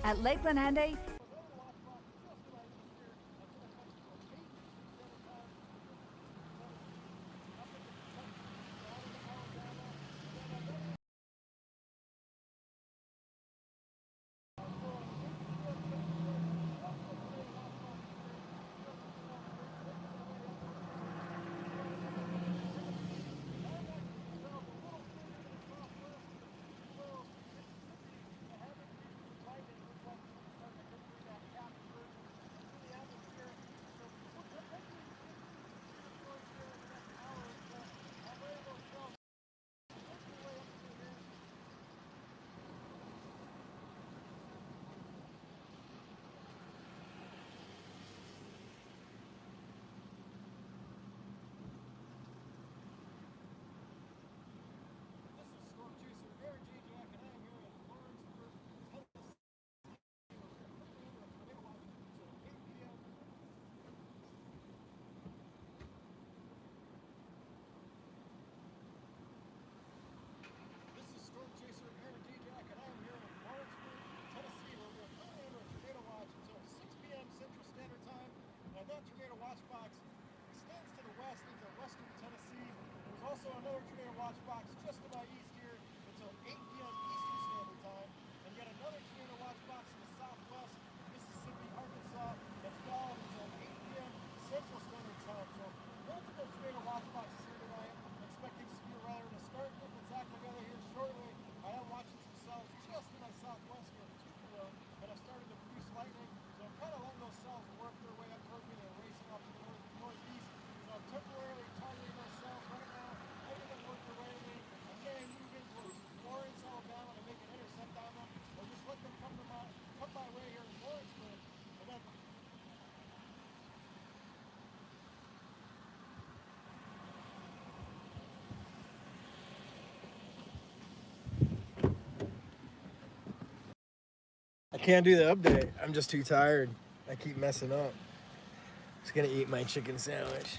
At Lakeland Hyundai, This is Storm Chaser Aaron Jack, and I'm here in Lawrenceburg, Tennessee, where we are currently under a tornado watch until 6 p.m. Central Standard Time. Now, that tornado watch box extends to the west into western Tennessee. There's also another tornado watch box just to my east here until 8 p.m. Eastern Standard Time, and yet another tornado watch box in the southwest, Mississippi, Arkansas, that's valid until 8 p.m. Central Standard Time. So, multiple tornado watch boxes here tonight. Expecting severe weather to start getting its act together here shortly. I am watching some cells just to my southwest here in Tupelo that have started to produce lightning. So I'm kind of letting those cells work their way up towards me. They're racing up to the northeast. So I'm temporarily targeting those cells right now. Letting them work their way to me. I may move in towards Florence, Alabama to make an intercept on them, or just let them come my way here in Lawrenceburg. And then I can't do the update. I'm just too tired. I keep messing up. Just gonna eat my chicken sandwich.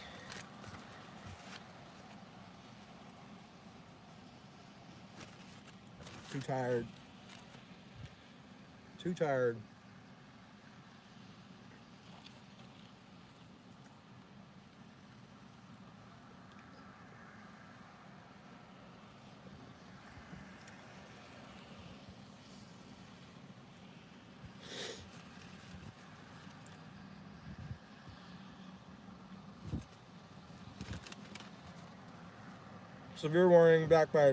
Too tired. Too tired. Severe warning back by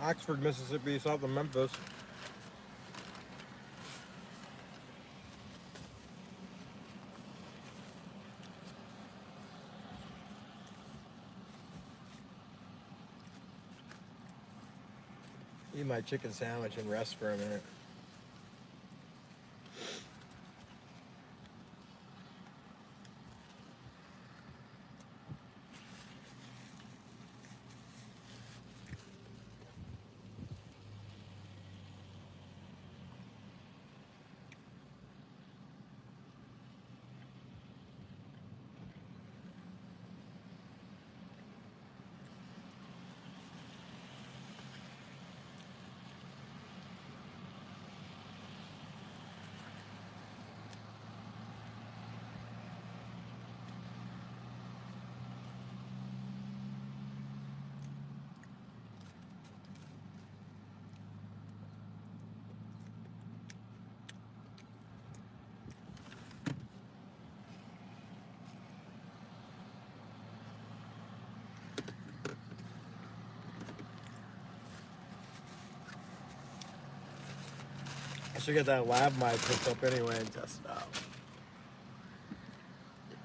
Oxford, Mississippi, south of Memphis. Eat my chicken sandwich and rest for a minute. I should get that lab mic hooked up anyway and test it out.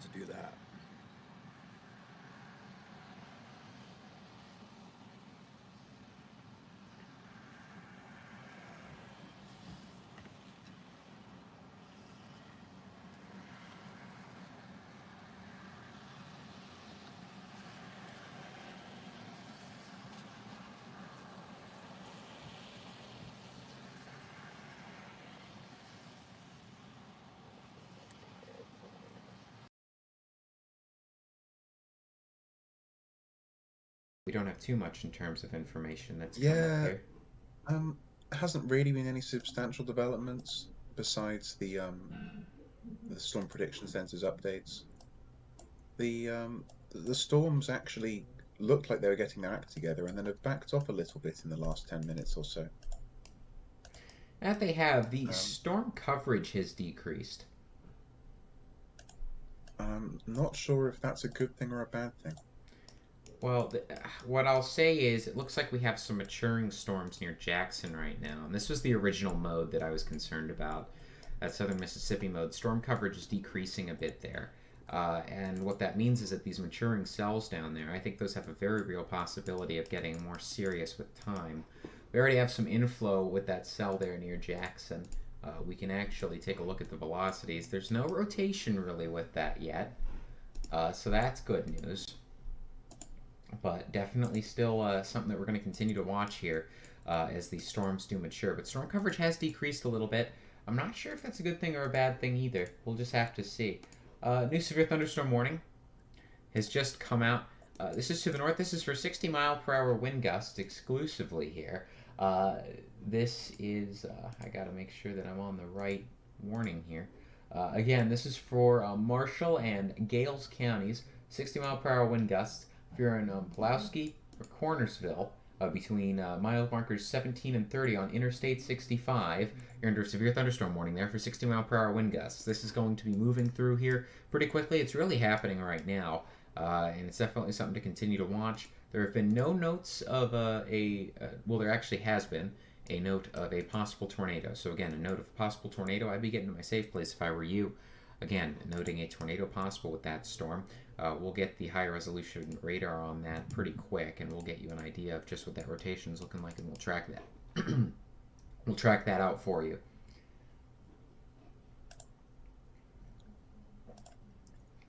To do that. We don't have too much in terms of information that's come up Yeah, here. I'm hasn't really been any substantial developments besides the Storm Prediction Center's updates. The storms actually looked like they were getting their act together, and then have backed off a little bit in the last 10 minutes or so. That they have, the Um, storm coverage has decreased. I'm not sure if that's a good thing or a bad thing. Well, what I'll say is it looks like we have some maturing storms near Jackson right now. And this was the original mode that I was concerned about. That southern Mississippi mode. Storm coverage is decreasing a bit there. And what that means is that these maturing cells down there, I think those have a very real possibility of getting more serious with time. We already have some inflow with that cell there near Jackson. We can actually take a look at the velocities. There's no rotation really with that yet. So that's good news, but definitely still something that we're going to continue to watch here as these storms do mature. But storm coverage has decreased a little bit. I'm not sure if that's a good thing or a bad thing either. We'll just have to see. New severe thunderstorm warning has just come out. This is to the north. This is for 60-mile-per-hour wind gusts exclusively here. Uh, this is, I got to make sure that I'm on the right warning here. Again, this is for Marshall and Gales counties, 60-mile-per-hour wind gusts. If you're in Pulaski or Cornersville, between mile markers 17 and 30 on Interstate 65, you're under a severe thunderstorm warning there for 60-mile-per-hour wind gusts. This is going to be moving through here pretty quickly. It's really happening right now, and it's definitely something to continue to watch. There have been no notes of well, there actually has been a note of a possible tornado. So again, a note of a possible tornado. I'd be getting to my safe place if I were you. Again, noting a tornado possible with that storm. We'll get the high resolution radar on that pretty quick, and we'll get you an idea of just what that rotation is looking like, and we'll track that. We'll track that out for you.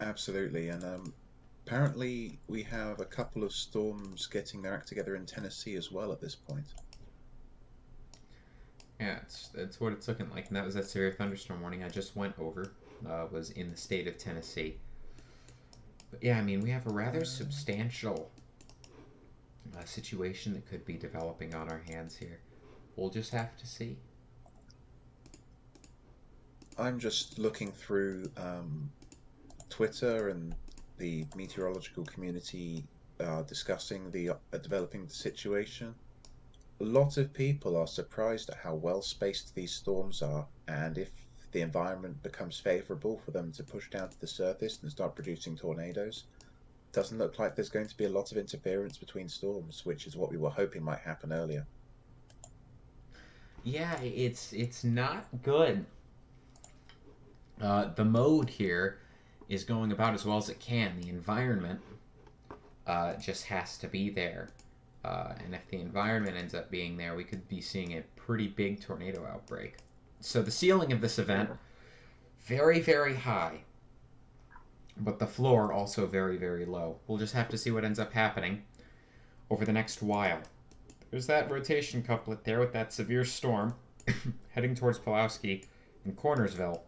Absolutely, and apparently we have a couple of storms getting their act together in Tennessee as well at this point. Yeah, it's what it's looking like, and that was that severe thunderstorm warning I just went over. Was in the state of Tennessee. But yeah, I mean, we have a rather substantial situation that could be developing on our hands here. We'll just have to see. I'm just looking through Twitter, and the meteorological community are discussing the developing the situation. A lot of people are surprised at how well spaced these storms are, and if the environment becomes favorable for them to push down to the surface and start producing tornadoes, doesn't look like there's going to be a lot of interference between storms, which is what we were hoping might happen earlier. Yeah, it's not good. The mode here is going about as well as it can. The environment just has to be there. And if the environment ends up being there, we could be seeing a pretty big tornado outbreak. So the ceiling of this event, very, very high, but the floor also very, very low. We'll just have to see what ends up happening over the next while. There's that rotation couplet there with that severe storm heading towards Pulaski and Cornersville.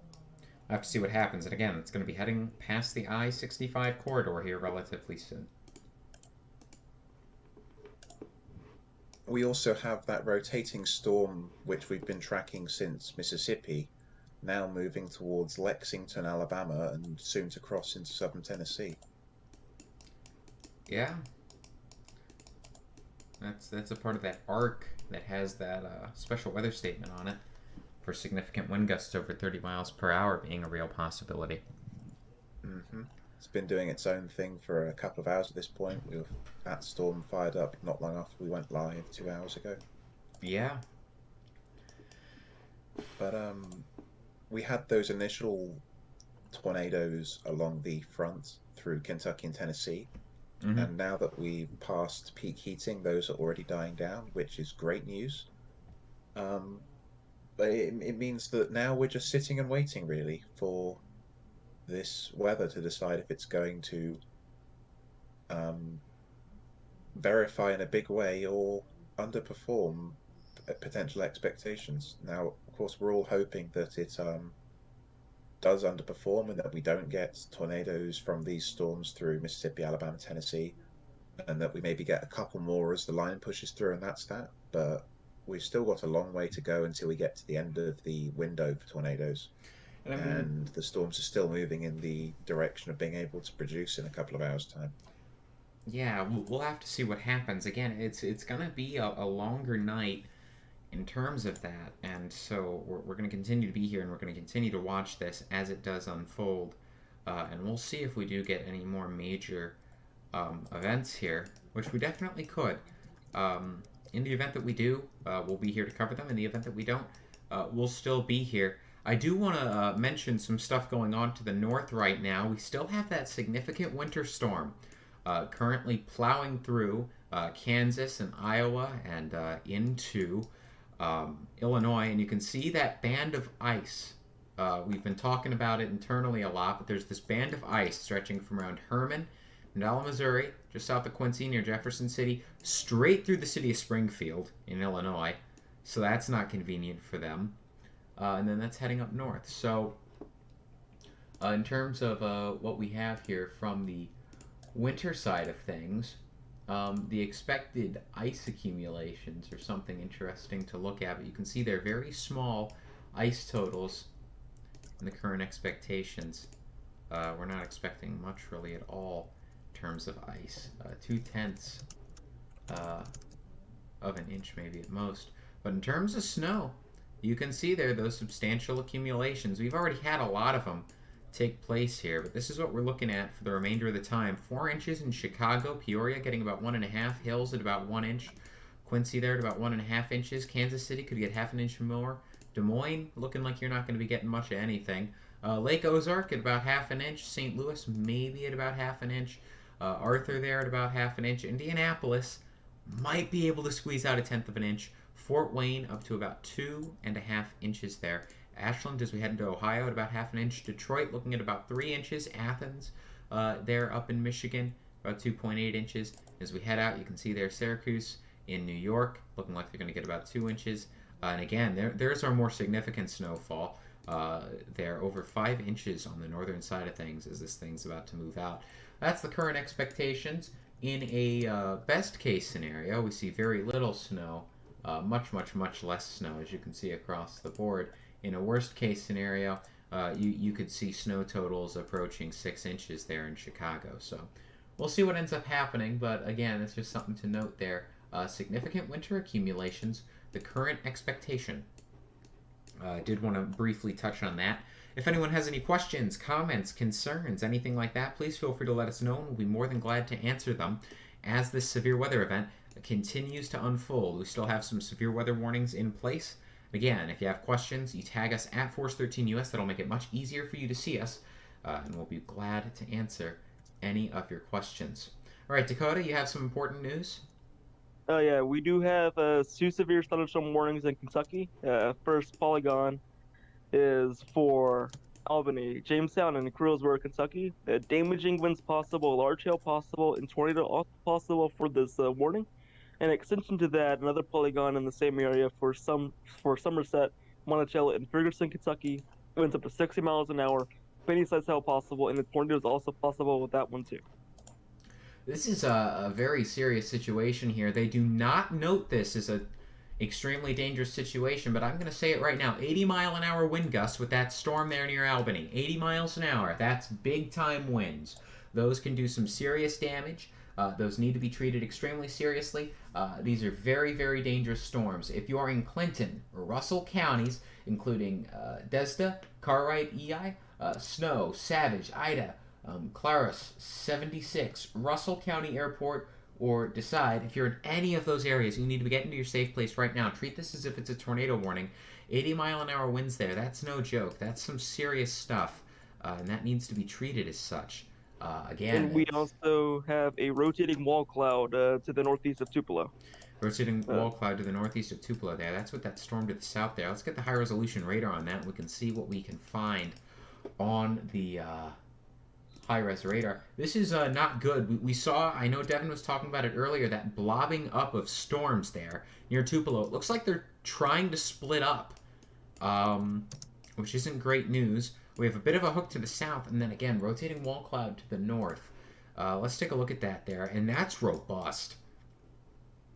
I have to see what happens. And again, it's going to be heading past the I-65 corridor here relatively soon. We also have that rotating storm, which we've been tracking since Mississippi, now moving towards Lexington, Alabama, and soon to cross into southern Tennessee. Yeah, that's a part of that arc that has that special weather statement on it for significant wind gusts over 30 miles per hour being a real possibility. Hmm. It's been doing its own thing for a couple of hours at this point. With that storm fired up not long after we went live 2 hours ago. Yeah. But we had those initial tornadoes along the front through Kentucky and Tennessee. Mm-hmm. And now that we've passed peak heating, those are already dying down, which is great news. Um, but it means that now we're just sitting and waiting, really, for this weather to decide if it's going to um, verify in a big way or underperform potential expectations. Now, of course, we're all hoping that it does underperform and that we don't get tornadoes from these storms through Mississippi, Alabama, Tennessee, and that we maybe get a couple more as the line pushes through, and that's that. But we've still got a long way to go until we get to the end of the window for tornadoes, And I mean, and the storms are still moving in the direction of being able to produce in a couple of hours' time. yeah, we'll have to see what happens. Again, it's gonna be a longer night in terms of that, and so we're going to continue to be here, and we're going to continue to watch this as it does unfold, and we'll see if we do get any more major events here, which we definitely could. In the event that we do, we'll be here to cover them. In the event that we don't, we'll still be here. I do want to mention some stuff going on to the north right now. We still have that significant winter storm currently plowing through Kansas and Iowa and into Illinois, and you can see that band of ice. We've been talking about it internally a lot, but there's this band of ice stretching from around Herman, Mandela, Missouri, just south of Quincy near Jefferson City, straight through the city of Springfield in Illinois. So that's not convenient for them. And then that's heading up north. So in terms of what we have here from the winter side of things, the expected ice accumulations are something interesting to look at, but you can see they're very small ice totals in the current expectations. We're not expecting much really at all in terms of ice. 2/10 of an inch maybe at most. But in terms of snow, you can see there those substantial accumulations. We've already had a lot of them take place here, but this is what we're looking at for the remainder of the time. 4 inches in Chicago, Peoria getting about 1.5, Hills at about 1 inch, Quincy there at about 1.5 inches, Kansas City could get half an inch or more, Des Moines looking like you're not going to be getting much of anything, Lake Ozark at about half an inch, St. Louis maybe at about half an inch, Arthur there at about half an inch, Indianapolis might be able to squeeze out 1/10 of an inch, Fort Wayne up to about 2.5 inches there. Ashland as we head into Ohio at about half an inch. Detroit looking at about 3 inches. Athens there up in Michigan about 2.8 inches. As we head out, you can see there Syracuse in New York looking like they're going to get about 2 inches. And again, there's our more significant snowfall. They're over 5 inches on the northern side of things as this thing's about to move out. That's the current expectations. In a best case scenario, we see very little snow, much less snow as you can see across the board. In a worst case scenario, you could see snow totals approaching 6 inches there in Chicago. So we'll see what ends up happening, but again, it's just something to note there. Significant winter accumulations, the current expectation. I did want to briefly touch on that. If anyone has any questions, comments, concerns, anything like that, please feel free to let us know, and we'll be more than glad to answer them as this severe weather event continues to unfold. We still have some severe weather warnings in place. Again, if you have questions, you tag us at Force13US. That'll make it much easier for you to see us, and we'll be glad to answer any of your questions. All right, Dakota, you have some important news? Yeah, we do have 2 severe thunderstorm warnings in Kentucky. First polygon is for Albany, Jamestown, and Crewelsburg, Kentucky. Damaging winds possible, large hail possible, and tornado also possible for this warning. An extension to that, another polygon in the same area for Somerset, Monticello, and Ferguson, Kentucky. Winds up to 60 miles an hour. Any size hail possible, and the tornado is also possible with that one too. This is a very serious situation here. They do not note this as an extremely dangerous situation, but I'm going to say it right now. 80-mile-an-hour wind gusts with that storm there near Albany. 80 miles an hour. That's big-time winds. Those can do some serious damage. Those need to be treated extremely seriously. These are very, very dangerous storms. If you are in Clinton or Russell counties, including Desda, Cartwright, Ely, Snow, Savage, Ida, Claris, 76, Russell County Airport, or Decide, if you're in any of those areas, you need to get into your safe place right now. Treat this as if it's a tornado warning. 80-mile-an-hour winds there. That's no joke. That's some serious stuff, and that needs to be treated as such. Again, And we also have a rotating wall cloud to the northeast of Tupelo. rotating wall cloud to the northeast of Tupelo there. That's what that storm to the south there. Let's get the high-resolution radar on that, and we can see what we can find on the high-res radar. This is not good. We saw, I know Devin was talking about it earlier, that blobbing up of storms there near Tupelo. It looks like they're trying to split up, which isn't great news. We have a bit of a hook to the south, and then again, rotating wall cloud to the north. Let's take a look at that there, and that's robust.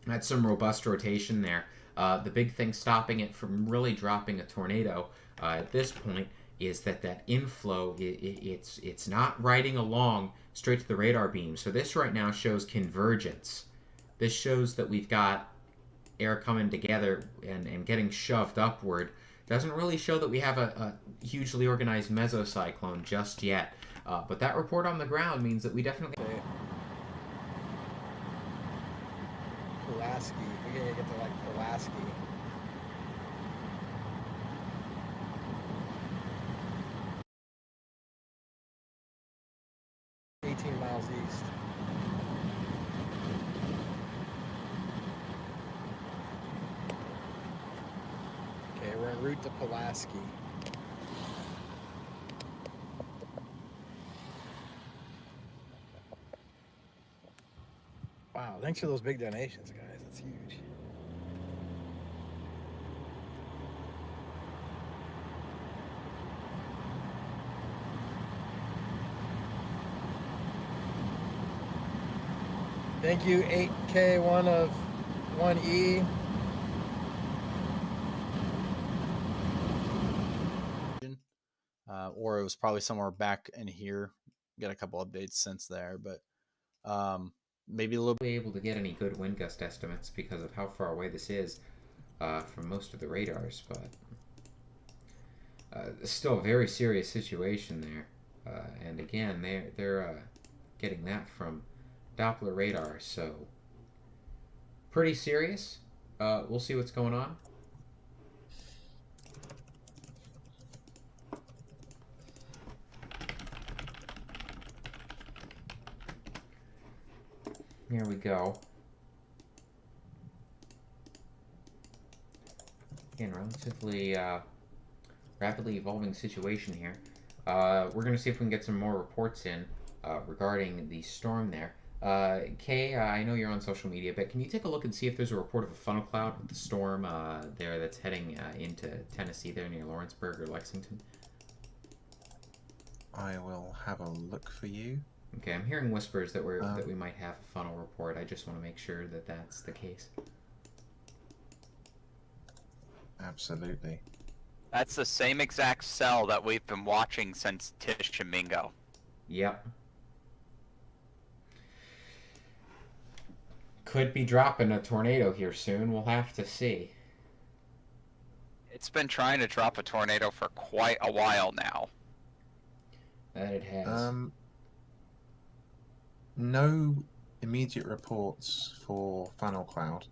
That's some robust rotation there. The big thing stopping it from really dropping a tornado at this point is that inflow, it's not riding along straight to the radar beam. So this right now shows convergence. This shows that we've got air coming together and getting shoved upward. Doesn't really show that we have a hugely organized mesocyclone just yet. But that report on the ground means that we definitely... Okay. Pulaski. We gotta get to like Pulaski. Miles east. Okay, we're en route to Pulaski. Wow, thanks for those big donations, guys. That's huge. Thank you, 8K1 of 1E. Or it was probably somewhere back in here. Got a couple updates since there, but maybe a little bit. Able to get any good wind gust estimates because of how far away this is from most of the radars, but it's still a very serious situation there. And again, they're getting that from Doppler radar, so pretty serious. We'll see what's going on. Here we go. Again, relatively rapidly evolving situation here. We're going to see if we can get some more reports in regarding the storm there. Kay, I know you're on social media, but can you take a look and see if there's a report of a funnel cloud with the storm there that's heading into Tennessee there near Lawrenceburg or Lexington? I will have a look for you. Okay, I'm hearing whispers that we might have a funnel report. I just want to make sure that that's the case. Absolutely. That's the same exact cell that we've been watching since Tishomingo. Yep. Could be dropping a tornado here soon. We'll have to see. It's been trying to drop a tornado for quite a while now. That it has. No immediate reports for funnel cloud.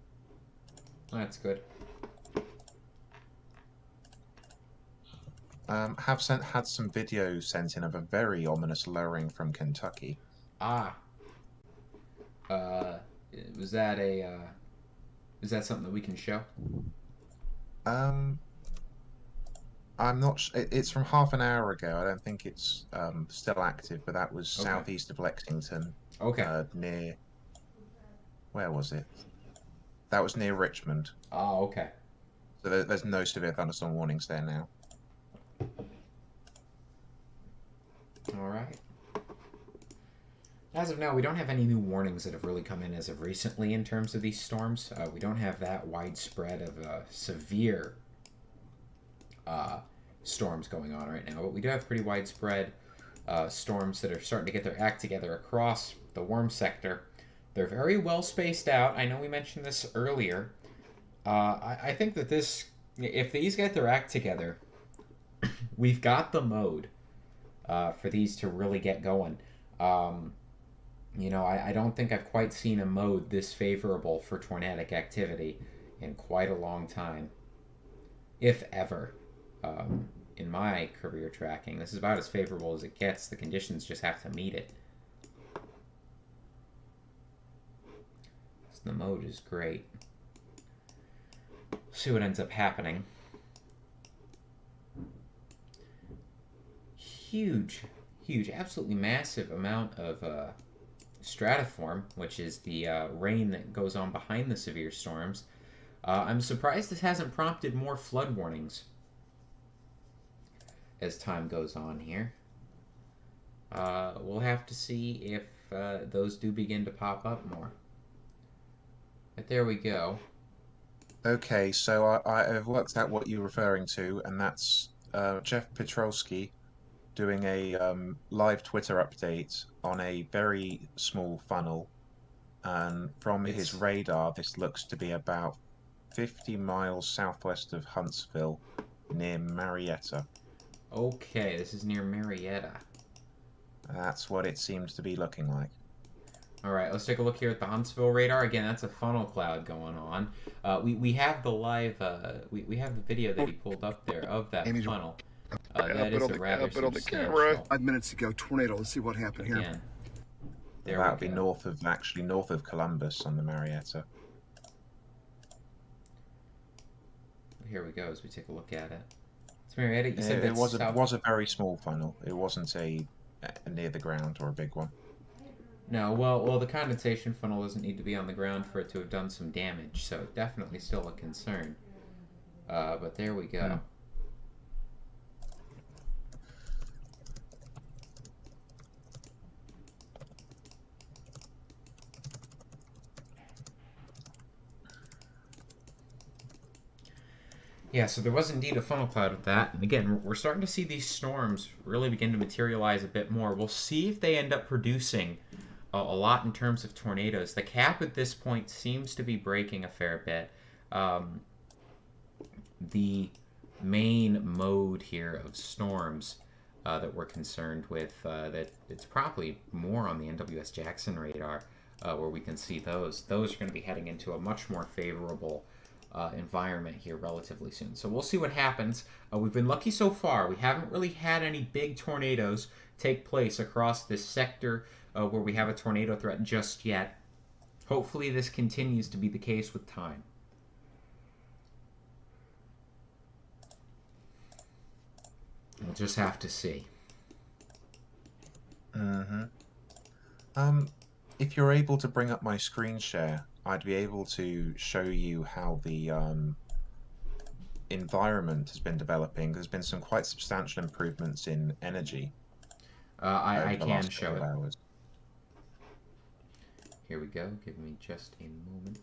That's good. Have had some videos sent in of a very ominous lowering from Kentucky. Ah. Was that is that something that we can show? I'm not. It's from half an hour ago. I don't think it's still active, but that was Okay. southeast of Lexington. Okay. Near. Where was it? That was near Richmond. Oh, okay. So there's no severe thunderstorm warnings there now. All right. As of now, we don't have any new warnings that have really come in as of recently in terms of these storms. We don't have that widespread of severe storms going on right now, but we do have pretty widespread storms that are starting to get their act together across the warm sector. They're very well spaced out. I know we mentioned this earlier. I think that if these get their act together, we've got the mode for these to really get going. You know, I don't think I've quite seen a mode this favorable for tornadic activity in quite a long time, if ever. In my career tracking, this is about as favorable as it gets. The conditions just have to meet it. So the mode is great. See what ends up happening. Huge, absolutely massive amount of stratiform, which is the rain that goes on behind the severe storms. I'm surprised this hasn't prompted more flood warnings as time goes on here. We'll have to see if those do begin to pop up more. But there we go. Okay, so I've worked out what you're referring to, and that's Jeff Petrolsky doing a live Twitter update on a very small funnel. And from his It's radar, this looks to be about 50 miles southwest of Huntsville, near Marietta. okay. This is near Marietta. That's what it seems to be looking like. All right, let's take a look here at the Huntsville radar. Again, that's a funnel cloud going on. We have the live we have the video that he pulled up there of that Amy's funnel. Right That up is on a the- rather up on the substantial. camera. 5 minutes ago, tornado. Let's see what happened here. Again, there That would we be go. north of Columbus on the Marietta. Here we go as we take a look at it. It's Marietta. You said It that's was south. a very small funnel. It wasn't a near the ground or a big one. No, well, the condensation funnel doesn't need to be on the ground for it to have done some damage, so definitely still a concern. But there we go. Yeah, so there was indeed a funnel cloud with that. And again, we're starting to see these storms really begin to materialize a bit more. We'll see if they end up producing a lot in terms of tornadoes. The cap at this point seems to be breaking a fair bit. The main mode here of storms that we're concerned with, that it's probably more on the NWS Jackson radar, where we can see those. Those are going to be heading into a much more favorable environment here relatively soon. So we'll see what happens. We've been lucky so far. We haven't really had any big tornadoes take place across this sector where we have a tornado threat just yet. Hopefully this continues to be the case with time. We'll just have to see. If you're able to bring up my screen share, I'd be able to show you how the environment has been developing. There's been some quite substantial improvements in energy I over the can last show couple it. of hours. Here we go. Give me just a moment.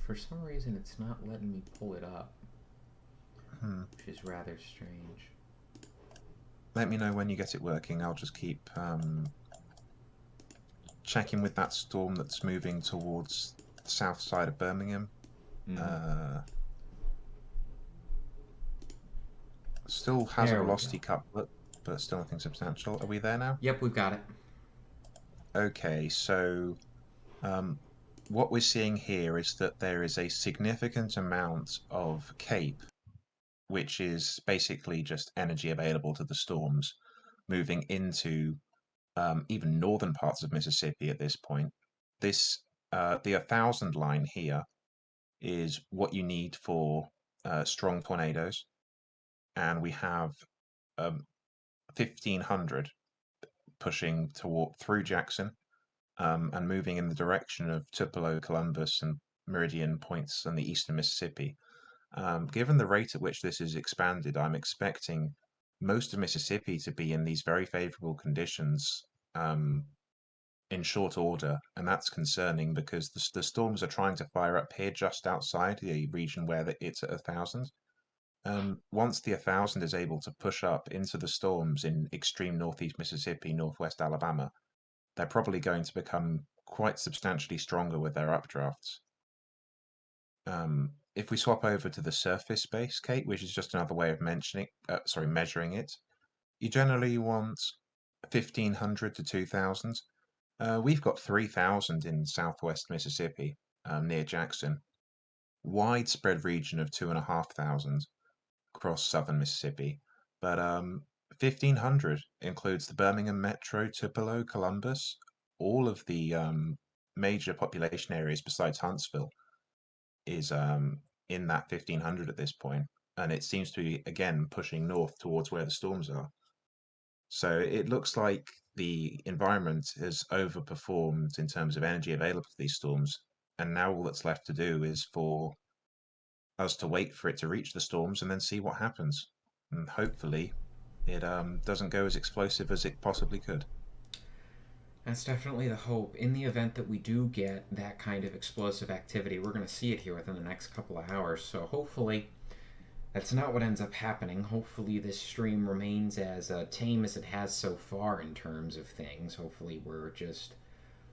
For some reason, it's not letting me pull it up, which is rather strange. Let me know when you get it working. I'll just keep checking with that storm that's moving towards the south side of Birmingham. Still has There a we velocity couplet, but still nothing substantial. Are we there now? Yep, we've got it. Okay, so what we're seeing here is that there is a significant amount of CAPE, which is basically just energy available to the storms, moving into even northern parts of Mississippi at this point. This the 1,000 line here is what you need for strong tornadoes, and we have 1,500 pushing through Jackson and moving in the direction of Tupelo, Columbus, and Meridian points on the eastern Mississippi. Given the rate at which this is expanded, I'm expecting most of Mississippi to be in these very favorable conditions in short order, and that's concerning because the storms are trying to fire up here just outside the region where it's at 1,000. Once the 1,000 is able to push up into the storms in extreme northeast Mississippi, northwest Alabama, they're probably going to become quite substantially stronger with their updrafts. If we swap over to the surface space, Kate, which is just another way of measuring it, you generally want 1,500 to 2,000. We've got 3,000 in southwest Mississippi, near Jackson. Widespread region of 2,500 across southern Mississippi, but 1,500 includes the Birmingham Metro, Tupelo, Columbus, all of the major population areas besides Huntsville is in that 1,500 at this point, and it seems to be again pushing north towards where the storms are. So it looks like the environment has overperformed in terms of energy available to these storms, and now all that's left to do is for us to wait for it to reach the storms and then see what happens. And hopefully it doesn't go as explosive as it possibly could. That's definitely the hope. In the event that we do get that kind of explosive activity, we're going to see it here within the next couple of hours. So hopefully that's not what ends up happening. Hopefully this stream remains as tame as it has so far in terms of things. Hopefully we're just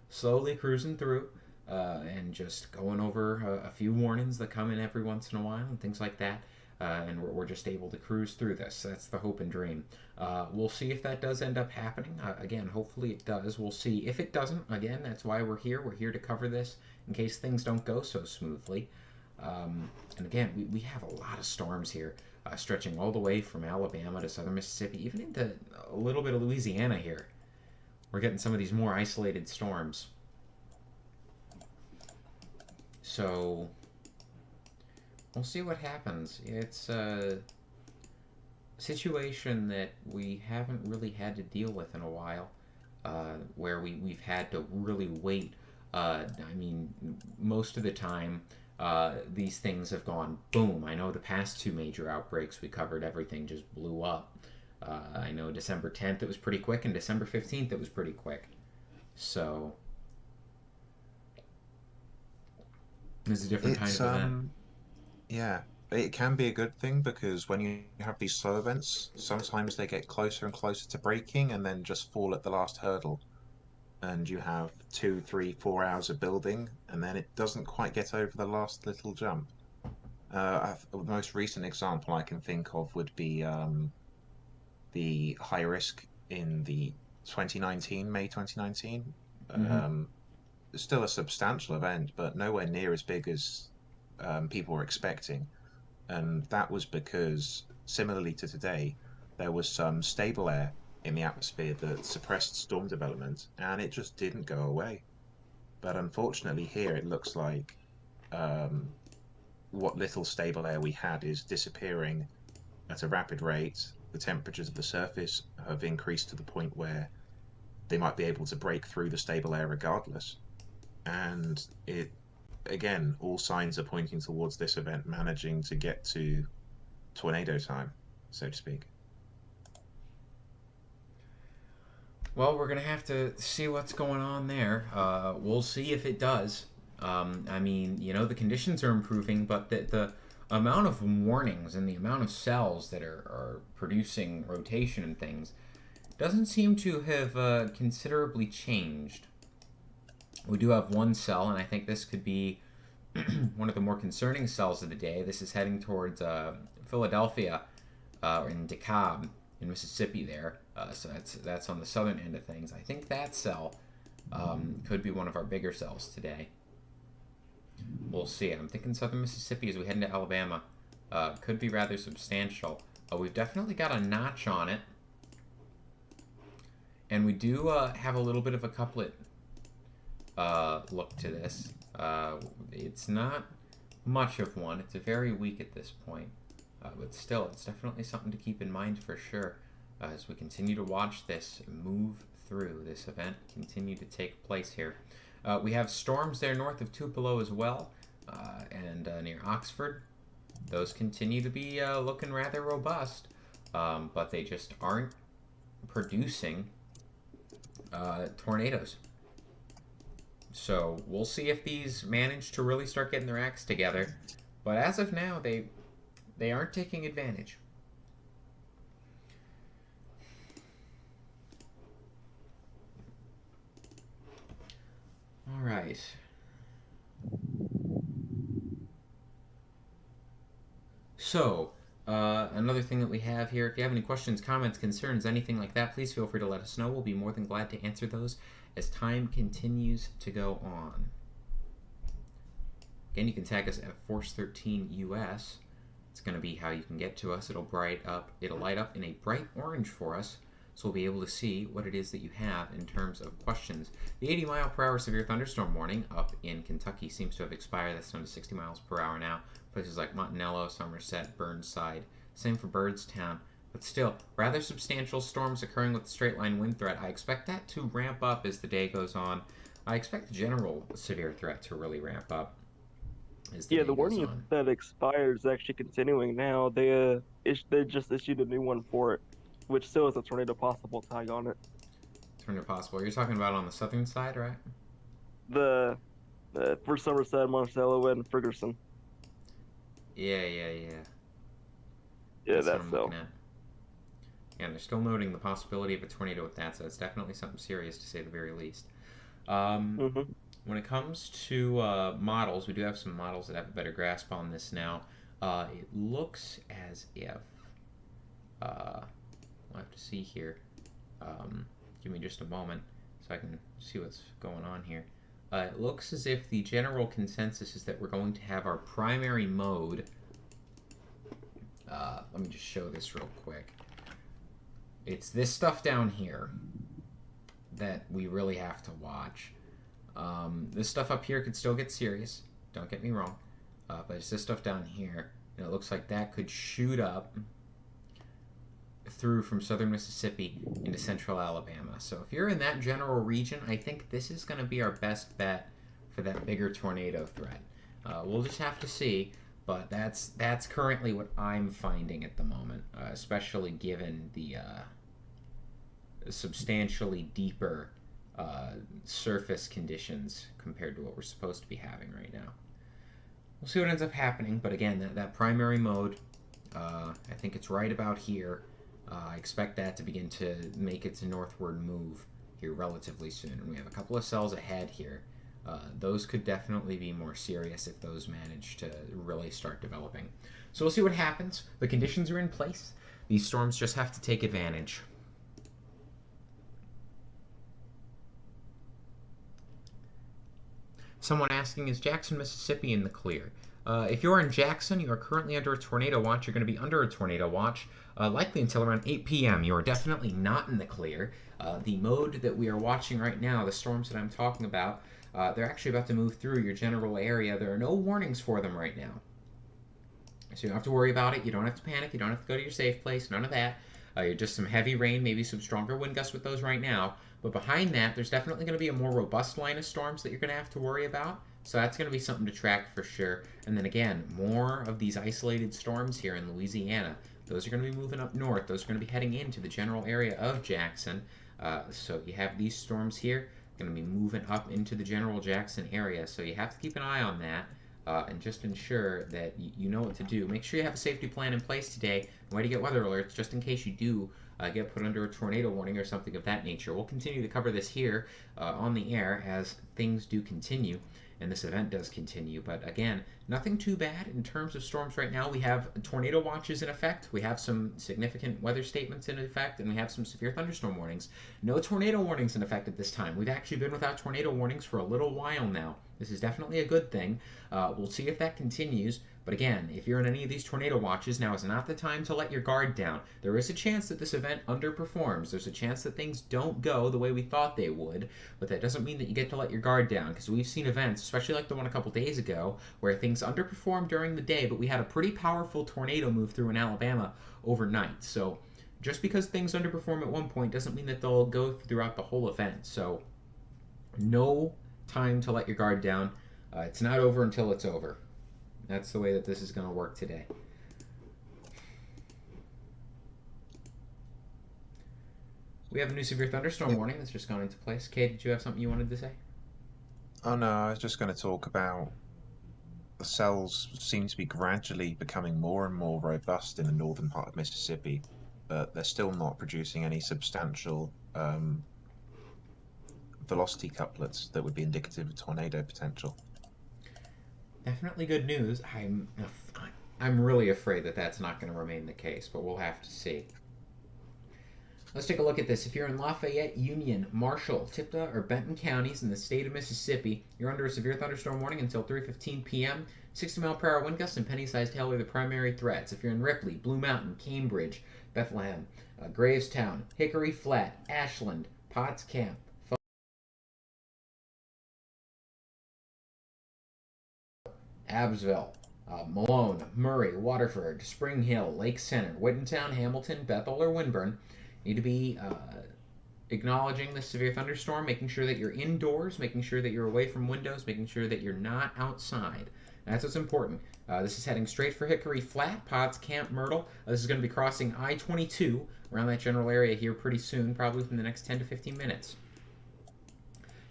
slowly cruising through and just going over a few warnings that come in every once in a while and things like that. And we're just able to cruise through this. That's the hope and dream. We'll see if that does end up happening. Again, hopefully it does. We'll see. If it doesn't, again, that's why we're here. We're here to cover this in case things don't go so smoothly. And again, we have a lot of storms here, stretching all the way from Alabama to southern Mississippi, even into a little bit of Louisiana here. We're getting some of these more isolated storms. So we'll see what happens. It's a situation that we haven't really had to deal with in a while, where we've had to really wait. I mean, most of the time, these things have gone boom. I know the past two major outbreaks we covered, everything just blew up. I know December 10th it was pretty quick, and December 15th it was pretty quick. So there's a different kind of event. Yeah, it can be a good thing because when you have these slow events, sometimes they get closer and closer to breaking and then just fall at the last hurdle. And you have 2, 3, 4 hours of building, and then it doesn't quite get over the last little jump. The most recent example I can think of would be the high risk in the 2019, May 2019. Still a substantial event, but nowhere near as big as people were expecting. And that was because, similarly to today, there was some stable air in the atmosphere that suppressed storm development, and it just didn't go away. But unfortunately here it looks like what little stable air we had is disappearing at a rapid rate. The temperatures of the surface have increased to the point where they might be able to break through the stable air regardless. And it, again, all signs are pointing towards this event managing to get to tornado time, so to speak. Well, we're going to have to see what's going on there. We'll see if it does. I mean, you know, the conditions are improving, but the amount of warnings and the amount of cells that are producing rotation and things doesn't seem to have considerably changed. We do have one cell, and I think this could be one of the more concerning cells of the day. This is heading towards Philadelphia in DeKalb in Mississippi there. So that's on the southern end of things. I think that cell could be one of our bigger cells today. We'll see. I'm thinking southern Mississippi as we head into Alabama could be rather substantial. We've definitely got a notch on it. And we do have a little bit of a couplet look to this. It's not much of one. It's very weak at this point. But still, it's definitely something to keep in mind for sure as we continue to watch this move through, this event continue to take place here. We have storms there north of Tupelo as well, and near Oxford. Those continue to be looking rather robust, but they just aren't producing tornadoes. So we'll see if these manage to really start getting their acts together. But as of now, they aren't taking advantage. All right. So, another thing that we have here, if you have any questions, comments, concerns, anything like that, please feel free to let us know. We'll be more than glad to answer those as time continues to go on. Again, you can tag us at Force13US. It's going to be how you can get to us. It'll light up in a bright orange for us, so we'll be able to see what it is that you have in terms of questions. The 80-mile-per-hour severe thunderstorm warning up in Kentucky seems to have expired. That's down to 60 miles per hour now. Places like Montanello, Somerset, Burnside. Same for Byrdstown. But still, rather substantial storms occurring with the straight-line wind threat. I expect that to ramp up as the day goes on. I expect the general severe threat to really ramp up. Yeah, the warning that expires is actually continuing now. They just issued a new one for it, which still has a tornado possible tag on it. Tornado possible. You're talking about on the southern side, right? The for Somerset, Monticello, and Ferguson. Yeah. Yeah, That's what that's I'm so. looking at. Yeah, and they're still noting the possibility of a tornado with that, so it's definitely something serious to say the very least. hmm When it comes to models, we do have some models that have a better grasp on this now. It looks as if we'll have to see here. Give me just a moment so I can see what's going on here. It looks as if the general consensus is that we're going to have our primary mode. Let me just show this real quick. It's this stuff down here that we really have to watch. This stuff up here could still get serious, don't get me wrong, but it's this stuff down here, and it looks like that could shoot up through from southern Mississippi into central Alabama. So if you're in that general region, I think this is going to be our best bet for that bigger tornado threat. We'll just have to see, but that's currently what I'm finding at the moment, especially given the substantially deeper surface conditions compared to what we're supposed to be having right now. We'll see what ends up happening, but again, that primary mode, I think it's right about here. I expect that to begin to make its northward move here relatively soon. And we have a couple of cells ahead here. Those could definitely be more serious if those manage to really start developing. So we'll see what happens. The conditions are in place. These storms just have to take advantage. Someone asking, is Jackson, Mississippi in the clear? If you're in Jackson, you are currently under a tornado watch. You're going to be under a tornado watch likely until around 8 p.m. You are definitely not in the clear. The mode that we are watching right now, the storms that I'm talking about, they're actually about to move through your general area. There are no warnings for them right now. So you don't have to worry about it. You don't have to panic. You don't have to go to your safe place. None of that. Just some heavy rain, maybe some stronger wind gusts with those right now. But behind that, there's definitely going to be a more robust line of storms that you're going to have to worry about. So that's going to be something to track for sure. And then again, more of these isolated storms here in Louisiana. Those are going to be moving up north. Those are going to be heading into the general area of Jackson. So you have these storms here going to be moving up into the general Jackson area. So you have to keep an eye on that. And just ensure that you know what to do. Make sure you have a safety plan in place today, and way to get weather alerts just in case you do get put under a tornado warning or something of that nature. We'll continue to cover this here on the air as things do continue and this event does continue. But again, nothing too bad in terms of storms right now. We have tornado watches in effect. We have some significant weather statements in effect, and we have some severe thunderstorm warnings. No tornado warnings in effect at this time. We've actually been without tornado warnings for a little while now. This is definitely a good thing. We'll see if that continues. But again, if you're in any of these tornado watches, now is not the time to let your guard down. There is a chance that this event underperforms. There's a chance that things don't go the way we thought they would, but that doesn't mean that you get to let your guard down, because we've seen events, especially like the one a couple days ago, where things underperformed during the day, but we had a pretty powerful tornado move through in Alabama overnight. So just because things underperform at one point doesn't mean that they'll go throughout the whole event. So no time to let your guard down. It's not over until it's over. That's the way that this is going to work today. We have a new severe thunderstorm warning that's just gone into place. Kate, did you have something you wanted to say? Oh no, I was just going to talk about the cells seem to be gradually becoming more and more robust in the northern part of Mississippi, but they're still not producing any substantial velocity couplets that would be indicative of tornado potential. Definitely good news. I'm really afraid that that's not going to remain the case, but we'll have to see. Let's take a look at this. If you're in Lafayette, Union, Marshall, Tipta, or Benton counties in the state of Mississippi, you're under a severe thunderstorm warning until 3:15 p.m. 60-mile-per-hour wind gusts and penny-sized hail are the primary threats. If you're in Ripley, Blue Mountain, Cambridge, Bethlehem, Gravestown, Hickory Flat, Ashland, Potts Camp, Abbsville, Malone, Murray, Waterford, Spring Hill, Lake Center, Whittentown, Hamilton, Bethel, or Winburn need to be acknowledging the severe thunderstorm, making sure that you're indoors, making sure that you're away from windows, making sure that you're not outside. That's what's important. This is heading straight for Hickory Flat, Potts Camp, Myrtle. This is going to be crossing I-22 around that general area here pretty soon, probably within the next 10 to 15 minutes.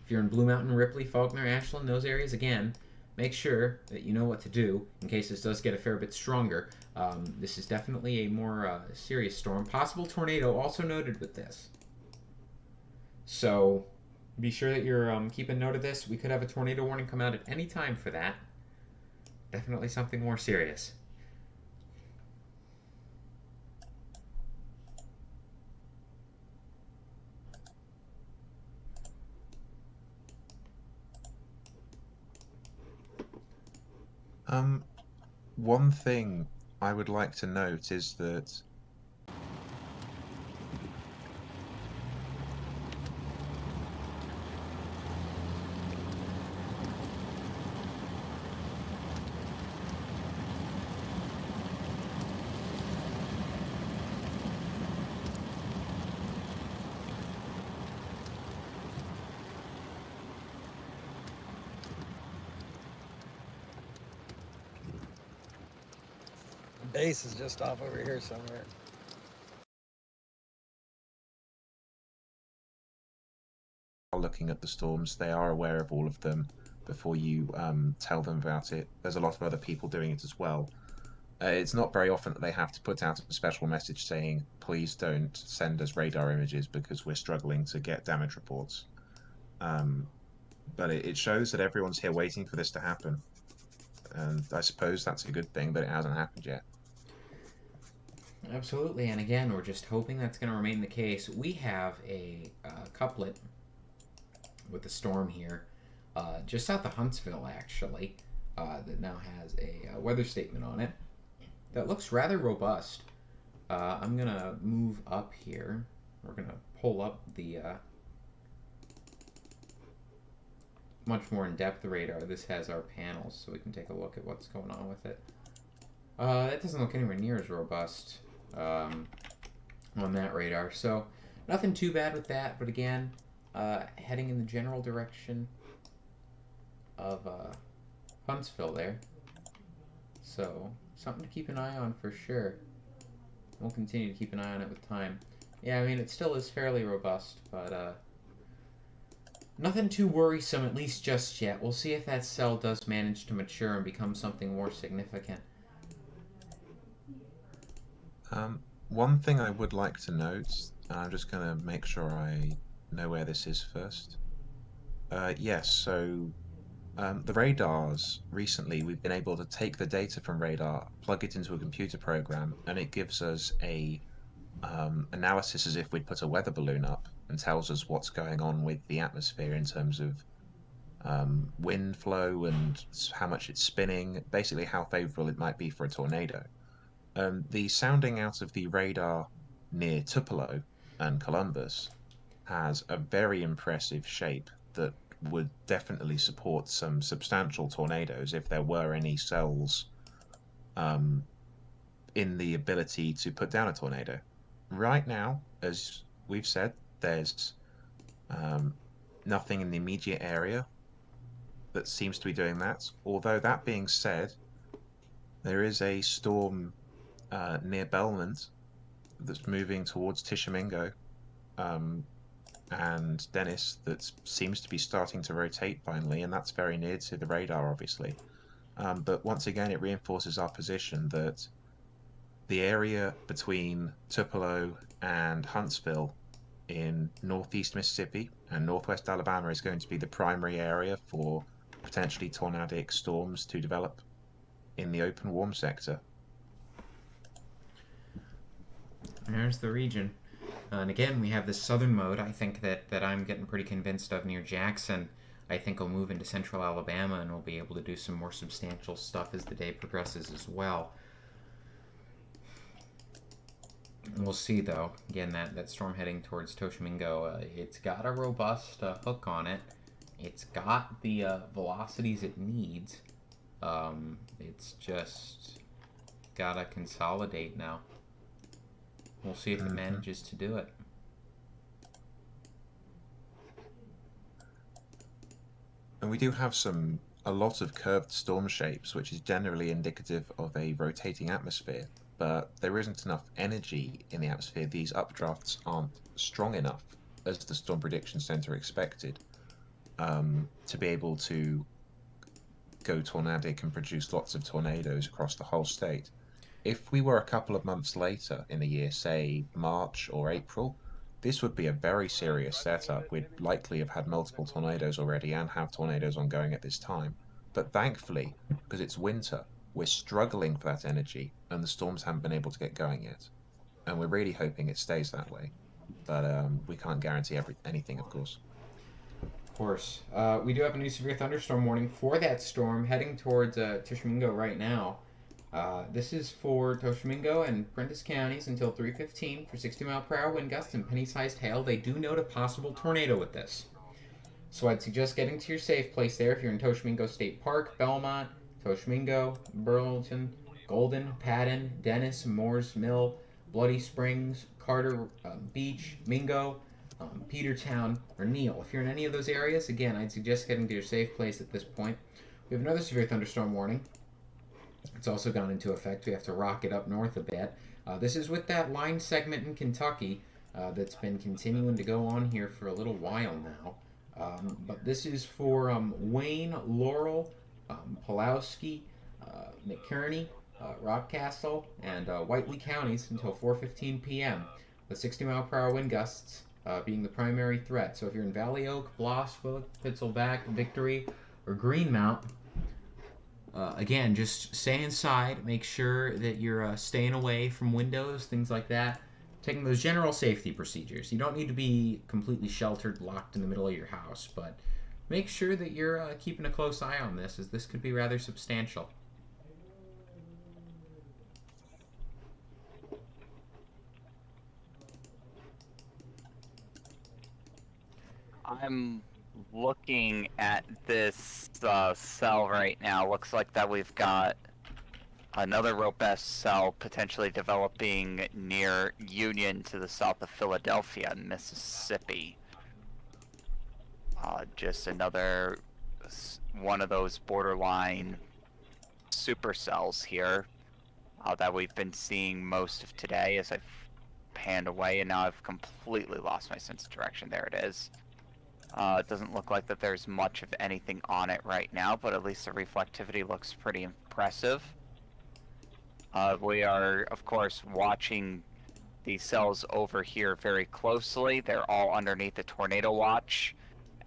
If you're in Blue Mountain, Ripley, Faulkner, Ashland, those areas, again, make sure that you know what to do in case this does get a fair bit stronger. This is definitely a more serious storm. Possible tornado also noted with this. So be sure that you're keeping note of this. We could have a tornado warning come out at any time for that. Definitely something more serious. One thing I would like to note is that Base is just off over here somewhere. looking at the storms, they are aware of all of them before you tell them about it. There's a lot of other people doing it as well. It's not very often that they have to put out a special message saying, please don't send us radar images because we're struggling to get damage reports. But it shows that everyone's here waiting for this to happen. And I suppose that's a good thing that it hasn't happened yet. Absolutely, and again, we're just hoping that's going to remain the case. We have a couplet with the storm here, just south of Huntsville, actually, that now has a weather statement on it that looks rather robust. I'm going to move up here. We're going to pull up the much more in-depth radar. This has our panels, so we can take a look at what's going on with it. That doesn't look anywhere near as robust on that radar, so nothing too bad with that, but again, heading in the general direction of Huntsville there, so something to keep an eye on for sure. We'll continue to keep an eye on it with time. Yeah, I mean, it still is fairly robust, but nothing too worrisome, at least just yet. We'll see if that cell does manage to mature and become something more significant. One thing I would like to note, I'm just going to make sure I know where this is first. Yes, so the radars, recently we've been able to take the data from radar, plug it into a computer program, and it gives us a analysis as if we'd put a weather balloon up and tells us what's going on with the atmosphere in terms of wind flow and how much it's spinning, basically how favorable it might be for a tornado. The sounding out of the radar near Tupelo and Columbus has a very impressive shape that would definitely support some substantial tornadoes if there were any cells in the ability to put down a tornado. Right now, as we've said, there's nothing in the immediate area that seems to be doing that. Although that being said, there is a storm near Belmont that's moving towards Tishomingo and Dennis that seems to be starting to rotate finally, and that's very near to the radar, obviously. But once again, it reinforces our position that the area between Tupelo and Huntsville in northeast Mississippi and northwest Alabama is going to be the primary area for potentially tornadic storms to develop in the open warm sector. There's the region. And again, we have this southern mode, I think, that I'm getting pretty convinced of near Jackson. I think we'll move into central Alabama and we'll be able to do some more substantial stuff as the day progresses as well. We'll see, though. Again, that storm heading towards Tishomingo, it's got a robust hook on it. It's got the velocities it needs. It's just gotta consolidate now. We'll see if it manages to do it. And we do have some a lot of curved storm shapes, which is generally indicative of a rotating atmosphere, but there isn't enough energy in the atmosphere. These updrafts aren't strong enough, as the Storm Prediction Center expected, to be able to go tornadic and produce lots of tornadoes across the whole state. If we were a couple of months later in the year, say March or April, this would be a very serious setup. We'd likely have had multiple tornadoes already and have tornadoes ongoing at this time. But thankfully, because it's winter, we're struggling for that energy and the storms haven't been able to get going yet. And we're really hoping it stays that way. But we can't guarantee anything, of course. Of course. We do have a new severe thunderstorm warning for that storm heading towards Tishomingo right now. This is for Tishomingo and Prentiss counties until 3:15 for 60-mile-per-hour wind gusts and penny-sized hail. They do note a possible tornado with this. So I'd suggest getting to your safe place there if you're in Tishomingo State Park, Belmont, Tishomingo, Burlington, Golden, Patton, Dennis, Moores Mill, Bloody Springs, Carter Beach, Mingo, Petertown, or Neal. If you're in any of those areas, again, I'd suggest getting to your safe place at this point. We have another severe thunderstorm warning. It's also gone into effect. We have to rock it up north a bit. This is with that line segment in Kentucky that's been continuing to go on here for a little while now. But this is for Wayne, Laurel, Pulaski, McKerney, Rockcastle, and Whiteley counties until 4:15 p.m. with 60-mile-per-hour wind gusts being the primary threat. So if you're in Valley Oak, Blossville, Pitzelback, Victory, or Greenmount, again, just stay inside. Make sure that you're staying away from windows, things like that. Taking those general safety procedures. You don't need to be completely sheltered, locked in the middle of your house, but make sure that you're keeping a close eye on this, as this could be rather substantial. I'm looking at this cell right now. Looks like that we've got another robust cell potentially developing near Union to the south of Philadelphia, Mississippi. Just another one of those borderline supercells here that we've been seeing most of today as I've panned away, and now I've completely lost my sense of direction. There it is. It doesn't look like that there's much of anything on it right now, but at least the reflectivity looks pretty impressive. We are, of course, watching these cells over here very closely. They're all underneath the tornado watch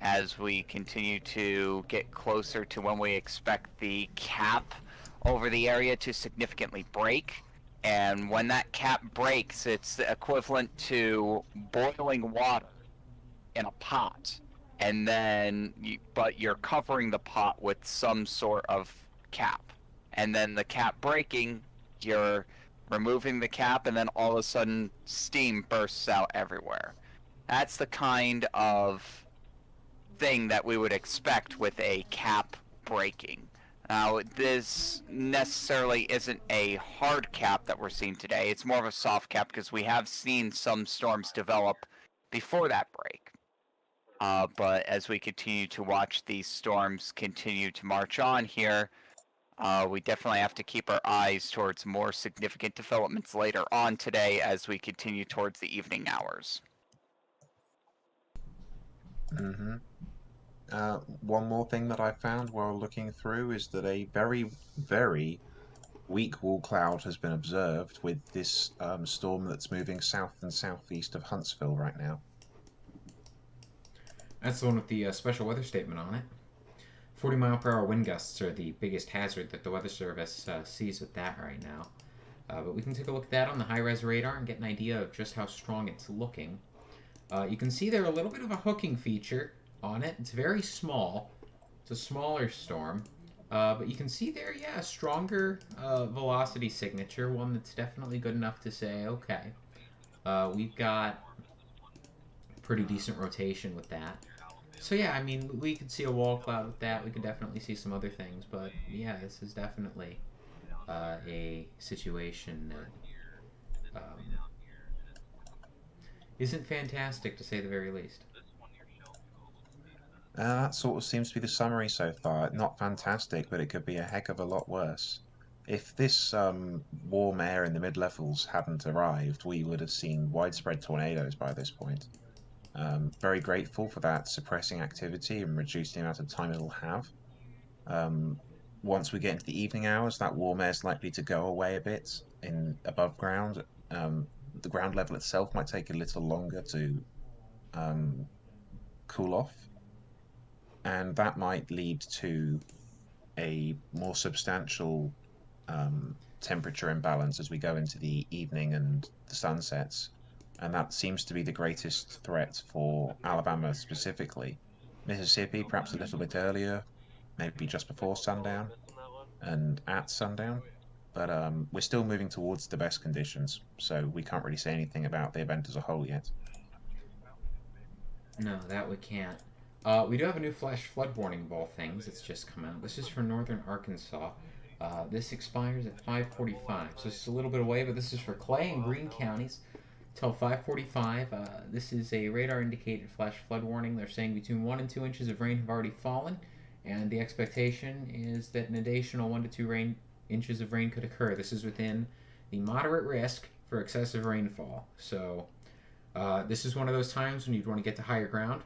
as we continue to get closer to when we expect the cap over the area to significantly break. And when that cap breaks, it's equivalent to boiling water in a pot. And then, but you're covering the pot with some sort of cap. And then the cap breaking, you're removing the cap, and then all of a sudden steam bursts out everywhere. That's the kind of thing that we would expect with a cap breaking. Now, this necessarily isn't a hard cap that we're seeing today. It's more of a soft cap because we have seen some storms develop before that break. But as we continue to watch these storms continue to march on here, we definitely have to keep our eyes towards more significant developments later on today as we continue towards the evening hours. Mm-hmm. One more thing that I found while looking through is that a very, very weak wall cloud has been observed with this storm that's moving south and southeast of Huntsville right now. That's the one with the special weather statement on it. 40-mile-per-hour wind gusts are the biggest hazard that the Weather Service sees with that right now. But we can take a look at that on the high-res radar and get an idea of just how strong it's looking. You can see there a little bit of a hooking feature on it. It's very small. It's a smaller storm. But you can see there, yeah, a stronger velocity signature, one that's definitely good enough to say, okay, we've got pretty decent rotation with that. So yeah, I mean, we could see a wall cloud with that. We could definitely see some other things, but yeah, this is definitely a situation that isn't fantastic, to say the very least. That sort of seems to be the summary so far. Not fantastic, but it could be a heck of a lot worse. If this warm air in the mid-levels hadn't arrived, we would have seen widespread tornadoes by this point. Very grateful for that suppressing activity and reducing the amount of time it'll have. Once we get into the evening hours, that warm air is likely to go away a bit in above ground. The ground level itself might take a little longer to cool off, and that might lead to a more substantial temperature imbalance as we go into the evening and the sunsets. And that seems to be the greatest threat for Alabama specifically. Mississippi, perhaps a little bit earlier, maybe just before sundown and at sundown. But we're still moving towards the best conditions, so we can't really say anything about the event as a whole yet. No, that we can't. We do have a new flash flood warning of all things. It's just come out. This is for northern Arkansas. This expires at 5:45, so it's a little bit away, but this is for Clay and Greene counties till 5:45. This is a radar-indicated flash flood warning. They're saying between 1 and 2 inches of rain have already fallen, and the expectation is that an additional 1 to 2 inches of rain could occur. This is within the moderate risk for excessive rainfall. So this is one of those times when you'd want to get to higher ground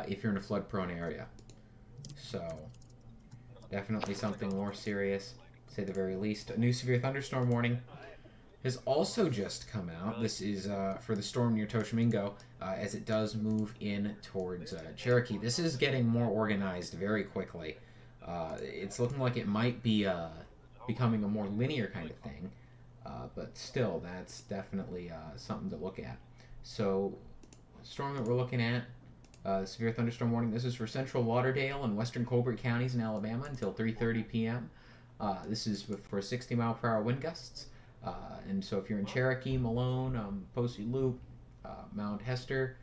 if you're in a flood-prone area. So definitely something more serious, to say the very least. A new severe thunderstorm warning has also just come out. This is for the storm near Toshimingo as it does move in towards Cherokee. This is getting more organized very quickly. It's looking like it might be becoming a more linear kind of thing, but still, that's definitely something to look at. So, storm that we're looking at, severe thunderstorm warning. This is for central Lauderdale and western Colbert counties in Alabama until 3:30 p.m. This is for 60-mile-per-hour wind gusts. And so if you're in Cherokee, Malone, Posey Loop, Mount Hester,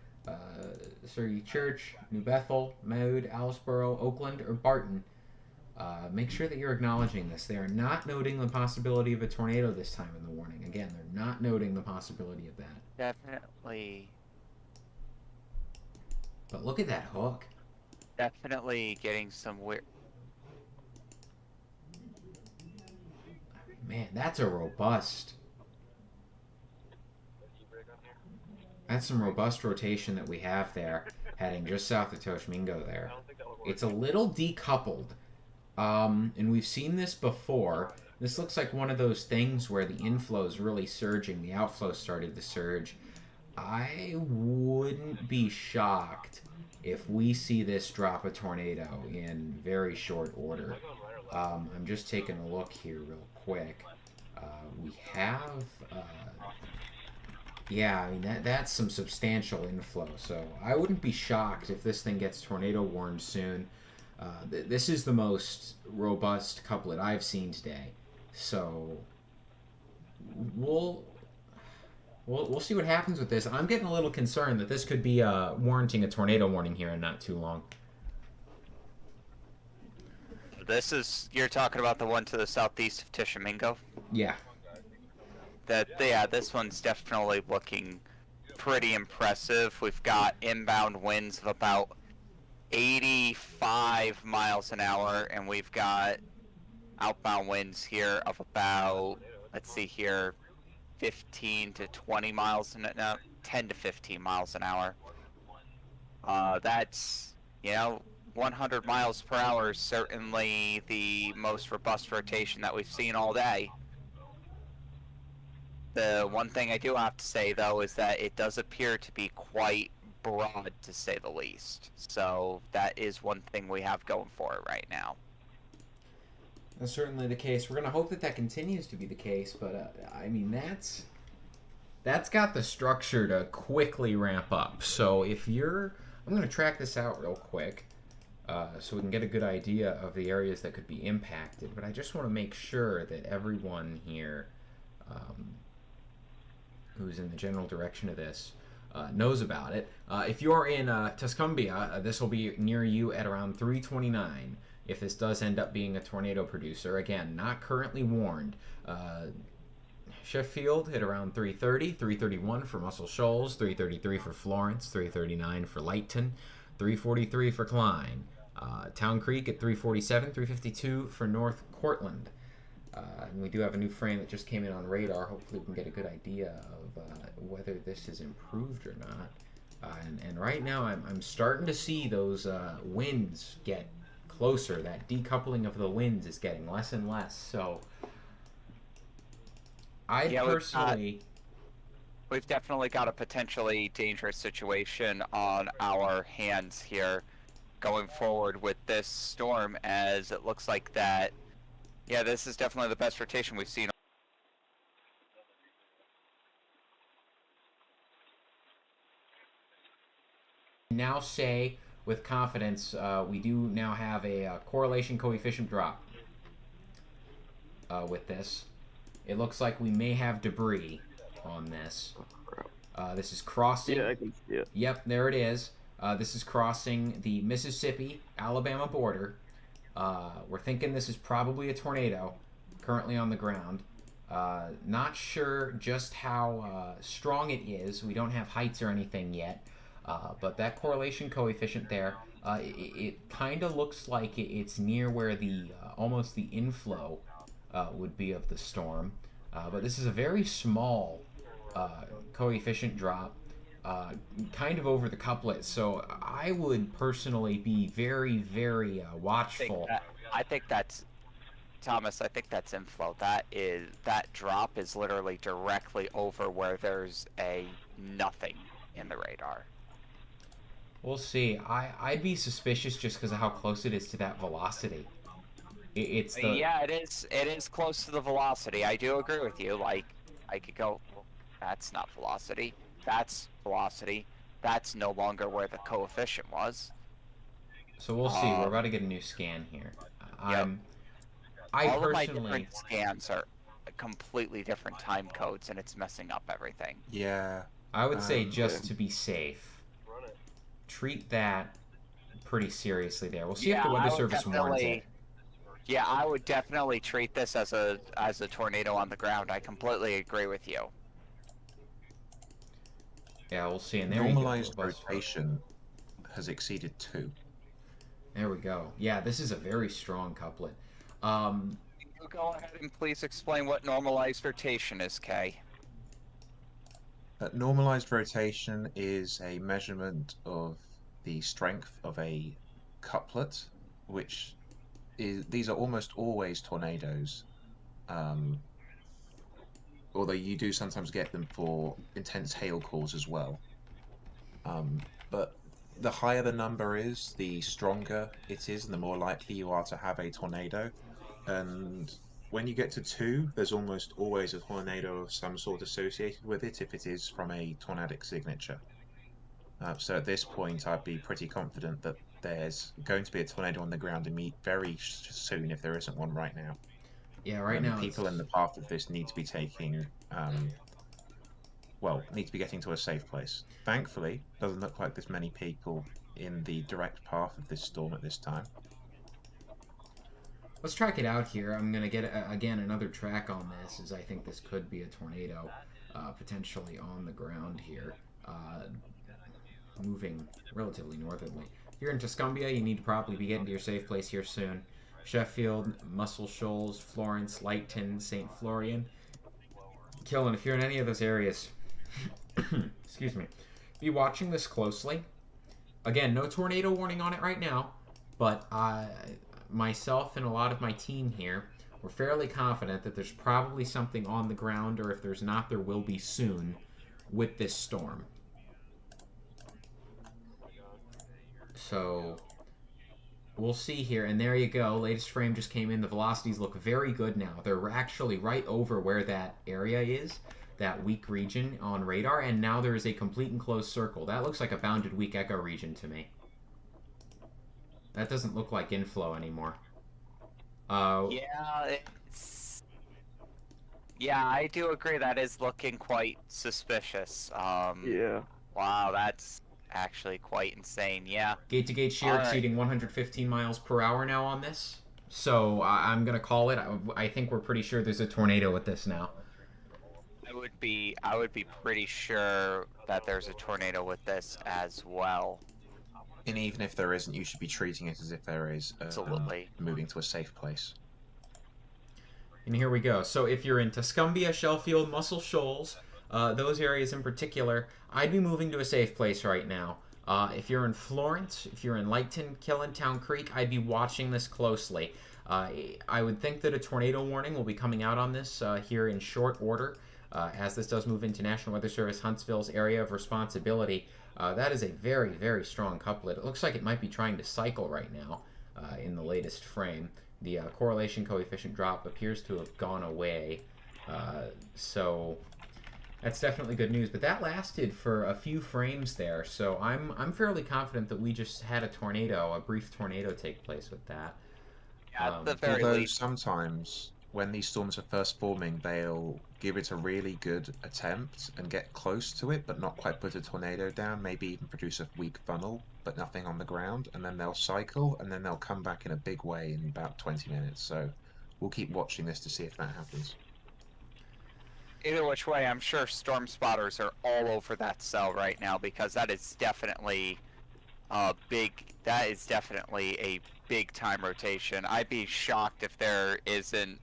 Surrey Church, New Bethel, Mound, Aliceboro, Oakland, or Barton, make sure that you're acknowledging this. They are not noting the possibility of a tornado this time in the warning. Again, they're not noting the possibility of that. Definitely. But look at that hook. Definitely getting some weird. Man, that's a robust. That's some robust rotation that we have there, heading just south of Toshimingo there. It's a little decoupled, and we've seen this before. This looks like one of those things where the inflow is really surging, the outflow started to surge. I wouldn't be shocked if we see this drop a tornado in very short order. I'm just taking a look here real quick. We have, yeah, I mean, that's some substantial inflow, so I wouldn't be shocked if this thing gets tornado warned soon. This is the most robust couplet I've seen today, so we'll see what happens with this. I'm getting a little concerned that this could be warranting a tornado warning here in not too long. This is, you're talking about the one to the southeast of Tishomingo? Yeah. Yeah, this one's definitely looking pretty impressive. We've got inbound winds of about 85 miles an hour, and we've got outbound winds here of about, let's see here, 15 to 20 miles an hour, 10 to 15 miles an hour. That's, 100 miles per hour is certainly the most robust rotation that we've seen all day. The one thing I do have to say, though, is that it does appear to be quite broad, to say the least. So that is one thing we have going for it right now. That's certainly the case. We're going to hope that that continues to be the case, but, I mean, that's got the structure to quickly ramp up. So if you're... I'm going to track this out real quick. So we can get a good idea of the areas that could be impacted. But I just want to make sure that everyone here who's in the general direction of this knows about it. If you're in Tuscumbia, this will be near you at around 3:29 if this does end up being a tornado producer. Again, not currently warned. Sheffield hit around 3:30, 3:31 for Muscle Shoals, 3:33 for Florence, 3:39 for Lighton, 343 for Klein. Town Creek at 347, 352 for North Cortland. And we do have a new frame that just came in on radar. Hopefully we can get a good idea of whether this is improved or not. And right now I'm starting to see those winds get closer. That decoupling of the winds is getting less and less. So I personally... We've definitely got a potentially dangerous situation on our hands here going forward with this storm, as it looks like that, yeah, this is definitely the best rotation we've seen. Now say with confidence we do now have a correlation coefficient drop with this. It looks like we may have debris on this. This is crossing. Yeah, I can see it. Yep, there it is. This is crossing the Mississippi-Alabama border. We're thinking this is probably a tornado currently on the ground. Not sure just how strong it is. We don't have heights or anything yet. But that correlation coefficient there, it kind of looks like it's near where the almost the inflow would be of the storm. But this is a very small coefficient drop, kind of over the couplet. So I would personally be very, very watchful. I think that's Thomas. I think that's inflow. That drop is literally directly over where there's a nothing in the radar. We'll see. I'd be suspicious just because of how close it is to that velocity. It's the... Yeah, it is. It is close to the velocity. I do agree with you. Like, I could go, well, that's not velocity. That's velocity. That's no longer where the coefficient was. So we'll see. We're about to get a new scan here. Yep. I All personally... of my different scans are completely different time codes, and it's messing up everything. Yeah. I would say just to be safe, treat that pretty seriously there. We'll see if the weather service warns it. Yeah, I would definitely treat this as a tornado on the ground. I completely agree with you. Yeah, we'll see. And there Normalized rotation has exceeded 2. There we go. Yeah, this is a very strong couplet. You go ahead and please explain what normalized rotation is, Kay. Normalized rotation is a measurement of the strength of a couplet, which is, these are almost always tornadoes, although you do sometimes get them for intense hail calls as well. But the higher the number is, the stronger it is, and the more likely you are to have a tornado. And when you get to 2, there's almost always a tornado of some sort associated with it if it is from a tornadic signature. So at this point, I'd be pretty confident that there's going to be a tornado on the ground very soon if there isn't one right now. Yeah, right now people in the path of this need to be taking, need to be getting to a safe place. Thankfully, doesn't look like there's many people in the direct path of this storm at this time. Let's track it out here. I'm going to get, again, another track on this, as I think this could be a tornado potentially on the ground here, moving relatively northerly. If you're in Tuscumbia, you need to probably be getting to your safe place here soon. Sheffield, Muscle Shoals, Florence, Lighton, St. Florian. Killen, if you're in any of those areas, excuse me, be watching this closely. Again, no tornado warning on it right now, but myself and a lot of my team here, we're fairly confident that there's probably something on the ground, or if there's not, there will be soon with this storm. So we'll see here, and there you go. Latest frame just came in. The velocities look very good now. They're actually right over where that area is, that weak region on radar, and now there is a complete enclosed circle. That looks like a bounded weak echo region to me. That doesn't look like inflow anymore. Yeah, I do agree. That is looking quite suspicious. Yeah. Wow, that's actually quite insane. Yeah. Gate-to-gate shear exceeding 115 miles per hour now on this. So I'm gonna call it. I think we're pretty sure there's a tornado with this now. I would be pretty sure that there's a tornado with this as well. And even if there isn't, you should be treating it as if there is. Absolutely. Moving to a safe place. And here we go. So if you're in Tuscumbia, Sheffield, Muscle Shoals, those areas in particular, I'd be moving to a safe place right now. If you're in Florence, if you're in Lighton, Killen, Town Creek, I'd be watching this closely. I would think that a tornado warning will be coming out on this here in short order, as this does move into National Weather Service Huntsville's area of responsibility. That is a very, very strong couplet. It looks like it might be trying to cycle right now in the latest frame. The correlation coefficient drop appears to have gone away, so that's definitely good news. But that lasted for a few frames there, so I'm fairly confident that we just had a tornado, a brief tornado take place with that. Yeah, at the very Although least. sometimes when these storms are first forming, they'll give it a really good attempt and get close to it, but not quite put a tornado down, maybe even produce a weak funnel, but nothing on the ground, and then they'll cycle, and then they'll come back in a big way in about 20 minutes. So we'll keep watching this to see if that happens. Either which way, I'm sure storm spotters are all over that cell right now, because that is definitely a big time rotation. I'd be shocked if there isn't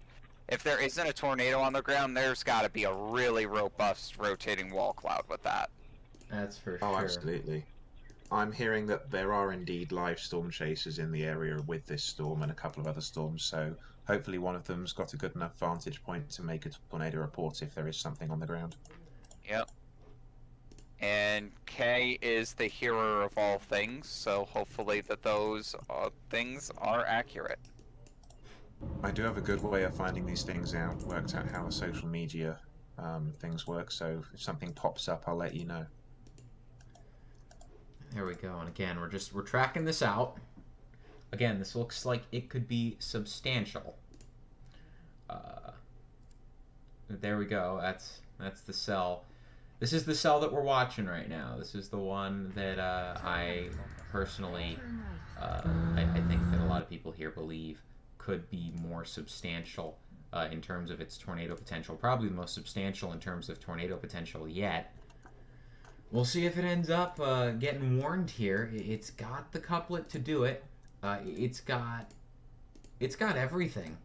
a tornado on the ground. There's got to be a really robust rotating wall cloud with that. That's for Oh, sure. absolutely. I'm hearing that there are indeed live storm chasers in the area with this storm and a couple of other storms, so hopefully one of them's got a good enough vantage point to make a tornado report if there is something on the ground. Yep. And Kay is the hearer of all things, so hopefully that those things are accurate. I do have a good way of finding these things out, worked out how the social media things work, so if something pops up, I'll let you know. There we go. And again, we're tracking this out. Again, this looks like it could be substantial. There we go. That's the cell. This is the cell that we're watching right now. This is the one that I personally, I think that a lot of people here believe could be more substantial in terms of its tornado potential. Probably the most substantial in terms of tornado potential yet. We'll see if it ends up getting warned here. It's got the couplet to do it. It's got everything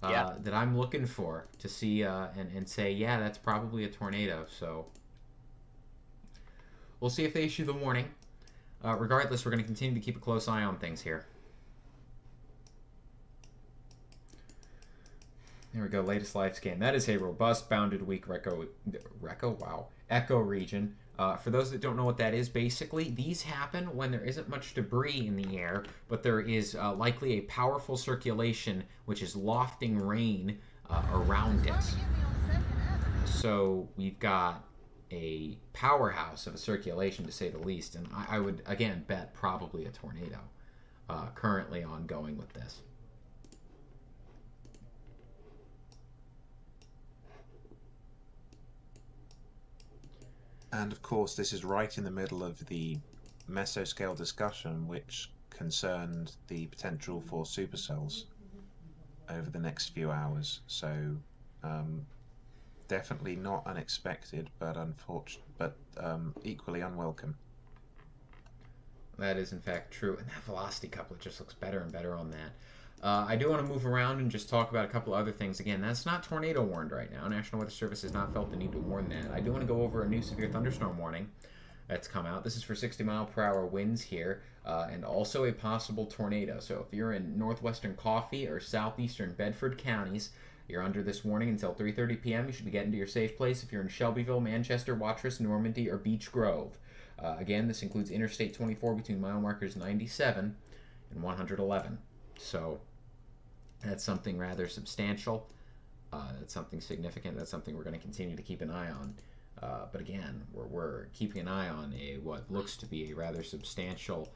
that I'm looking for to see and say, yeah, that's probably a tornado. So we'll see if they issue the warning. Regardless, we're going to continue to keep a close eye on things here. There we go, latest live scan. That is a robust bounded weak echo region. For those that don't know what that is, basically, these happen when there isn't much debris in the air, but there is likely a powerful circulation, which is lofting rain around it. So we've got a powerhouse of a circulation, to say the least, and I would, again, bet probably a tornado currently ongoing with this. And of course, this is right in the middle of the mesoscale discussion, which concerned the potential for supercells over the next few hours. So, definitely not unexpected, but equally unwelcome. That is in fact true, and that velocity couplet just looks better and better on that. I do want to move around and just talk about a couple other things. Again, that's not tornado warned right now. National Weather Service has not felt the need to warn that. I do want to go over a new severe thunderstorm warning that's come out. This is for 60-mile-per-hour winds here, and also a possible tornado. So if you're in northwestern Coffee or southeastern Bedford counties, you're under this warning until 3:30 p.m. You should be getting to your safe place if you're in Shelbyville, Manchester, Watrous, Normandy, or Beech Grove. Again, this includes Interstate 24 between mile markers 97 and 111. So that's something rather substantial. That's something significant. That's something we're going to continue to keep an eye on. But again, we're keeping an eye on what looks to be a rather substantial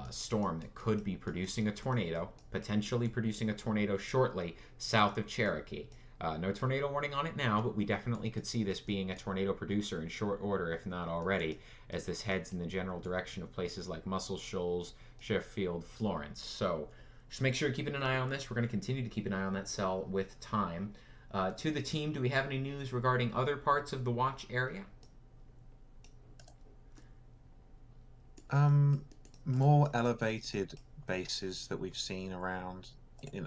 storm that could be producing a tornado, potentially producing a tornado shortly south of Cherokee. No tornado warning on it now, but we definitely could see this being a tornado producer in short order, if not already, as this heads in the general direction of places like Muscle Shoals, Sheffield, Florence. So just make sure you're keeping an eye on this. We're going to continue to keep an eye on that cell with time. To the team, do we have any news regarding other parts of the watch area? more elevated bases that we've seen around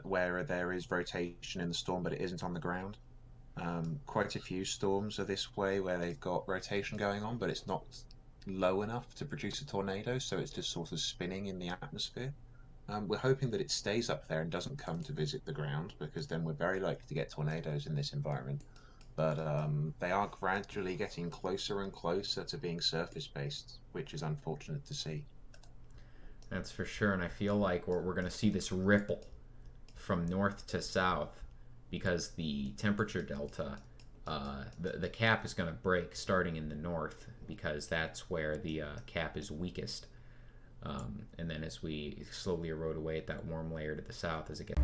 where there is rotation in the storm, but it isn't on the ground. Quite a few storms are this way where they've got rotation going on, but it's not low enough to produce a tornado, so it's just sort of spinning in the atmosphere. We're hoping that it stays up there and doesn't come to visit the ground, because then we're very likely to get tornadoes in this environment. But they are gradually getting closer and closer to being surface-based, which is unfortunate to see. That's for sure, and I feel like we're going to see this ripple from north to south because the temperature delta, the cap is going to break starting in the north because that's where the cap is weakest. And then as we slowly erode away at that warm layer to the south as it gets...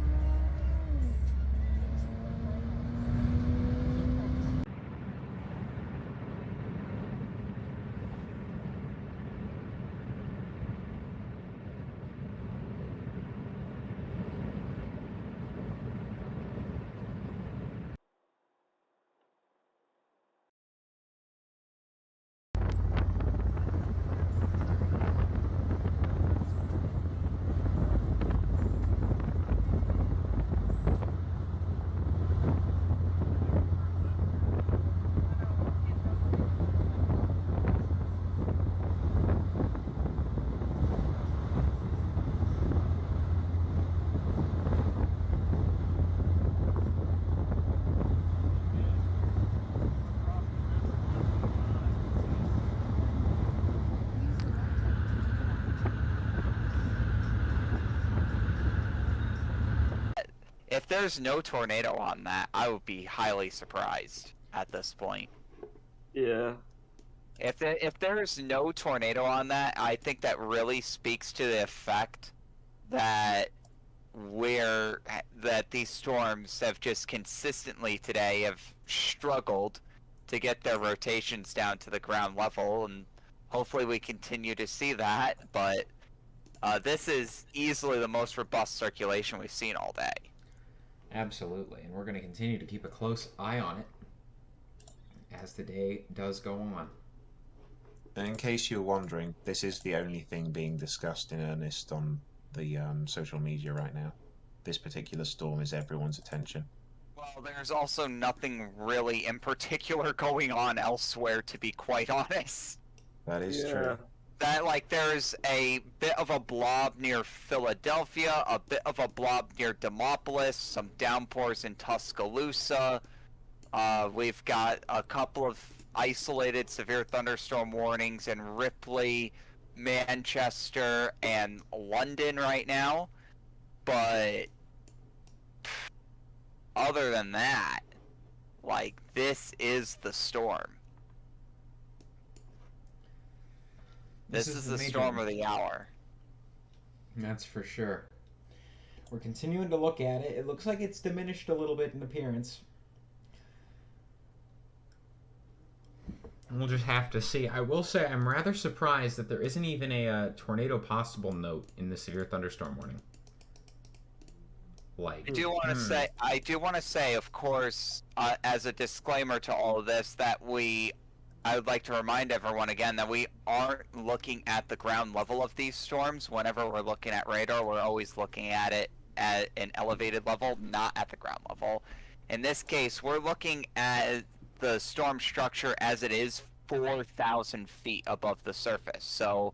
If there's no tornado on that, I would be highly surprised at this point. Yeah. If there's no tornado on that, I think that really speaks to the effect that these storms have just consistently today have struggled to get their rotations down to the ground level, and hopefully we continue to see that. But this is easily the most robust circulation we've seen all day. Absolutely, and we're going to continue to keep a close eye on it as the day does go on. And in case you're wondering, this is the only thing being discussed in earnest on the social media right now. This particular storm is everyone's attention. Well, there's also nothing really in particular going on elsewhere, to be quite honest. That is true. That, like, there's a bit of a blob near Philadelphia, a bit of a blob near Demopolis, some downpours in Tuscaloosa. We've got a couple of isolated severe thunderstorm warnings in Ripley, Manchester, and London right now. But other than that, like, this is the storm. This is the storm of the hour. That's for sure. We're continuing to look at it. It looks like it's diminished a little bit in appearance. We'll just have to see. I will say I'm rather surprised that there isn't even a tornado possible note in the severe thunderstorm warning. Like, I do want to say, of course, as a disclaimer to all of this, that I would like to remind everyone again that we aren't looking at the ground level of these storms. Whenever we're looking at radar, we're always looking at it at an elevated level, not at the ground level. In this case, we're looking at the storm structure as it is 4,000 feet above the surface. So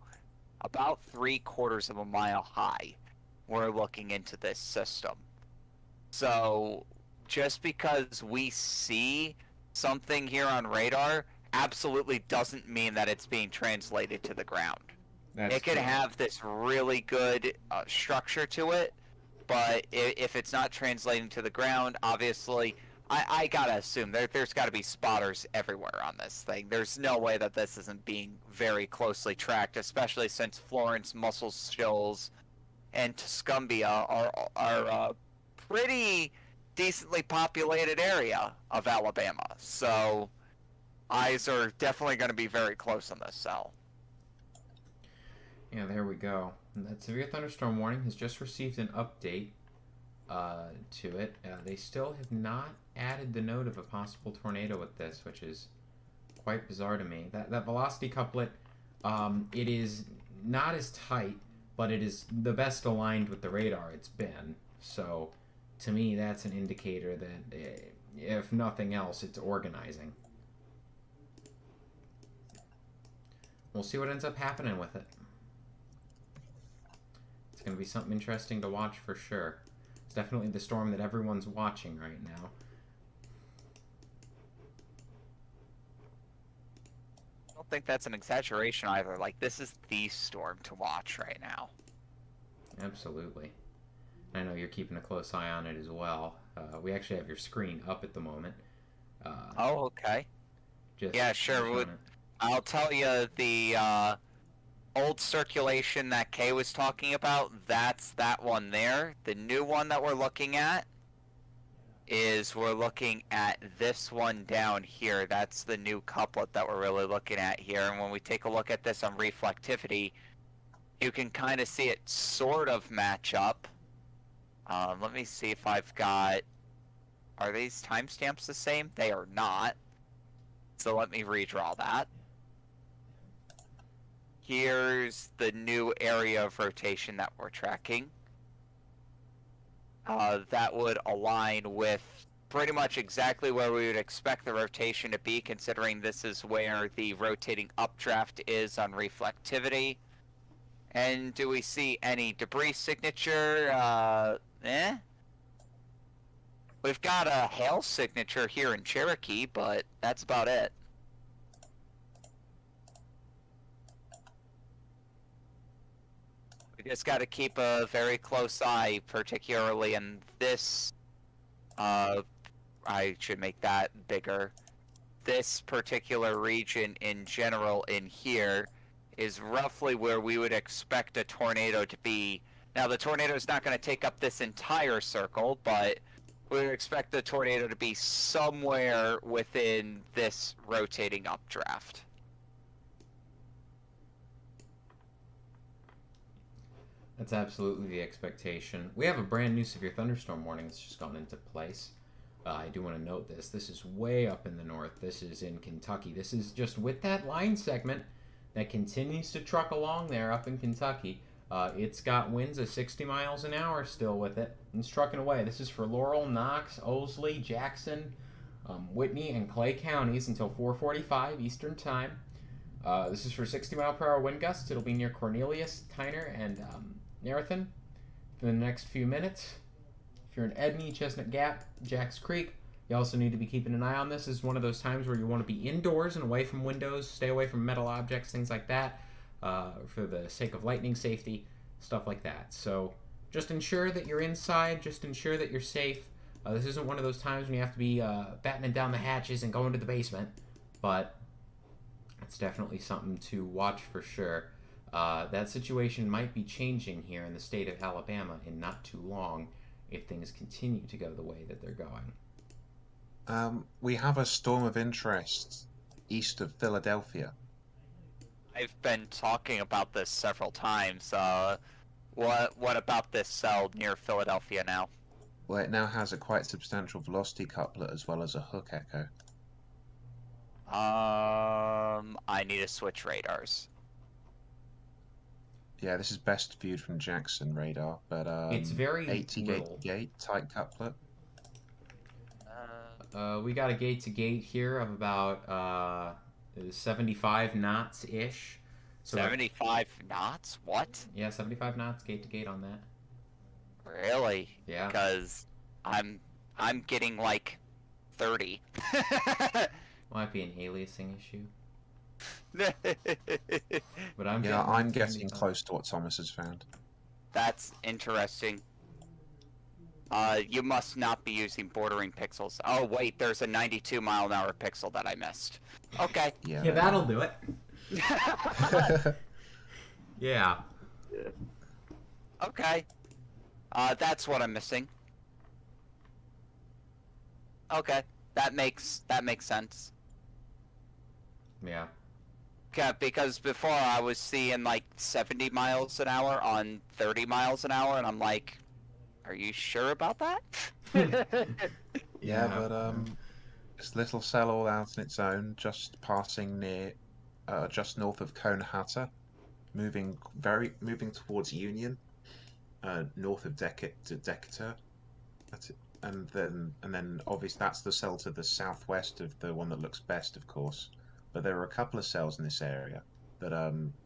about 3/4 of a mile high, we're looking into this system. So just because we see something here on radar absolutely doesn't mean that it's being translated to the ground. It could have this really good structure to it, but if it's not translating to the ground, obviously, I gotta assume there's got to be spotters everywhere on this thing. There's no way that this isn't being very closely tracked, especially since Florence, Muscle Shoals, and Tuscumbia are a pretty decently populated area of Alabama. So eyes are definitely going to be very close on this cell. Yeah, there we go. And that severe thunderstorm warning has just received an update to it. They still have not added the note of a possible tornado with this, which is quite bizarre to me. That velocity couplet, it is not as tight but it is the best aligned with the radar it's been. So, to me, that's an indicator that, if nothing else, it's organizing. We'll see what ends up happening with it. It's going to be something interesting to watch for sure. It's definitely the storm that everyone's watching right now. I don't think that's an exaggeration either. Like, this is the storm to watch right now. Absolutely. I know you're keeping a close eye on it as well. We actually have your screen up at the moment. Oh, okay. Just Yeah, sure. on it. I'll tell you, the old circulation that Kay was talking about, that's that one there. The new one that we're looking at is we're looking at this one down here. That's the new couplet that we're really looking at here. And when we take a look at this on reflectivity, you can kind of see it sort of match up. Let me see if I've got... Are these timestamps the same? They are not. So let me redraw that. Here's the new area of rotation that we're tracking. That would align with pretty much exactly where we would expect the rotation to be, considering this is where the rotating updraft is on reflectivity. And do we see any debris signature? We've got a hail signature here in Cherokee, but that's about it. We just got to keep a very close eye, particularly in this. I should make that bigger. This particular region in general in here is roughly where we would expect a tornado to be. Now, the tornado is not going to take up this entire circle, but we would expect the tornado to be somewhere within this rotating updraft. That's absolutely the expectation. We have a brand new severe thunderstorm warning that's just gone into place. I do want to note this. This is way up in the north. This is in Kentucky. This is just with that line segment that continues to truck along there up in Kentucky. It's got winds of 60 miles an hour still with it. It's trucking away. This is for Laurel, Knox, Owsley, Jackson, Whitney, and Clay counties until 4:45 Eastern Time. This is for 60 mile per hour wind gusts. It'll be near Cornelius, Tyner, and Narrowton for the next few minutes. If you're in Edney, Chestnut Gap, Jacks Creek, you also need to be keeping an eye on this. This is one of those times where you want to be indoors and away from windows, stay away from metal objects, things like that, for the sake of lightning safety, stuff like that. So just ensure that you're inside, just ensure that you're safe. This isn't one of those times when you have to be battening down the hatches and going to the basement, but it's definitely something to watch for sure. That situation might be changing here in the state of Alabama in not too long if things continue to go the way that they're going. We have a storm of interest east of Philadelphia. I've been talking about this several times. What about this cell near Philadelphia now? Well, it now has a quite substantial velocity couplet as well as a hook echo. I need to switch radars. Yeah, this is best viewed from Jackson radar, but It's very 80 little. gate tight couplet. We got a gate-to-gate here of about 75 knots-ish. So 75 knots? What? yeah, 75 knots gate-to-gate on that. Really? Yeah. Because I'm getting like 30. Might be an aliasing issue. But I'm Yeah, I'm getting 75. close to what Thomas has found. That's interesting. You must not be using bordering pixels. Oh wait, there's a 92 mile an hour pixel that I missed. Okay. Yeah, Yeah, that'll do it. Yeah. Okay. That's what I'm missing. Okay. That makes sense. Yeah. Yeah, because before I was seeing like 70 miles an hour on 30 miles an hour, and I'm like, are you sure about that? Yeah, but this little cell all out on its own, just passing near, just north of Conehatta, moving towards Union, north of Decatur. That's it. And then obviously that's the cell to the southwest of the one that looks best, of course. But there are a couple of cells in this area that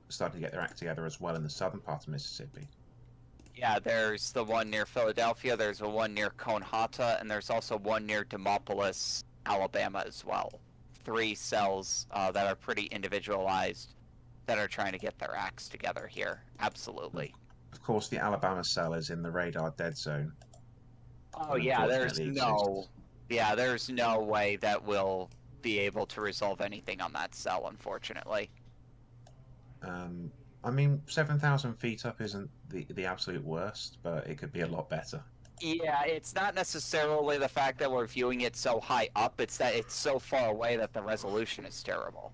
starting to get their act together as well in the southern part of Mississippi. Yeah, there's the one near Philadelphia, there's the one near Conehatta, and there's also one near Demopolis, Alabama as well. 3 cells that are pretty individualized that are trying to get their acts together here. Absolutely. Of course, the Alabama cell is in the radar dead zone. Oh yeah, there's no way that we'll be able to resolve anything on that cell, unfortunately. I mean, 7,000 feet up isn't the absolute worst, but it could be a lot better. Yeah, it's not necessarily the fact that we're viewing it so high up, it's that it's so far away that the resolution is terrible.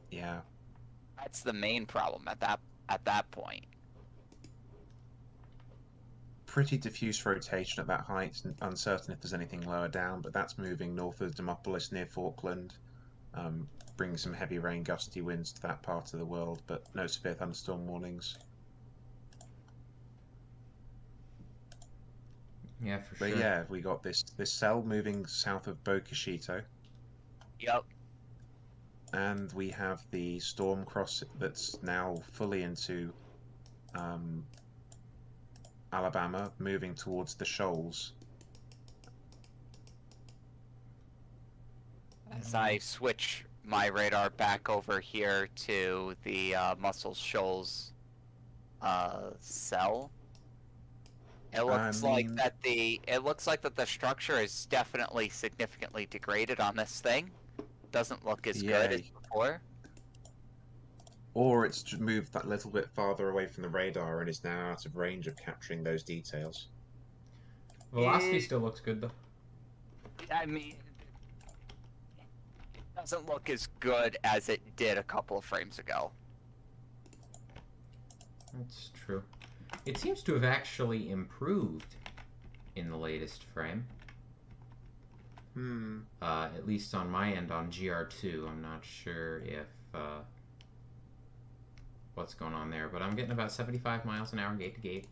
Yeah. That's the main problem at that point. Pretty diffuse rotation at that height, and uncertain if there's anything lower down, but that's moving north of Demopolis near Falkland, bringing some heavy rain, gusty winds to that part of the world, but no severe thunderstorm warnings. Yeah, for But sure. yeah, we got this cell moving south of Boca Chico, Yep. and we have the storm cross that's now fully into Alabama, moving towards the shoals. As I switch my radar back over here to the Muscle Shoals cell, it looks like that the structure is definitely significantly degraded on this thing. Doesn't look as good as Yay. before. Or it's just moved that little bit farther away from the radar and is now out of range of capturing those details. Velocity still looks good though. I mean, it doesn't look as good as it did a couple of frames ago. That's true. It seems to have actually improved in the latest frame. At least on my end on GR2. I'm not sure if what's going on there, but I'm getting about 75 miles an hour gate to gate.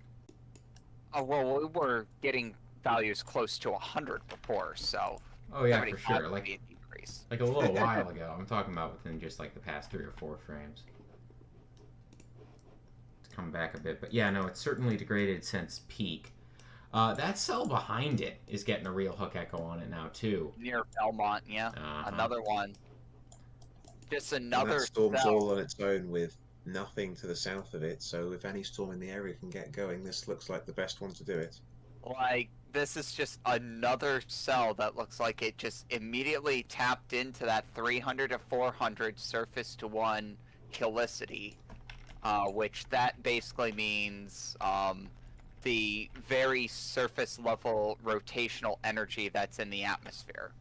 Oh, well, we were getting values close to 100 before, so... Oh yeah, for 75 sure. would Like be a decrease. a little while ago. I'm talking about within just like the past 3 or 4 frames. It's come back a bit, but yeah, no, it's certainly degraded since peak. That cell behind it is getting a real hook echo on it now too. Near Belmont, yeah. Another one. Just another And that storm's cell. all on its own with nothing to the south of it, so if any storm in the area can get going, this looks like the best one to do it. Like, this is just another cell that looks like it just immediately tapped into that 300 to 400 surface to 1 kilicity, which that basically means the very surface level rotational energy that's in the atmosphere.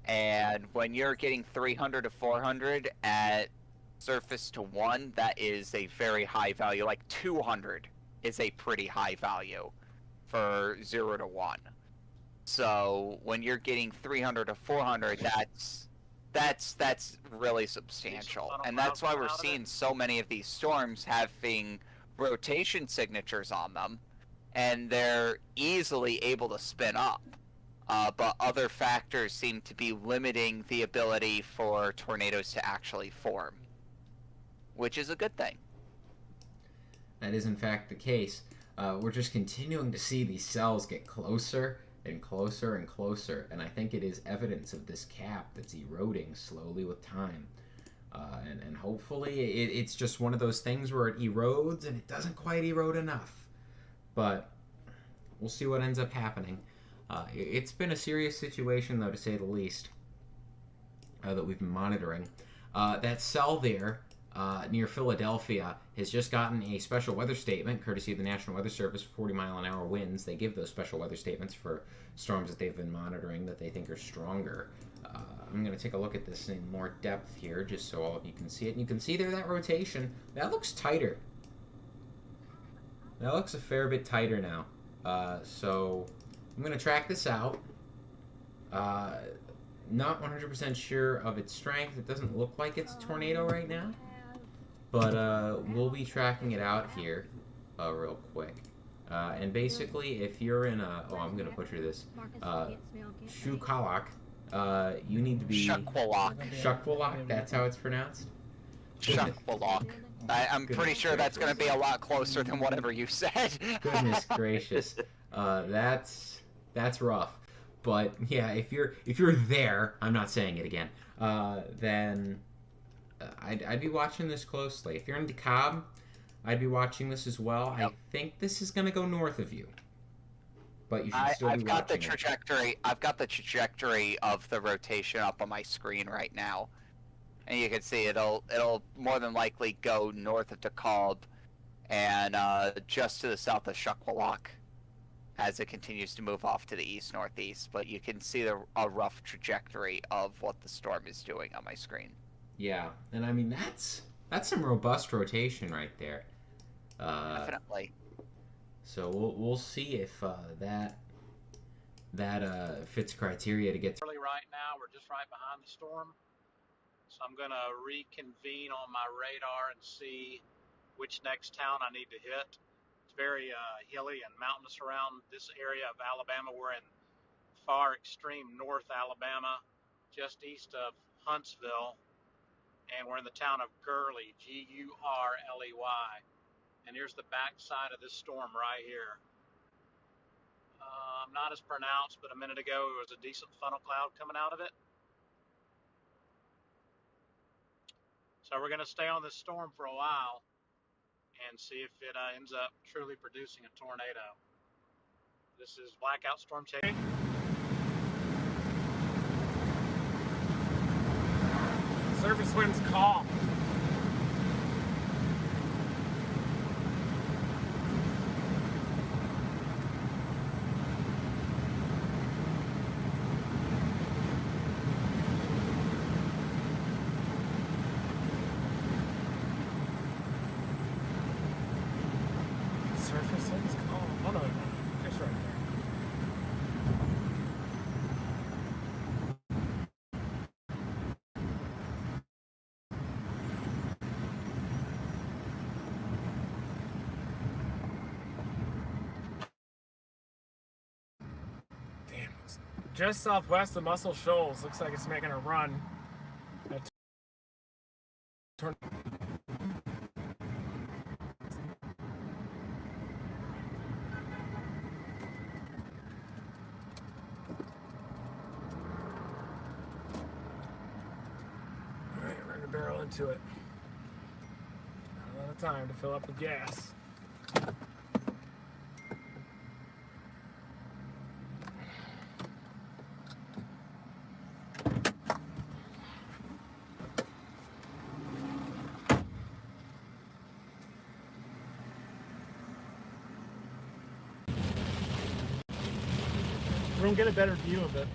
And when you're getting 300 to 400 at surface to 1, that is a very high value. Like 200 is a pretty high value for 0 to 1. So when you're getting 300 to 400, that's really substantial. And that's why we're seeing so many of these storms having rotation signatures on them, and they're easily able to spin up. But other factors seem to be limiting the ability for tornadoes to actually form, which is a good thing. That is in fact the case. We're just continuing to see these cells get closer and closer and closer, and I think it is evidence of this cap that's eroding slowly with time. And hopefully it's just one of those things where it erodes and it doesn't quite erode enough. But we'll see what ends up happening. It's been a serious situation, though, to say the least, that we've been monitoring. That cell there near Philadelphia has just gotten a special weather statement, courtesy of the National Weather Service, for 40-mile-an-hour winds. They give those special weather statements for storms that they've been monitoring that they think are stronger. I'm going to take a look at this in more depth here, just so all of you can see it. And you can see there that rotation. That looks tighter. That looks a fair bit tighter now. So I'm going to track this out. Not 100% sure of its strength. It doesn't look like it's a tornado right now. But we'll be tracking it out here real quick. And basically, if you're in a... Oh, I'm going to butcher this. Shukalak, you need to be... Shukwalak. Shukwalak, that's how it's pronounced? Shukwalak. I'm pretty Goodness sure that's going to gracious. be a lot closer than whatever you said. Goodness gracious. That's rough. But yeah, if you're there, I'm not saying it again, then I'd be watching this closely. If you're in DeKalb, I'd be watching this as well. Yep. I think this is going to go north of you. But you should still be I've got the watching it. trajectory. I've got the trajectory of the rotation up on my screen right now, and you can see it'll more than likely go north of DeKalb, and just to the south of Shukwalak, as it continues to move off to the east-northeast. But you can see a rough trajectory of what the storm is doing on my screen. Yeah, and I mean that's some robust rotation right there. Definitely. So we'll see if that fits criteria to get. Early right now, we're just right behind the storm. So I'm going to reconvene on my radar and see which next town I need to hit. It's very hilly and mountainous around this area of Alabama. We're in far extreme north Alabama, just east of Huntsville, and we're in the town of Gurley, Gurley. And here's the backside of this storm right here. Not as pronounced, but a minute ago there was a decent funnel cloud coming out of it. So we're going to stay on this storm for a while and see if it ends up truly producing a tornado. This is Blackout Storm Chaser. Surface winds calm. Surface winds calm. Oh no, just right there. Damn. Just southwest of Muscle Shoals. Looks like it's making a run. Alright, we're gonna barrel into it. Not a lot of time to fill up with gas. We're gonna get a better view of it.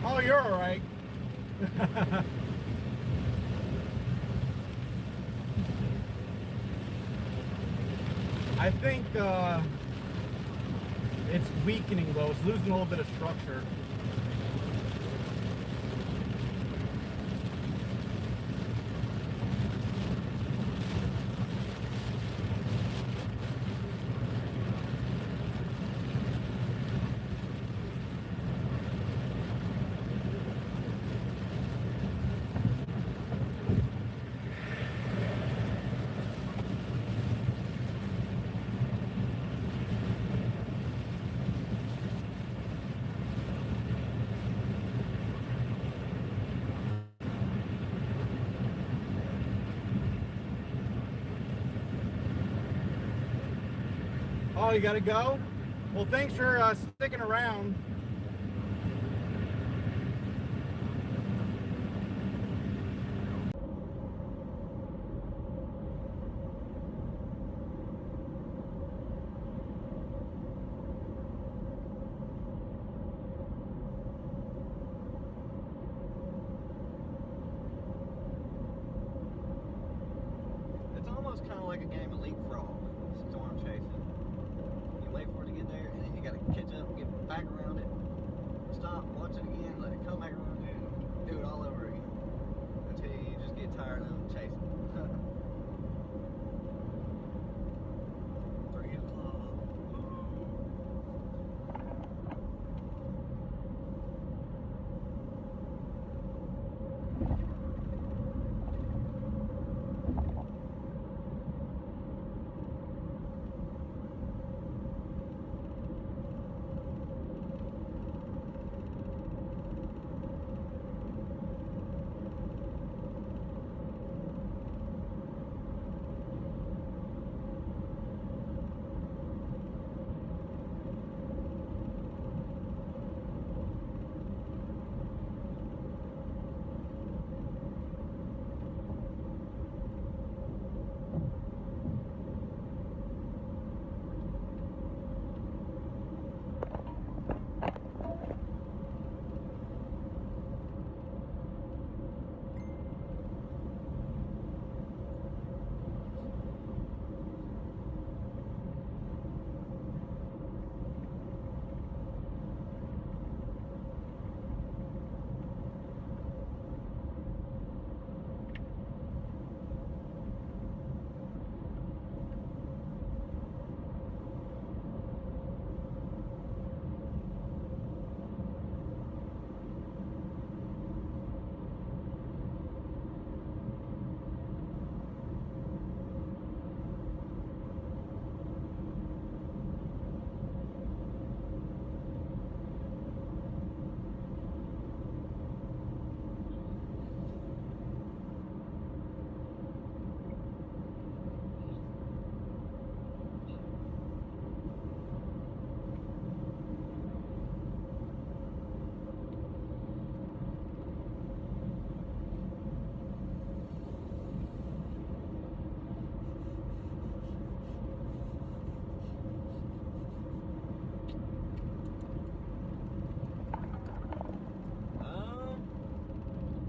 Oh, you're all right. I think it's weakening though. It's losing a little bit of structure. Oh, you gotta go? Well, thanks for sticking around. It's almost kind of like a game of leapfrog, storm chasing. You wait for it to get there, and then you gotta catch up, get back around it, stop, watch it again, let it come back around, and do it all over again until you just get tired of chasing. 3 o'clock.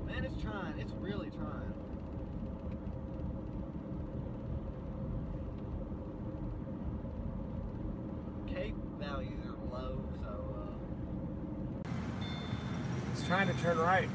Man, it's trying. It's really trying. Cape values are low, so It's trying to turn right.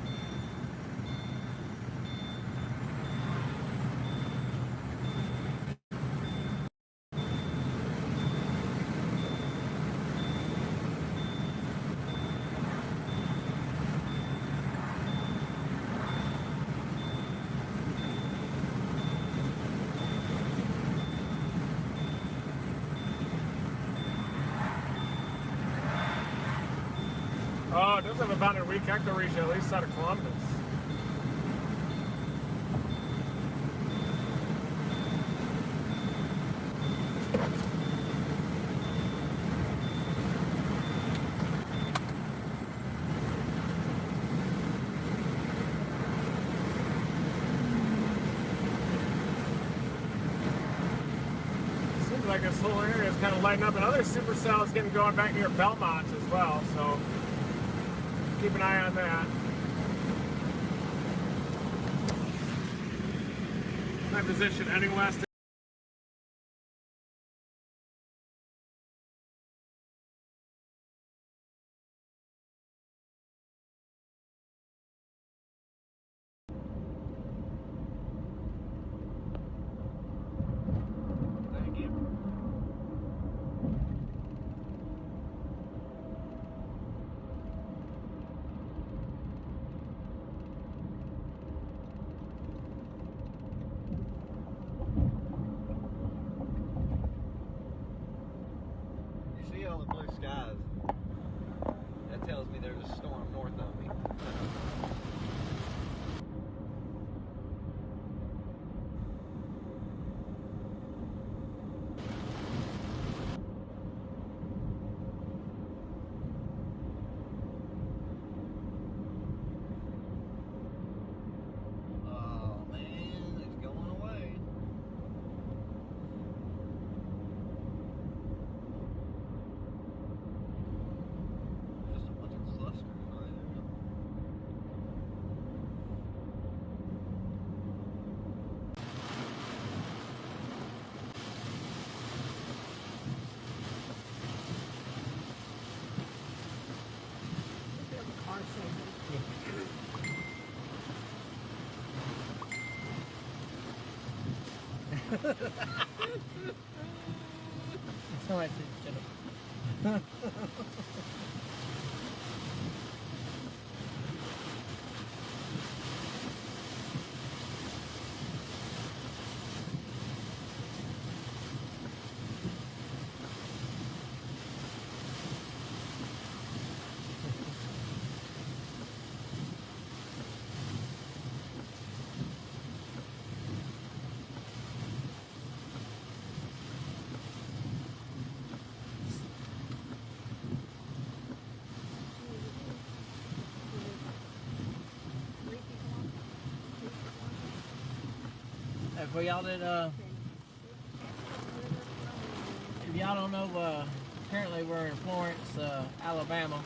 Oh, it does have about a weak echo region, at least out of Columbus. Seems like this whole area is kind of lighting up. Another supercell is getting going back near Belmont as well, so keep an eye on that. My position heading west. thank you. You see all the blue skies? That tells me there's a storm north of me. Somebody said shut up. For y'all that if y'all don't know, currently we're in Florence, Alabama.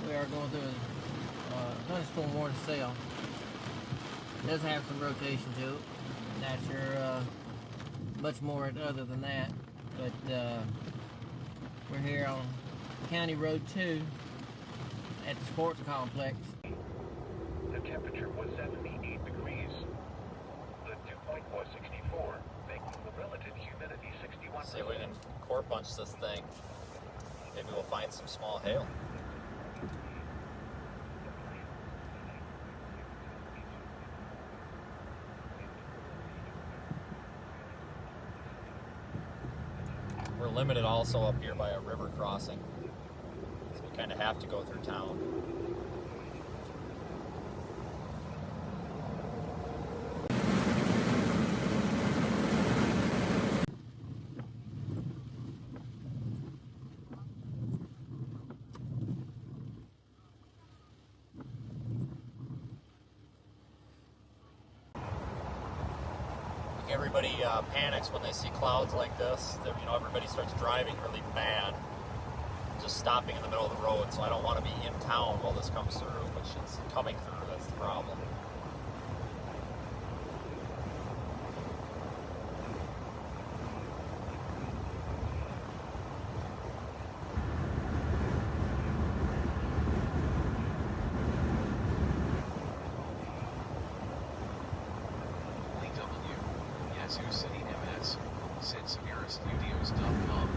We are going through a thunderstorm warning cell. It does have some rotation to it. Not sure much more other than that, but we're here on County Road 2 at the sports complex. The temperature was 78 degrees. The dew point was 64, making the relative humidity 61%. See if we can core punch this thing. Maybe we'll find some small hail. We're limited also up here by a river crossing, so we kind of have to go through town. Everybody panics when they see clouds like this. That, you know, everybody starts driving really mad, just stopping in the middle of the road. So I don't want to be in town while this comes through, which is coming through. That's the problem. SedSeveroStudios.com.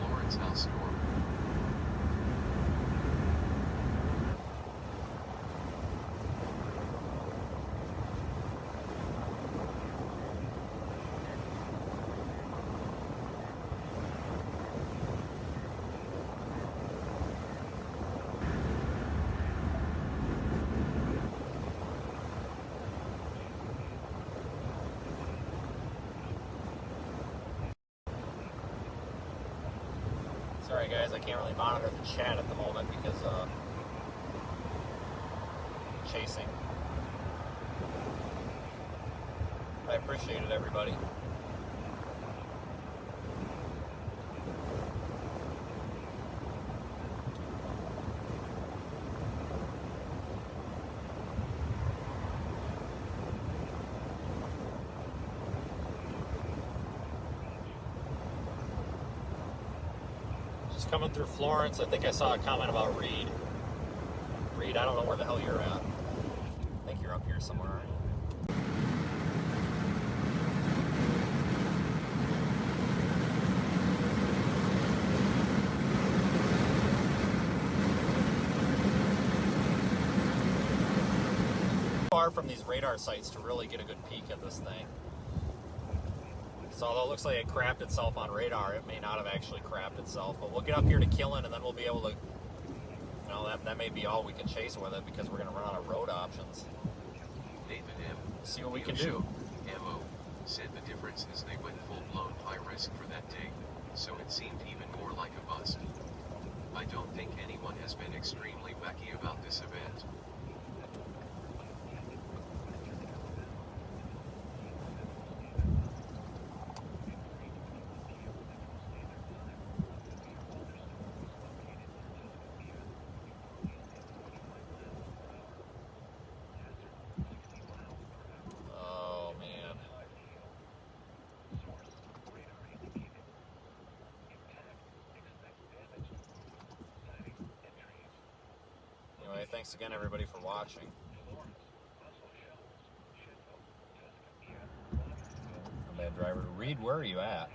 Florence House Storm. Sorry guys, I can't really monitor the chat at the moment because chasing. I appreciate it, everybody. Coming through Florence. I think I saw a comment about Reed. Reed, I don't know where the hell you're at. I think you're up here somewhere, aren't you? Far from these radar sites to really get a good peek at this thing. So although it looks like it crapped itself on radar, it may not have actually crapped itself. But we'll get up here to Killen, and then we'll be able to, you know, that may be all we can chase with it because we're going to run out of road options. Nathan M. See what we can do. MO said the difference is they went full-blown high risk for that day, so it seemed even more like a bust. I don't think anyone has been extremely wacky about this event. Thanks again, everybody, for watching. driver. Reed, where are you at?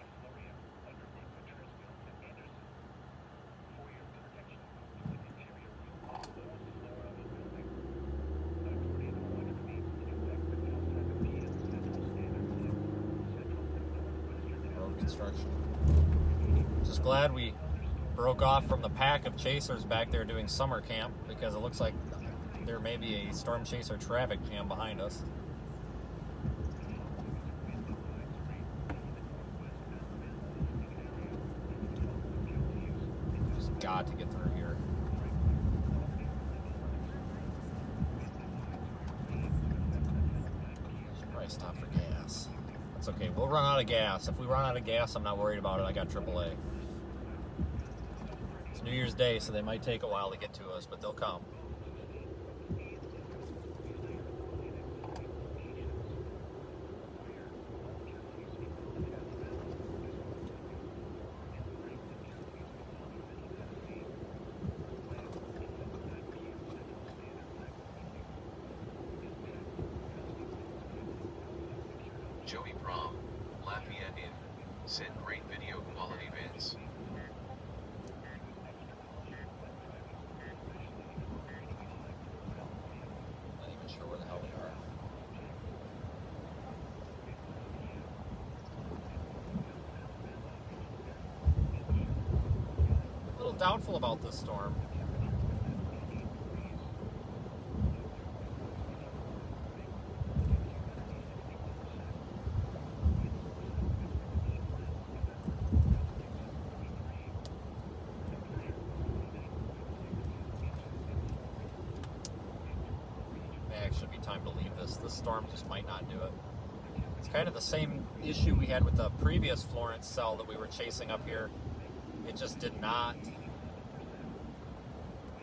Road construction. Just glad we broke off from the pack of chasers back there doing summer camp, because it looks like there may be a storm chaser traffic jam behind us. Just got to get through here. Should probably stop for gas. That's okay, we'll run out of gas. If we run out of gas, I'm not worried about it. I got AAA. It's New Year's Day, so they might take a while to get to us, but they'll come. Joey Prom, Lafayette Inn, sent great video quality vids. Not even sure where the hell we are. A little doubtful about this storm. Should be time to leave this. This storm just might not do it. It's kind of the same issue we had with the previous Florence cell that we were chasing up here. It just did not.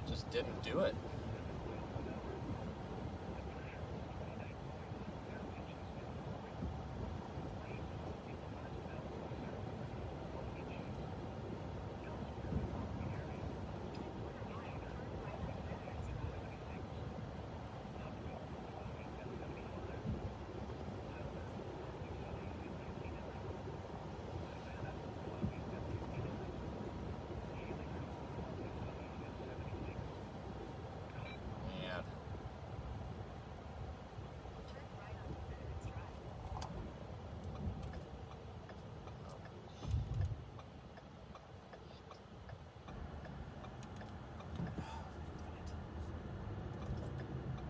Just didn't do it.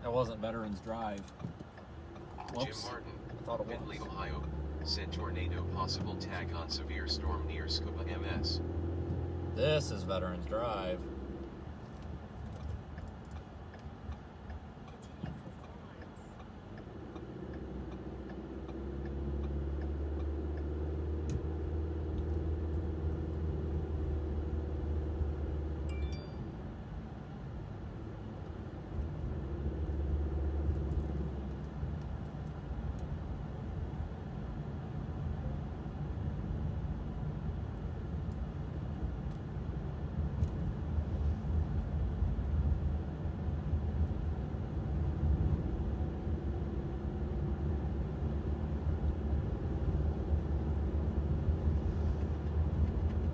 That wasn't Veterans Drive. Whoops. Jim Martin, I thought it was. Midley, Ohio, sent tornado possible tag on severe storm near Scuba MS. This is Veterans Drive.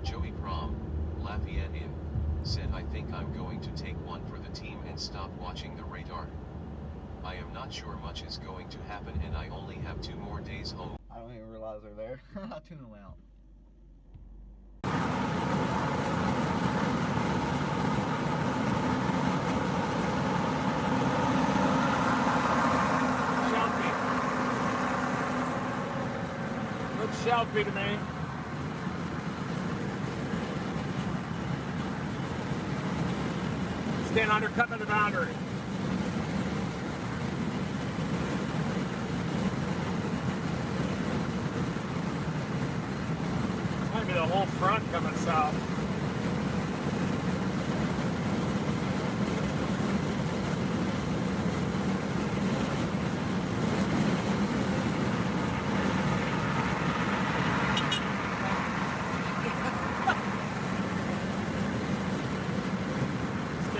Joey Prom, Lafayette Inn, said I think I'm going to take one for the team and stop watching the radar. I am not sure much is going to happen and I only have 2 more days home. I don't even realize they're there. I tune them out. Selfie to me. Stand undercutting the boundary. Might be the whole front coming south.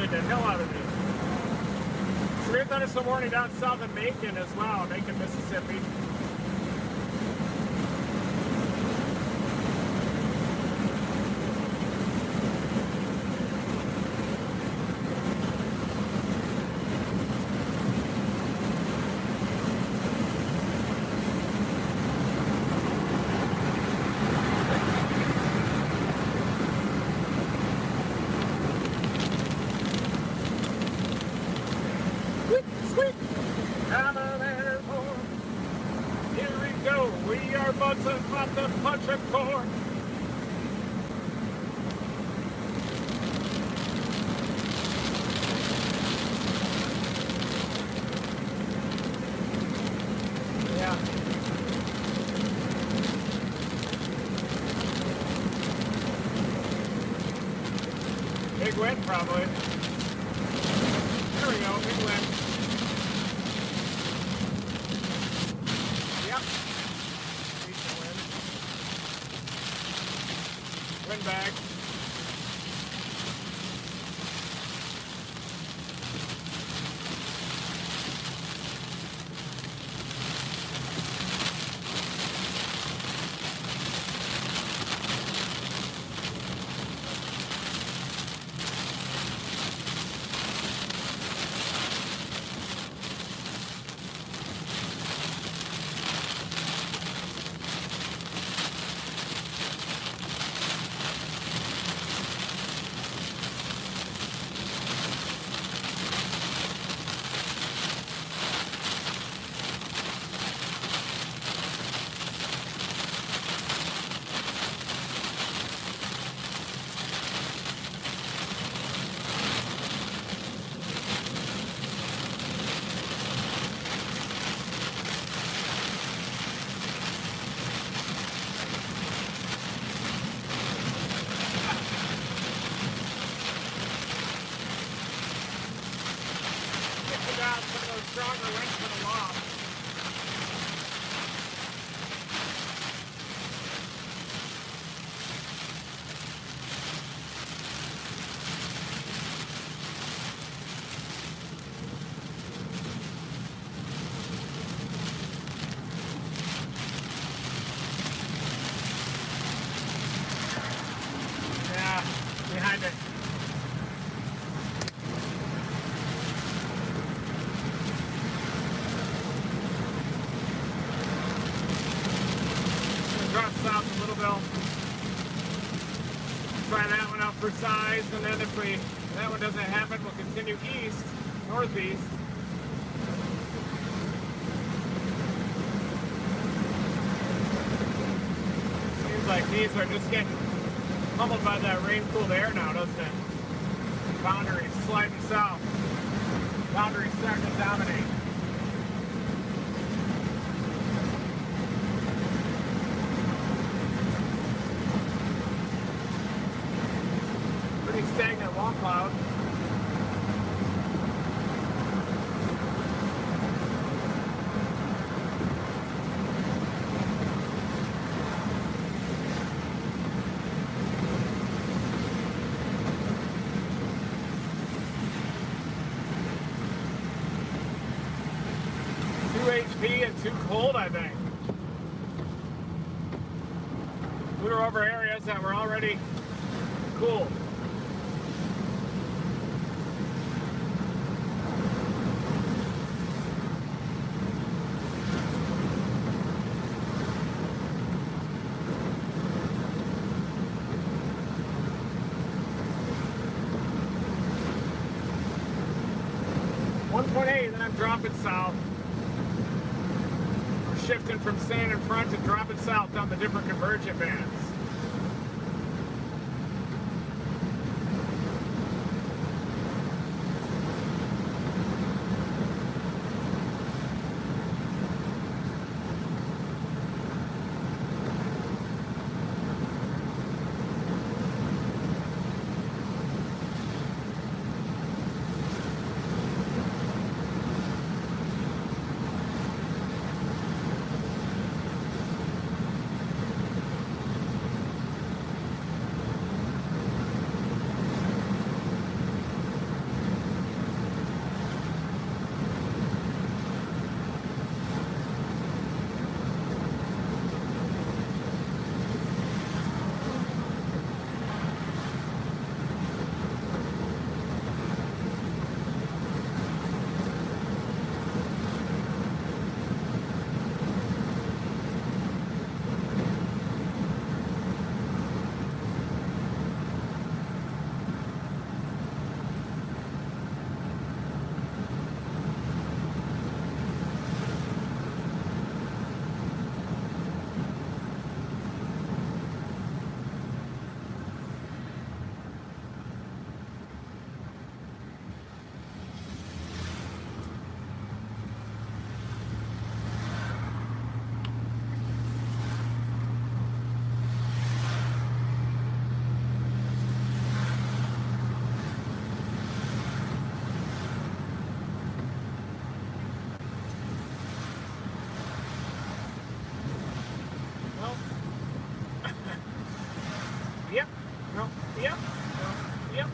The hell out of me. Severe thunderstorm warning down south of Macon as well, Macon, Mississippi. Sweet! Come on, airborne. Here we go. We are about to punch a chord. Yeah. Big win, probably. There we go, big win. Yep. Decent win. Win bag. Out some of those stronger winds for the loft. Yeah, behind it. Drop south a little bit. Try that one out for size, and then if that one doesn't happen, we'll continue east, northeast. Seems like these are just getting pummeled by that rain-cooled air now, doesn't it? Boundaries sliding south. Boundaries starting to dominate. Pretty stagnant wall cloud. HP and too cold, I think. We were over areas that were already cool. Then I'm dropping south. We're shifting from staying in front to dropping south down the different convergent bands. Yep. No. Yep. No. Yep.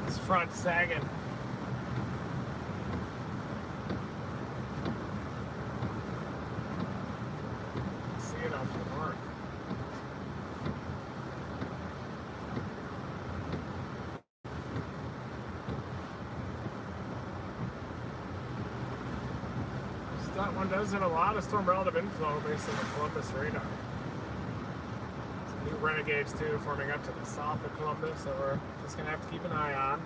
This front sagging. See it off the north. That one does have a lot of storm relative inflow based on the Columbus radar. Some new renegades too forming up to the south of Columbus that we're just gonna have to keep an eye on.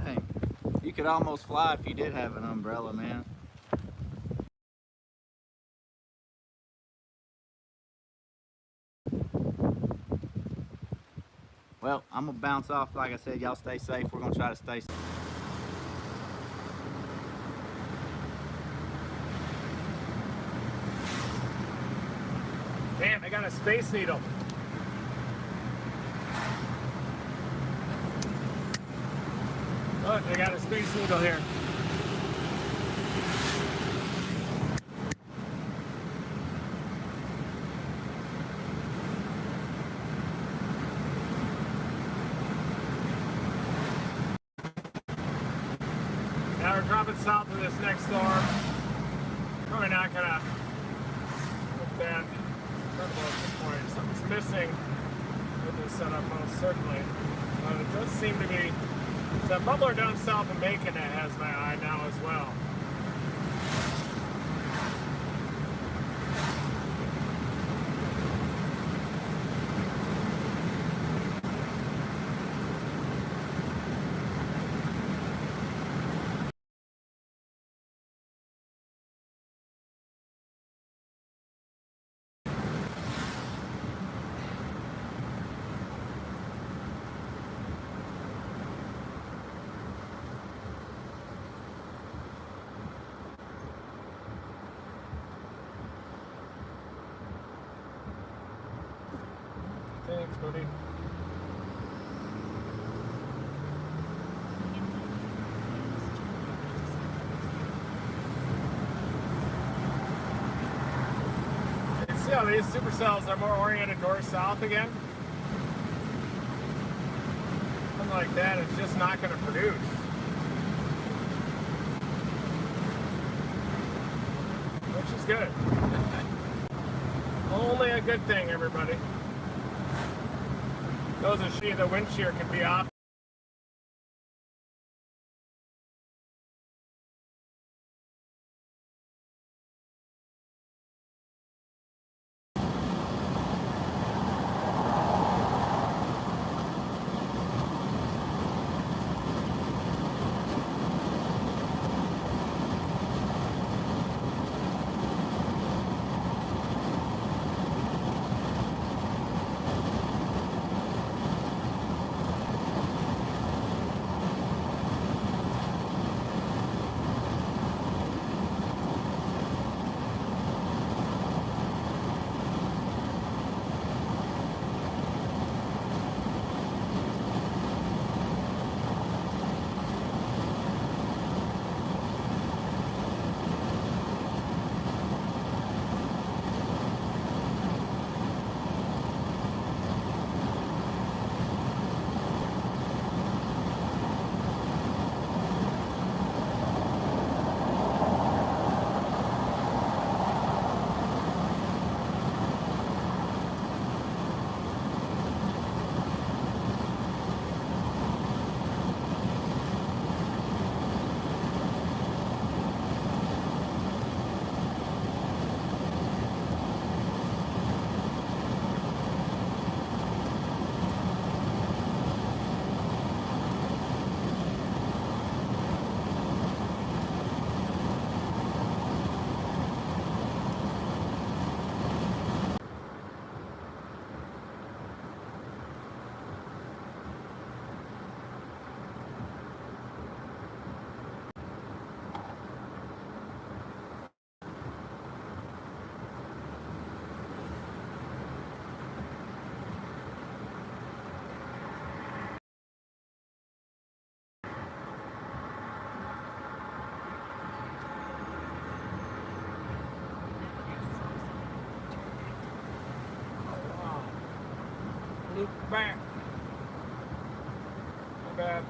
Dang. You could almost fly if you did have an umbrella, man. Well, I'm gonna bounce off. Like I said, y'all stay safe. We're gonna try to stay safe. Damn, I got a Space Needle. Look, I got a Space Needle here. Now we're dropping south of this next storm. Probably not gonna look that incredible at this point. Something's missing with this setup, most certainly. But it does seem to be that bubbler down south of Macon that has my eye now as well. Thanks, buddy. See how these supercells are more oriented north-south again? Something like that is just not going to produce. Which is good. Only a good thing, everybody. Those that see the wind shear can be off. Loop back. My bad.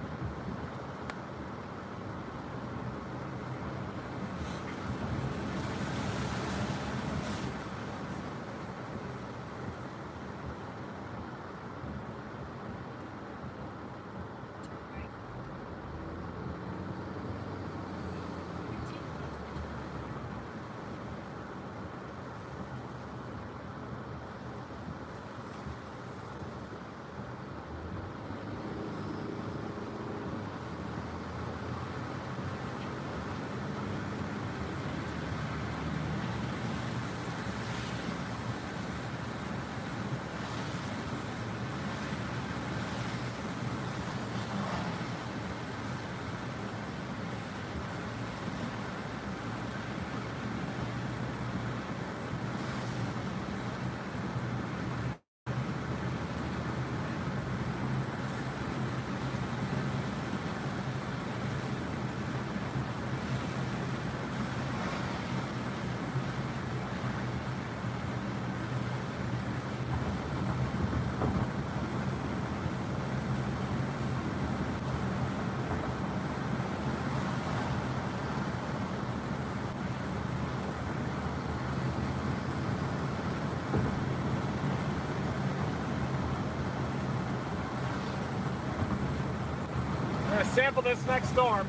I'm gonna sample this next storm.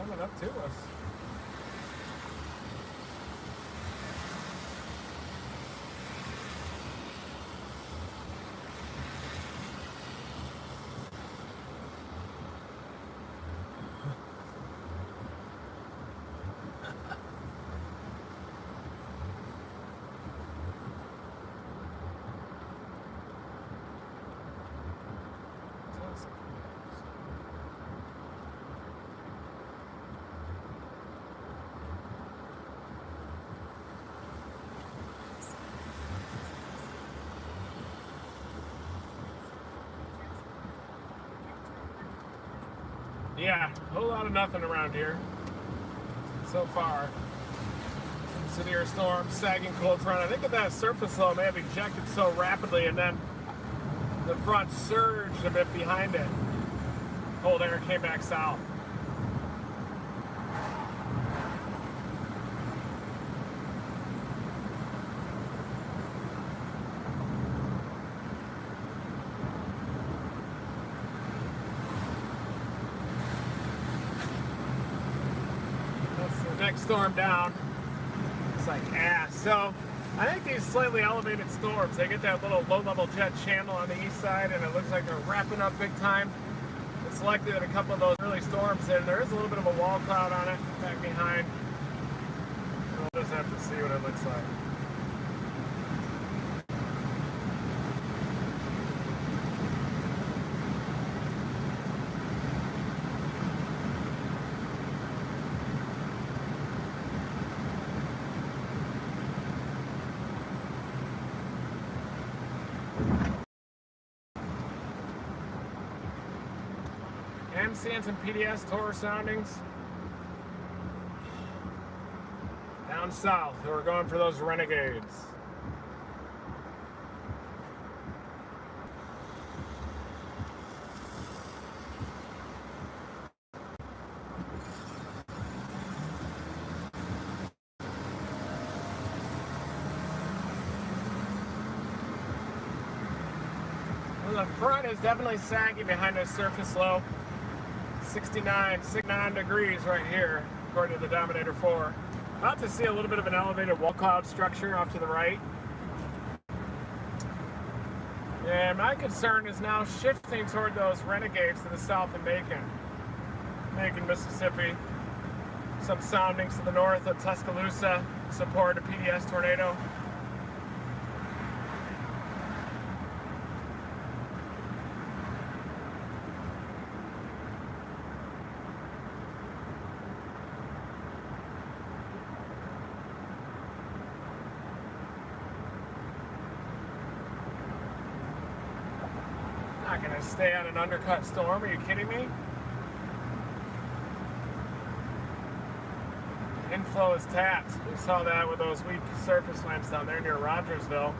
coming up to us. Yeah, a whole lot of nothing around here so far. Some severe storms, sagging cold front. I think that surface low may have ejected so rapidly, and then the front surged a bit behind it. Cold air came back south. Next storm down. It's like ass. So I think these slightly elevated storms, they get that little low-level jet channel on the east side, and it looks like they're wrapping up big time. It's likely that a couple of those early storms there is a little bit of a wall cloud on it back behind. We'll just have to see what it looks like. I'm seeing some PDS Taurus soundings down south. We're going for those Renegades. Well, the front is definitely sagging behind the surface low. 69 degrees right here, according to the Dominator 4. About to see a little bit of an elevated wall cloud structure off to the right. And my concern is now shifting toward those Renegades to the south of Macon, Mississippi. Some soundings to the north of Tuscaloosa support a PDS tornado. Not gonna stay on an undercut storm, are you kidding me? Inflow is tapped. We saw that with those weak surface winds down there near Rogersville.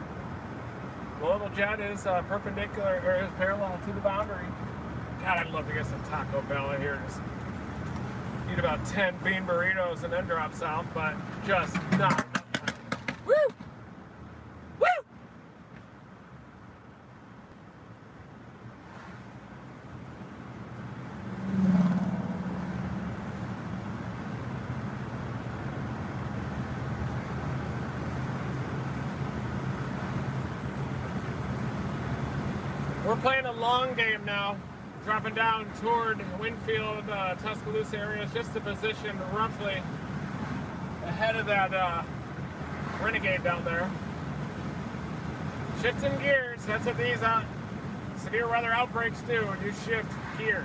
Global jet is perpendicular, or is parallel to the boundary. God, I'd love to get some Taco Bell in here. Just eat about 10 bean burritos and then drop south, but just not. Woo! Woo! We're playing a long game now, dropping down toward Winfield, Tuscaloosa areas, just to position roughly ahead of that Renegade down there. Shifting gears, that's what these severe weather outbreaks do, you shift gears.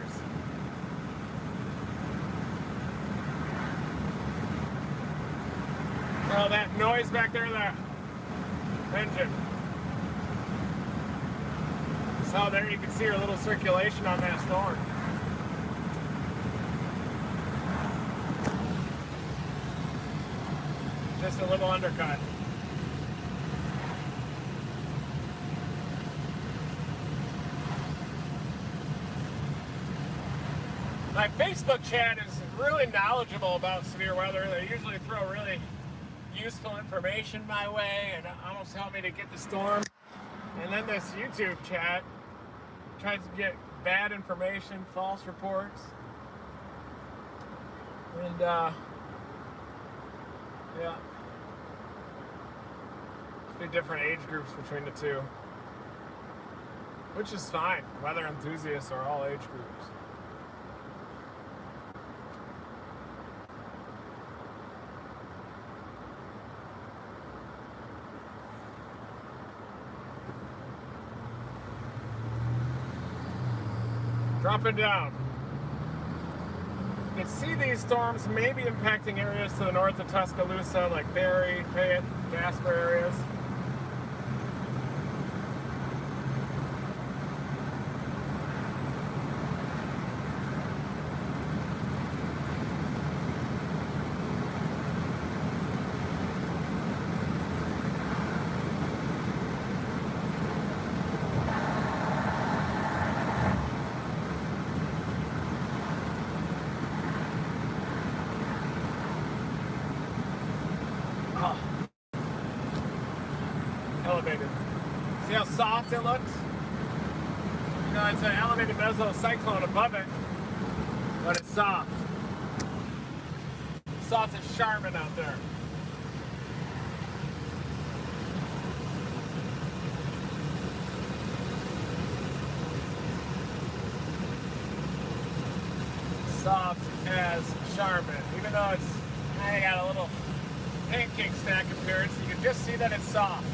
Oh, that noise back there, that engine. So there you can see a little circulation on that storm. Just a little undercut. My Facebook chat is really knowledgeable about severe weather. They usually throw really useful information my way and almost help me to get the storm. And then this YouTube chat tries to get bad information, false reports. And yeah, be different age groups between the two, which is fine. Weather enthusiasts are all age groups. Dropping down. You can see these storms may be impacting areas to the north of Tuscaloosa, like Barry, Fayette, Jasper areas. Elevated. See how soft it looks? You know, it's an elevated mesocyclone above it, but it's soft. Soft as Charmin out there. Soft as Charmin. Even though it's, I got a little pancake stack appearance, you can just see that it's soft.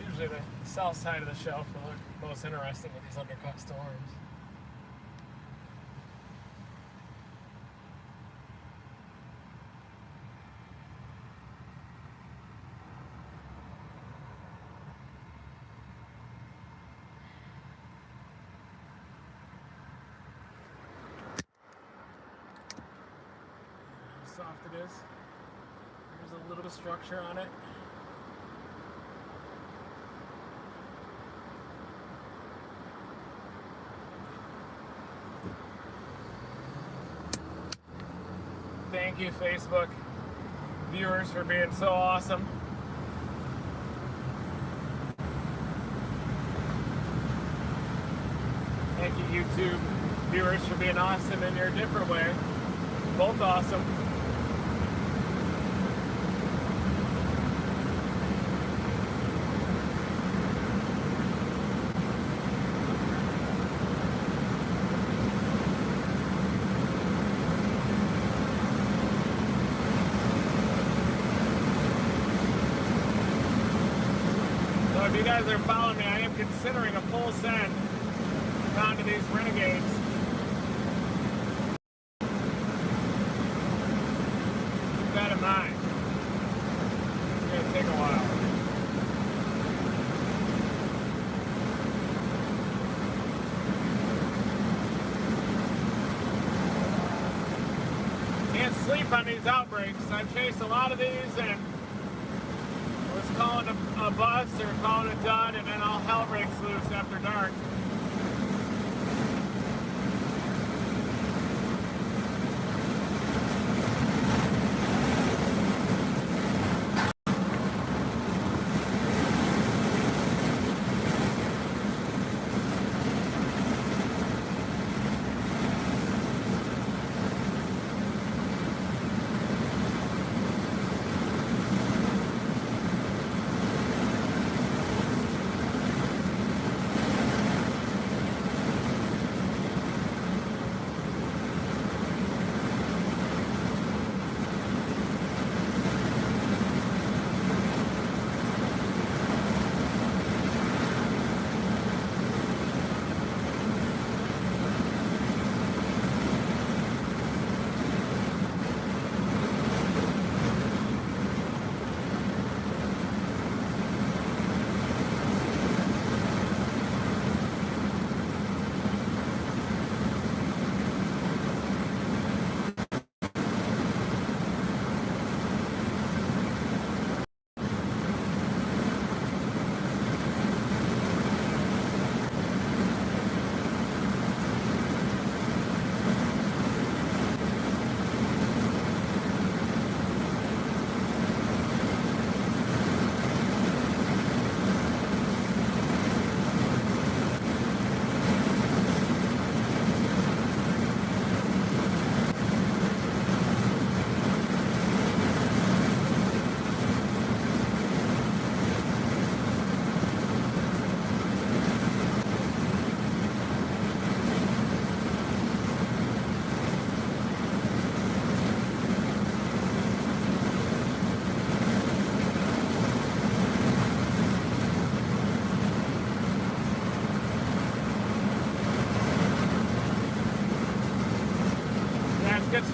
Usually the south side of the shelf will look most interesting with these undercut storms. How soft it is. There's a little structure on it. Thank you, Facebook viewers, for being so awesome. Thank you, YouTube viewers, for being awesome in your different way. Both awesome. So if you guys are following me, I am considering a full send onto these Renegades. Keep that in mind. It's going to take a while. Can't sleep on these outbreaks. I've chased a lot of these and was calling a bus or calling it done, and then all hell breaks loose after dark.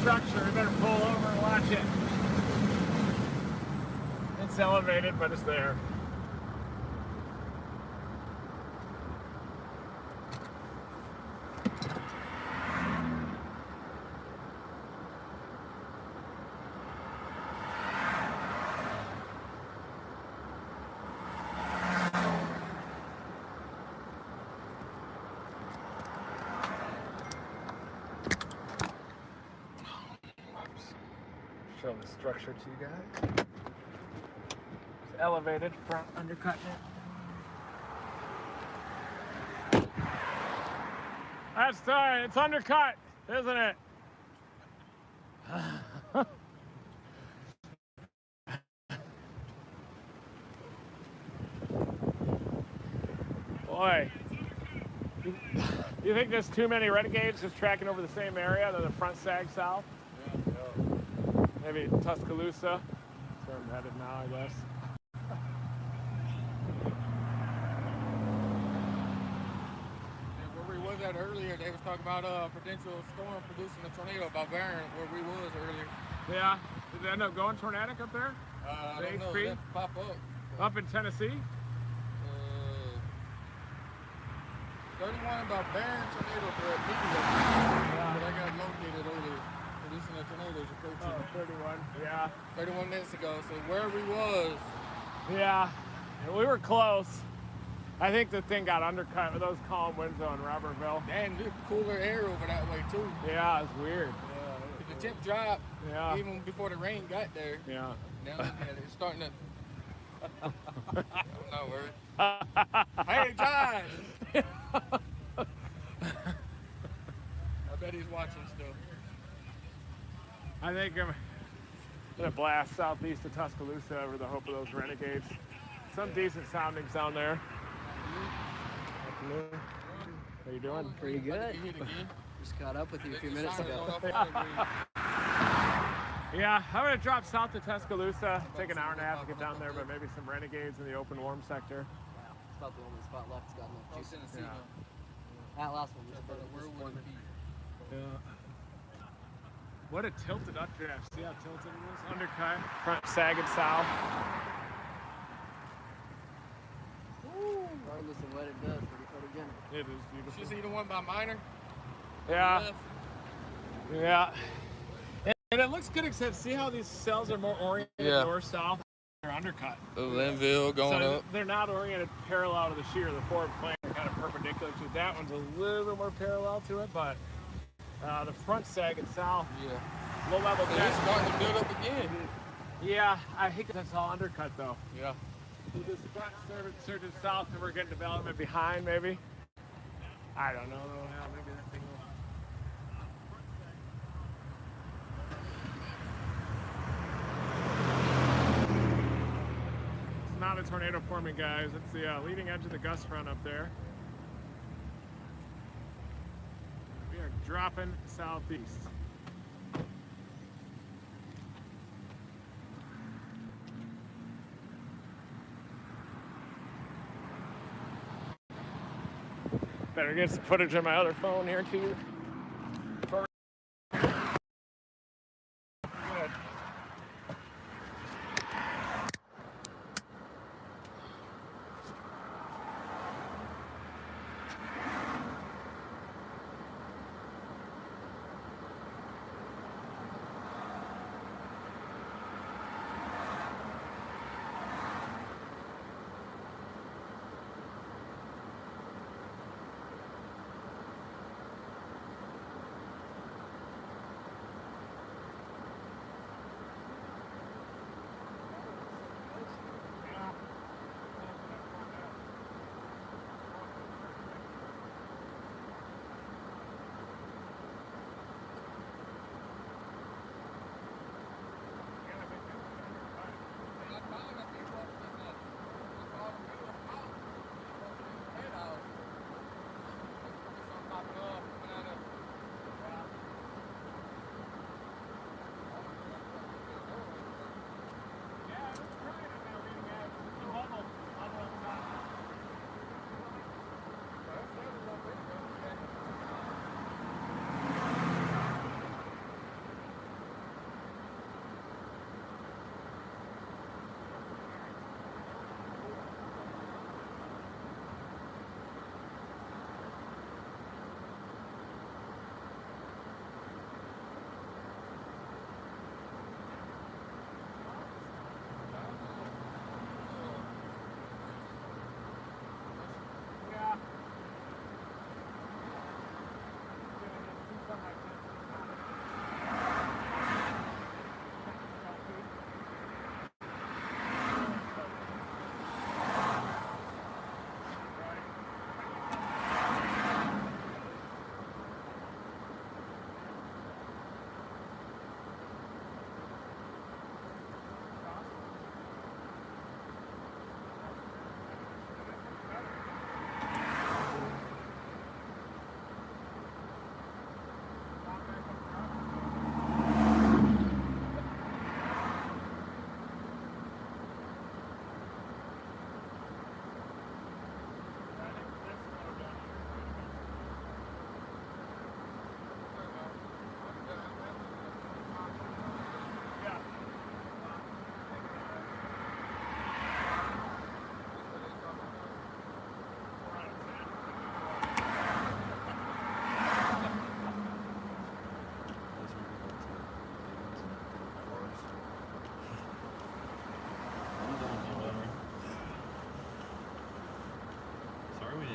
structure. We better pull over and watch it. It's elevated, but it's there. Show the structure to you guys. It's elevated, front undercutting it. That's right, it's undercut, isn't it? Boy, you think there's too many Renegades just tracking over the same area than the front sag south? Maybe Tuscaloosa. That's where I'm headed now, I guess. Where we was at earlier, they was talking about a potential storm producing a tornado about Barron, where we was earlier. Yeah. Did it end up going tornadic up there? I The don't know. HP? It didn't pop up. Up in Tennessee? 31 about Barron tornado for a meteor. But I got located earlier. Producing a tornado is approaching. Oh, 31. Yeah. 31 minutes ago. So where we was. Yeah. We were close. I think the thing got undercut with those calm winds on Robertville. And there's cooler air over that way too. Yeah, it's weird. Yeah. The temp dropped. Yeah. Even before the rain got there. Yeah. Now look at it. It's starting to. I'm not worried. Hey, Josh! I bet he's watching still. I think I'm gonna blast southeast of Tuscaloosa over the hope of those Renegades. Some decent soundings down there. Afternoon. How you doing? Pretty good. Just caught up with you a few minutes ago. Yeah, I'm gonna drop south to Tuscaloosa. Take an hour and a half to get down there, but maybe some Renegades in the open warm sector. Wow, it's about the only spot left. It's got enough juice. Tennessee. That last one was pretty Where would it be? Yeah. What a tilted updraft. See how tilted it is? Undercut, front sagging south. Regardless of what it does, pretty photogenic. It is beautiful. You see the one by Minor? Yeah. Yeah. And it looks good, except see how these cells are more oriented north-south? They're undercut. The Linville going so up. They're not oriented parallel to the shear. The forward plane are kind of perpendicular to it. That one's a little bit more parallel to it, but the front sagging south. Yeah. Low level It's starting to build up again. Yeah, I think that's all undercut though. Yeah. So this front surges south and we're getting development behind maybe. I don't know though. Yeah, maybe that thing will. It's not a tornado forming, guys. It's the leading edge of the gust front up there. We are dropping southeast. Better get some footage on my other phone here too. Good.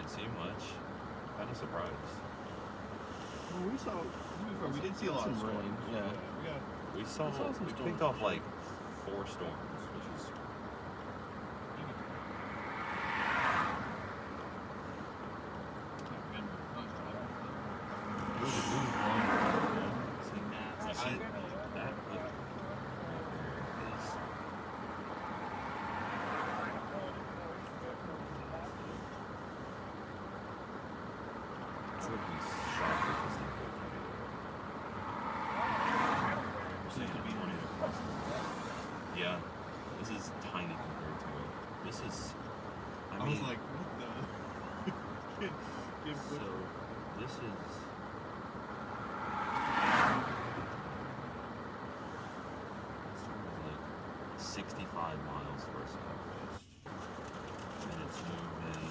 didn't see much. Kind of surprised. Well, we saw. We did see a lot of some rain. storms. Yeah. We saw some we storms. picked off like 4 storms, which is yeah, this is tiny compared to it. This is, I was mean, like, what the? so this is. Like 65 miles for a southwest, and it's moving.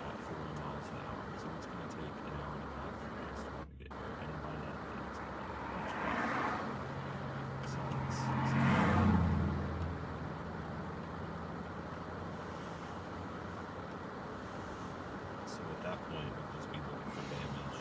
At 40 miles an hour, so it's going to take an hour and a half for this one to get here, and by that then it's going to be much better. So so at that point, we'll just be looking for damage.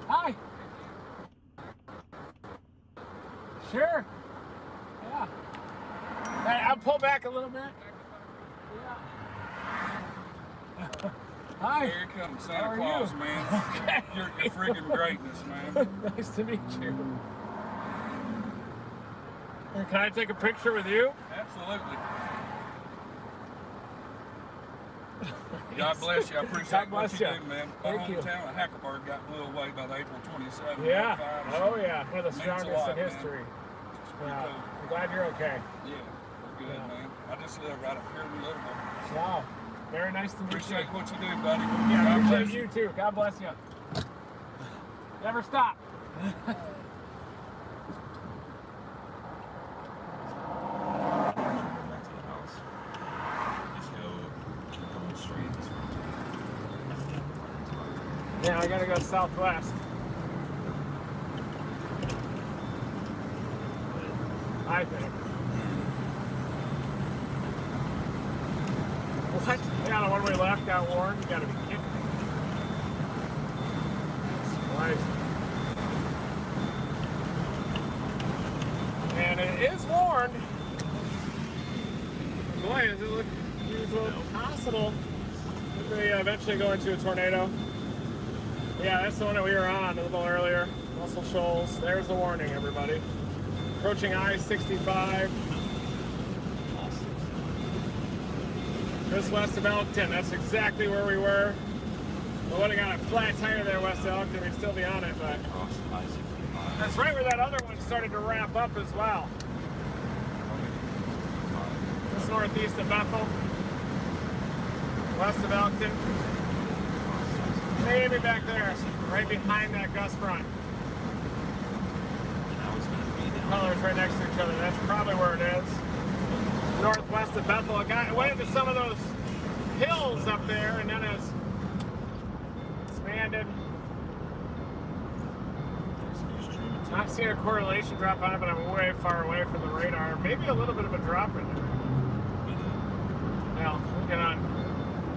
Hi. Sure. Yeah. Hey, I'll pull back a little bit. Yeah. Hi. Here comes How Santa are Claus, you? man. Okay. You're freaking greatness, man. Nice to meet you. Can I take a picture with you? Absolutely. God bless you. I appreciate God what bless you you. do, man. My Thank you. hometown of Hackleburg got blew away by the April 27th. Yeah. fires. Oh, yeah. One of the Means a strongest lot, in man. history. It's pretty Yeah. cool. I'm glad you're okay. Yeah, we're good, man. I just live right up here in Louisville. Wow. Very nice to meet Appreciate you. what you do, buddy. Yeah, God appreciate bless you too. God bless you. Never stop. Back to the house. Just go, keep going straight this way. Yeah, I gotta go southwest. I think. What? Yeah, the one we left got warned. You gotta be kidding me. Christ. And it is warned. Boy, does it look possible that we eventually go into a tornado. Yeah, that's the one that we were on a little earlier. Muscle Shoals. There's the warning, everybody. Approaching I-65. Just west of Elkton. That's exactly where we were. We would have got a flat tire there west of Elkton. We'd still be on it, but that's right where that other one started to wrap up as well. Just northeast of Bethel. West of Elkton. Maybe back there, right behind that gust front. Colors right next to each other. That's probably where it is. Northwest of Bethel. It went into some of those hills up there and then has expanded. Not seeing a correlation drop on it, but I'm way far away from the radar. Maybe a little bit of a drop in there. Well, looking on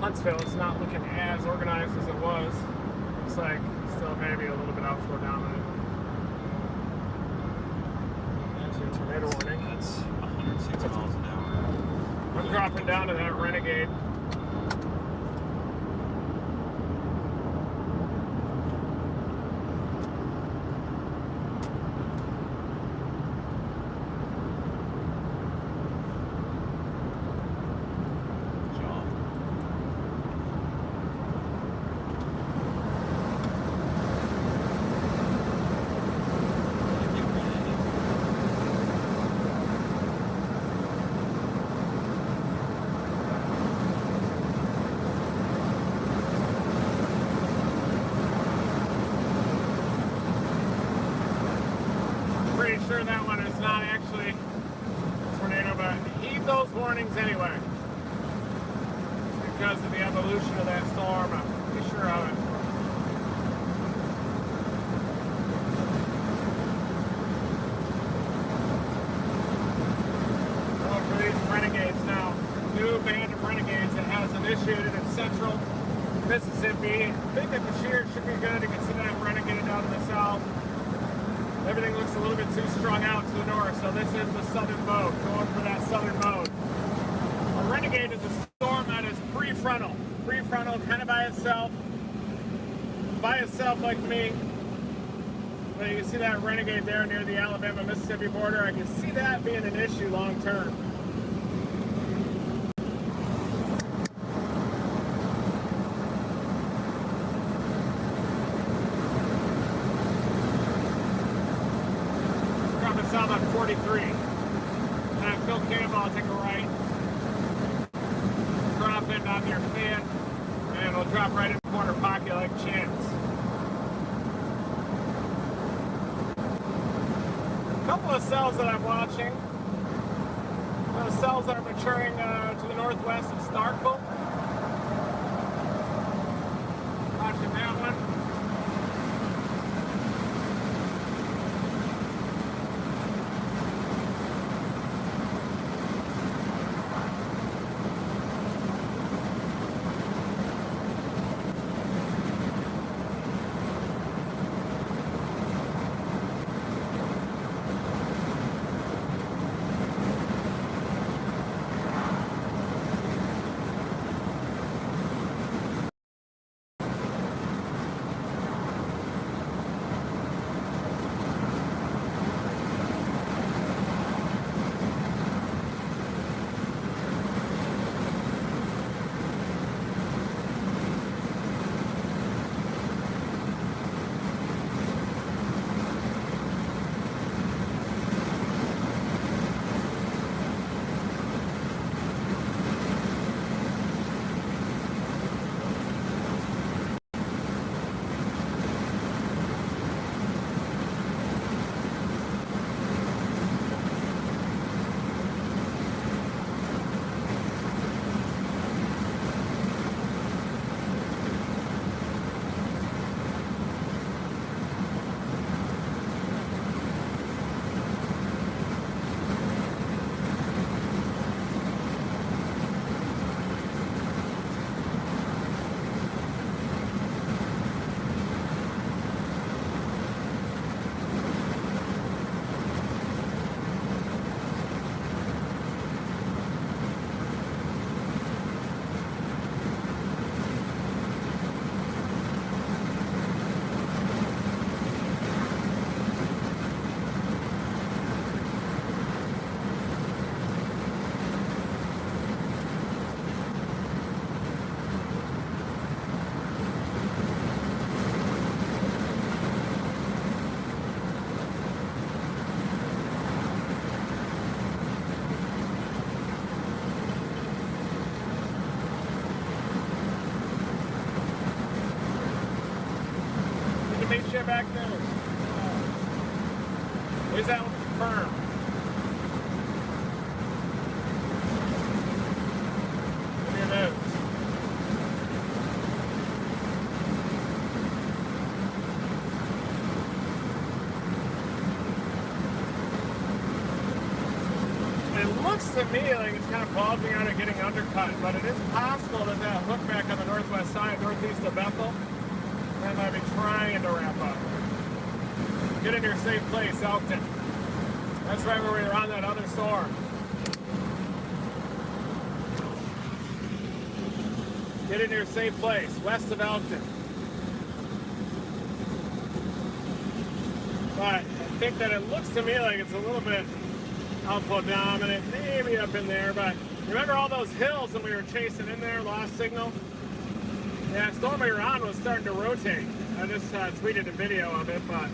Huntsville, it's not looking as organized as it was. Looks like still maybe a little bit outflow dominant. That's your tornado warning. That's 106 miles an hour. I'm dropping down to that Renegade. evolution of that storm. I'm pretty sure of it. Going for these renegades now. New band of renegades that has initiated in central Mississippi. I think that the shear should be good. You can see that renegade down to the south. Everything looks a little bit too strung out to the north, so this is the southern mode, going for that southern mode. A renegade is a storm that is prefrontal, kind of by itself like me. But you can see that renegade there near the Alabama-Mississippi border. I can see that being an issue long term. South on 43. And Phil Campbell, I'll take a right. Drop in on your fan. And we'll drop right in corner pocket like Chance. A couple of cells that I'm watching. Those cells that are maturing to the northwest of Starkville. Watching that one. Back there. Is that confirmed? Look at this. It looks to me like it's kind of bulging out and getting undercut, but it is possible that that hook back on the northwest side, northeast of Bethel, that might be trying to wrap up. Get in your safe place, Elkton. That's right where we were on that other storm. Get in your safe place, west of Elkton. But I think that it looks to me like it's a little bit outflow dominant, maybe up in there, but remember all those hills when we were chasing in there, lost signal? Yeah, storm we were on was starting to rotate. I just tweeted a video of it, but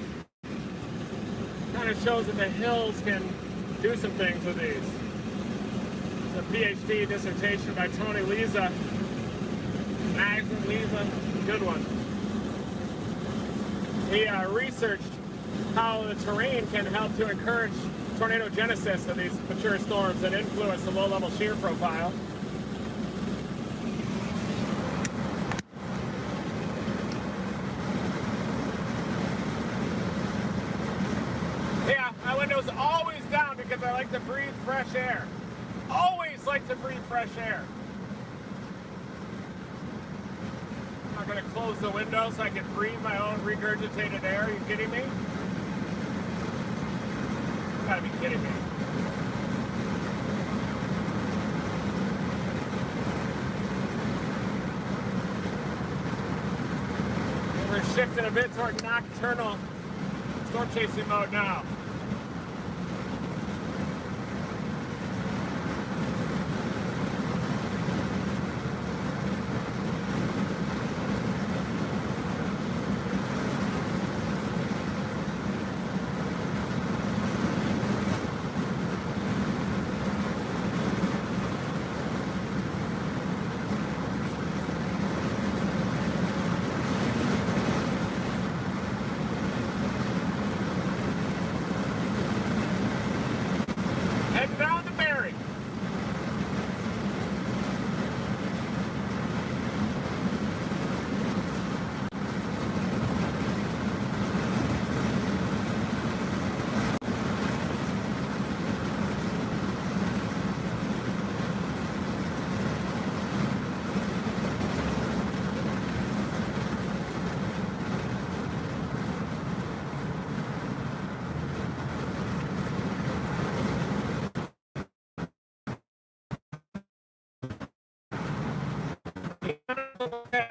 kind of shows that the hills can do some things with these. It's a PhD dissertation by Tony Leza. Nice one, Leza. Good one. He researched how the terrain can help to encourage tornado genesis of these mature storms that influence the low-level shear profile. like to breathe fresh air. Always like to breathe fresh air. I'm not going to close the window so I can breathe my own regurgitated air. Are you kidding me? You gotta be kidding me. We're shifting a bit toward nocturnal storm chasing mode now. Heading down to Barry.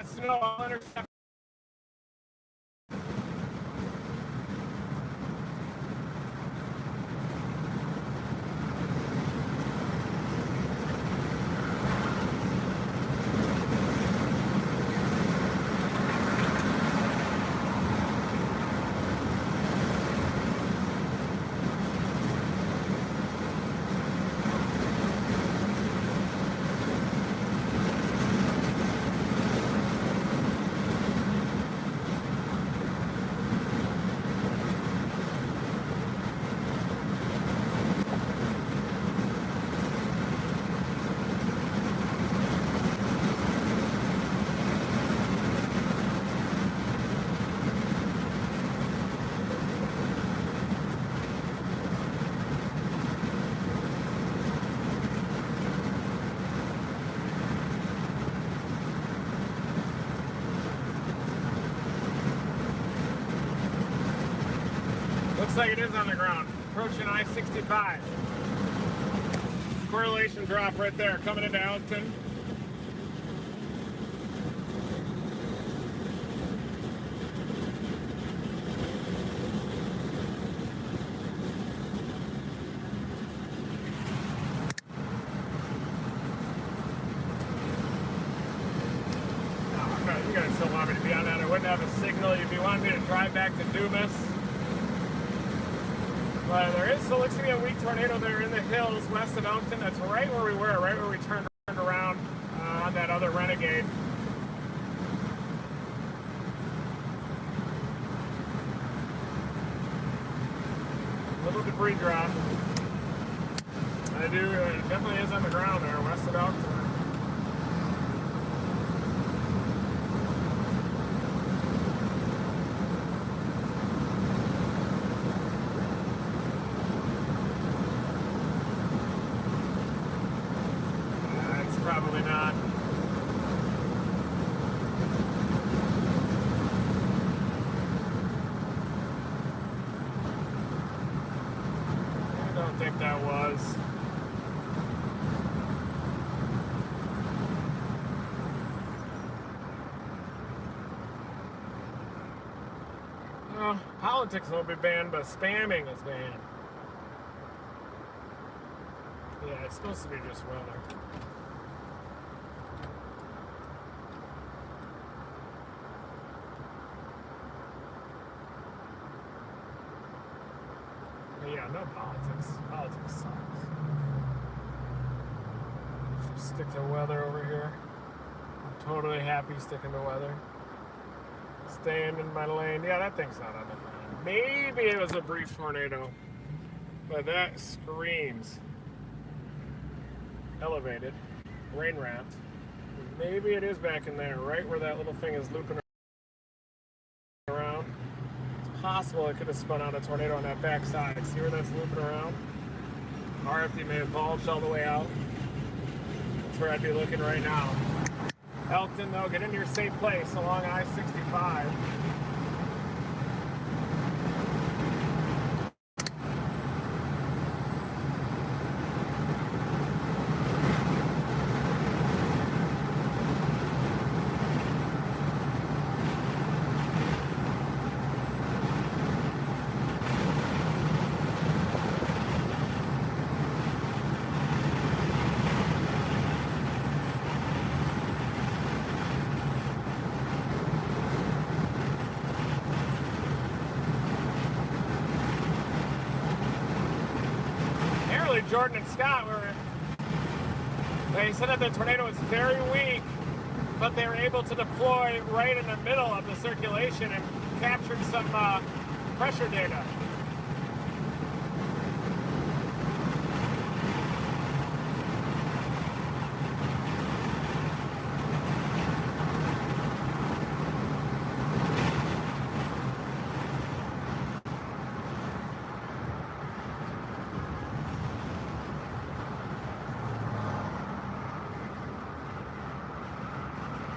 Snow, I'll intercept. Looks like it is on the ground. Approaching I-65. Correlation drop right there, coming into Alton. You guys still want me to be on that. I wouldn't have a signal. You'd be wanting me to drive back to Dumas. But there is still looks to be a weak tornado there in the hills west of Elkton. That's right where we were, right where we turned around on that other Renegade. Little debris drop. I do, it definitely is on the ground there west of Elkton. Probably not. I don't think that was. Well, politics will be banned, but spamming is banned. Yeah, it's supposed to be just weather. Yeah, no politics. Politics sucks. Just stick to weather over here. I'm totally happy sticking to weather. Staying in my lane. Yeah, that thing's not on the ground. Maybe it was a brief tornado, but that screams elevated, rain wrapped. Maybe it is back in there, right where that little thing is looping around. It's possible it could have spun out a tornado on that back side. See where that's looping around? or if they may have bulged all the way out. That's where I'd be looking right now. Elkton, though, get into your safe place along I-65. Jordan and Scott they said that the tornado was very weak, but they were able to deploy right in the middle of the circulation and captured some pressure data.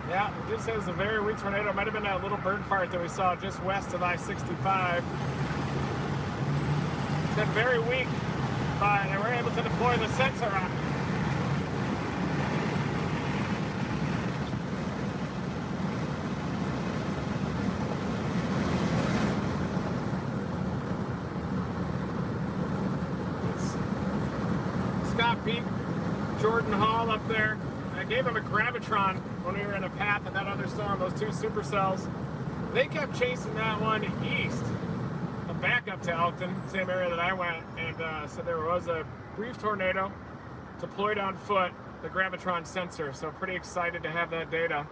Yeah, it did say it was a very weak tornado. It might have been that little bird fart that we saw just west of I-65. It said very weak, but they were able to deploy the sensor on it. It's Scott Peak, Jordan Hall up there. I gave him a Gravitron when we were in a path of that other storm, those two supercells. They kept chasing that one east, back up to Elkton, same area that I went, and so there was a brief tornado deployed on foot, the Gravitron sensor, so pretty excited to have that data.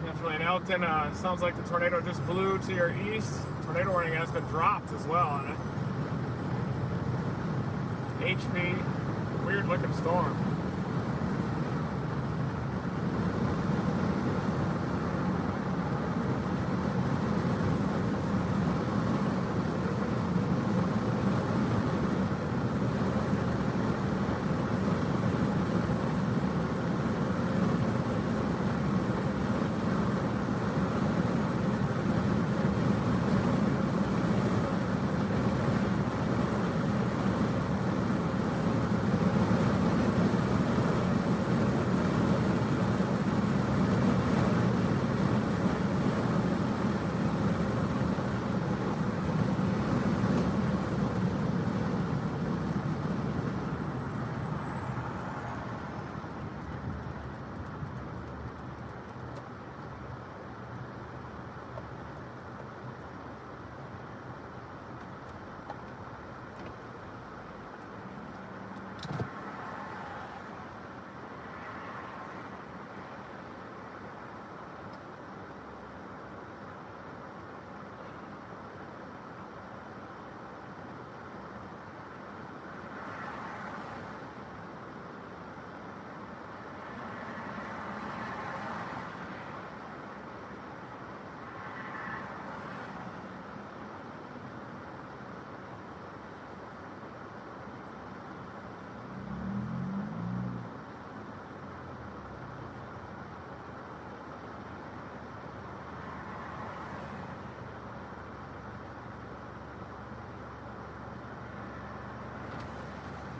Definitely in Elkton, sounds like the tornado just blew to your east. Tornado warning has been dropped as well on it. HP, weird looking storm.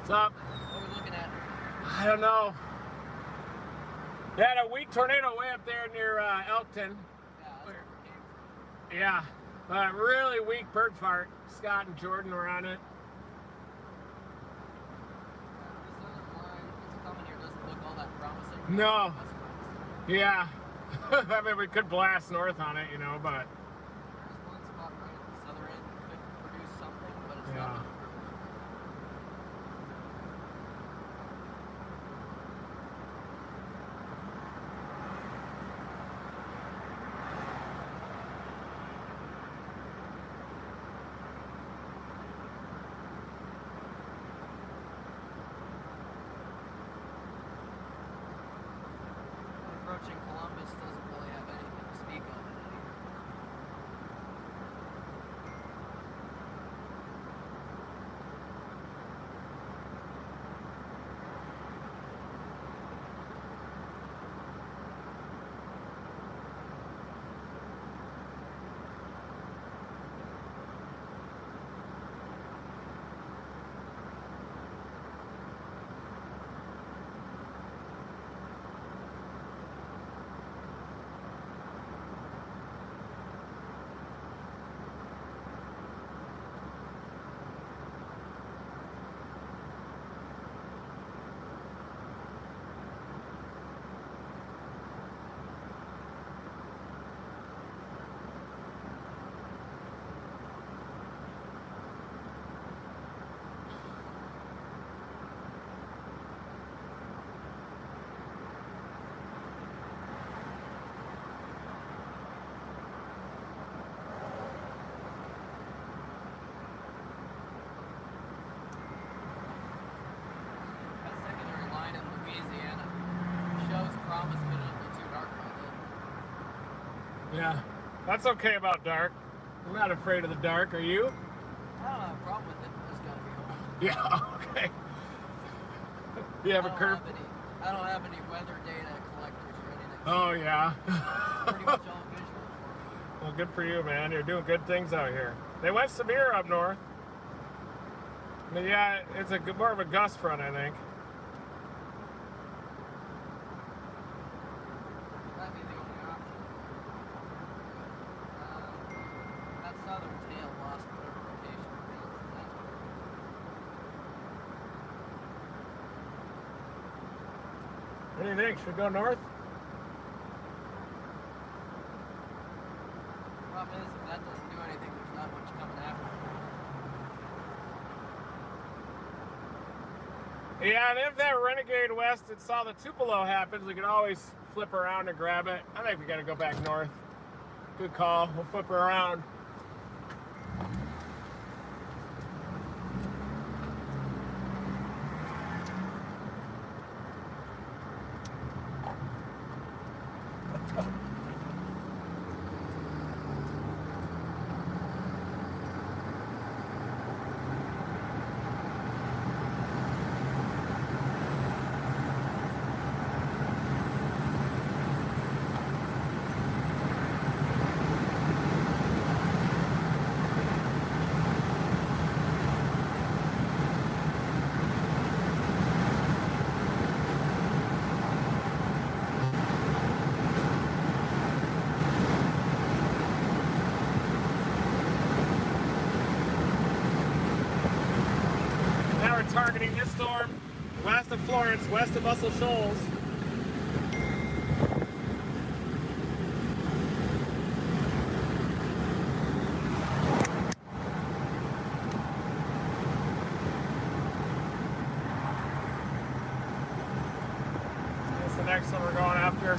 What's up? What are we looking at? I don't know. They had a weak tornado way up there near Elkton. Yeah, that's where it came from. Yeah, but really weak bird fart. Scott and Jordan were on it. The southern line that's coming here doesn't look all that promising. No. That's promising. Yeah. I mean, we could blast north on it, you know, but... There's one spot right at the southern end that could produce something, but it's Yeah. not. Approaching Columbus doesn't really have anything to speak of in it either. Yeah, that's okay about dark. I'm not afraid of the dark, are you? I don't have a problem with it. It's gotta be home. Yeah, okay. You have a curve? I don't have any weather data collectors or anything. Oh, yeah. Pretty much all visual. Well, good for you, man. You're doing good things out here. They went severe up north. I mean, yeah, it's more of a gust front, I think. That'd be the only option. That southern tail lost whatever rotation it is. What do you think? Should we go north? Problem is, if that doesn't do anything, there's not much coming after it. Yeah, and if that Renegade West that saw the Tupelo happens, we can always flip around and grab it. I think we gotta go back north. Good call. We'll flip her around. Targeting this storm west of Florence, west of Muscle Shoals. That's the next one we're going after.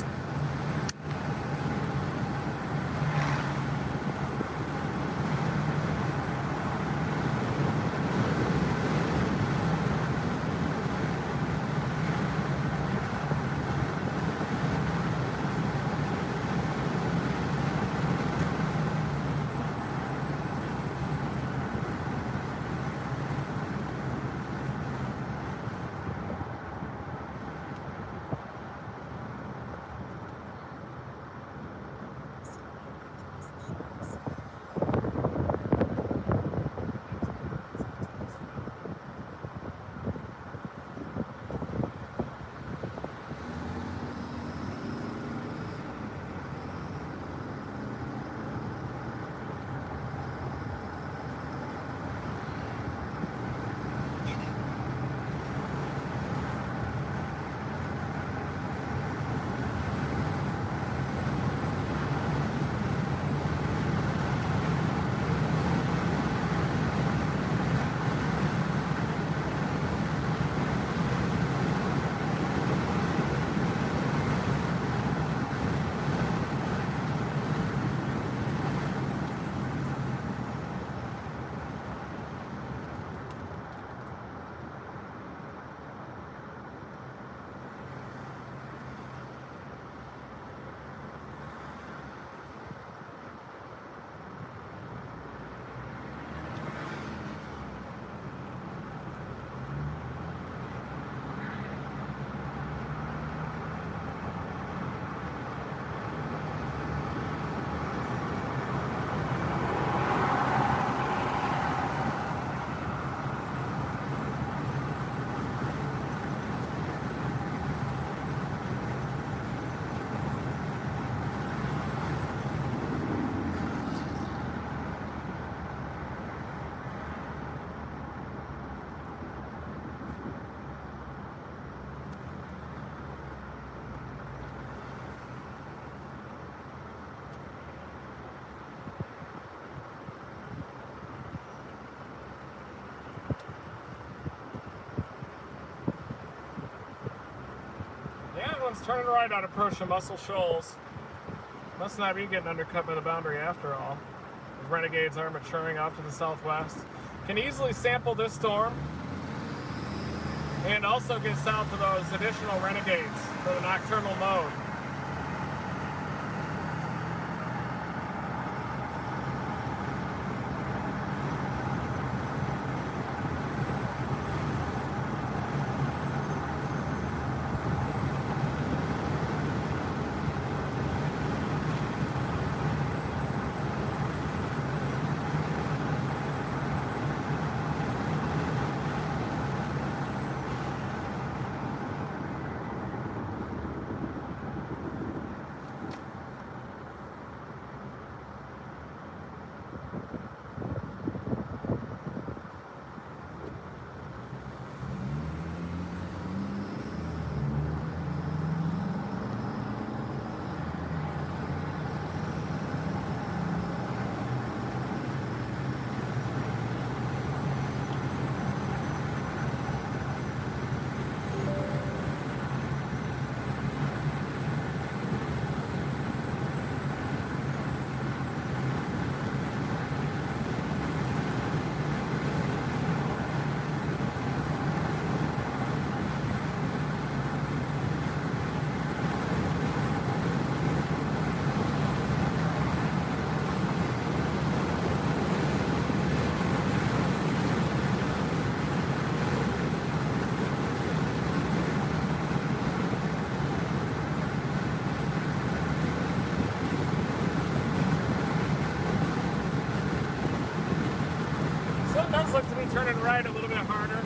One's turning right on approach to Muscle Shoals. Must not be getting undercut by the boundary after all. The Renegades are maturing off to the southwest. Can easily sample this storm and also get south of those additional Renegades for the nocturnal mode. turning right a little bit harder.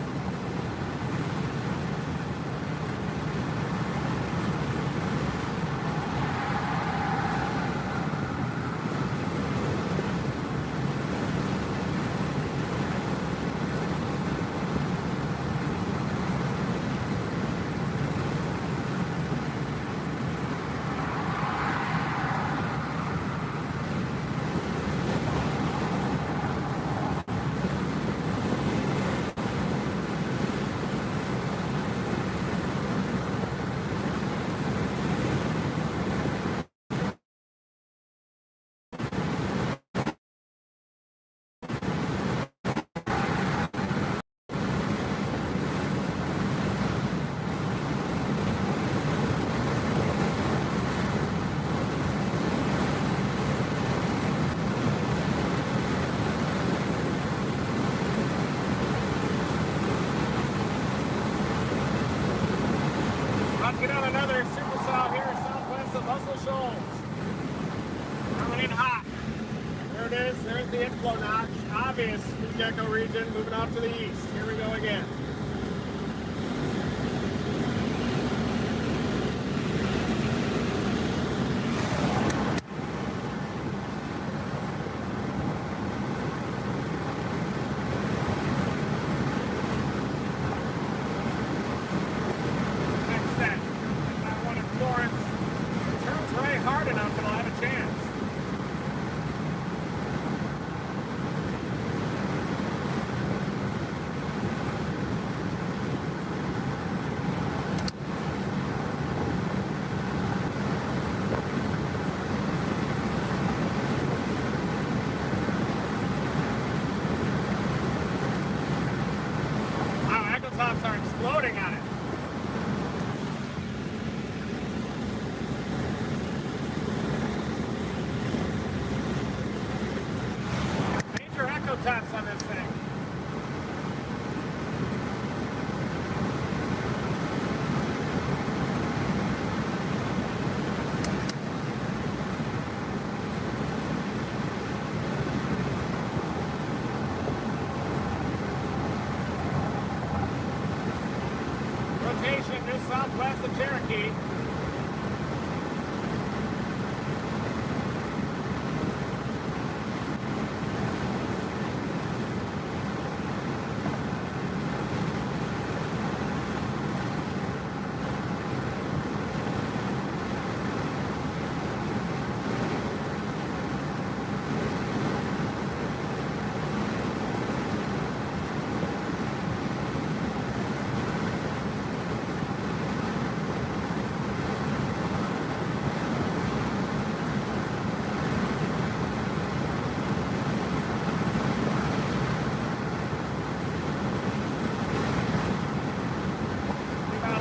About to get on another supercell here southwest of Muscle Shoals. Coming in hot. There it is. There's the inflow notch. Obvious Gecko region moving off to the east. Here we go again. Next set. That one in Florence. Turns right hard enough and I'll have a chance. Wow, echo tops are exploding on it. Major echo tops on this thing. Rotation just southwest of Cherokee.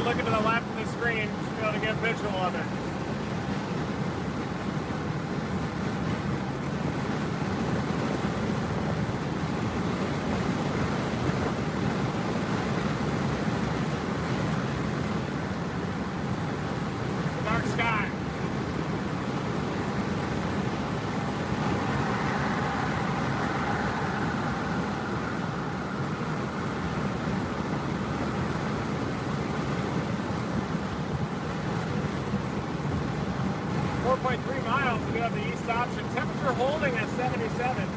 Looking to the left of the screen to be able to get visual of it. Dark sky. .3 miles to go to the east option. Temperature holding at 77.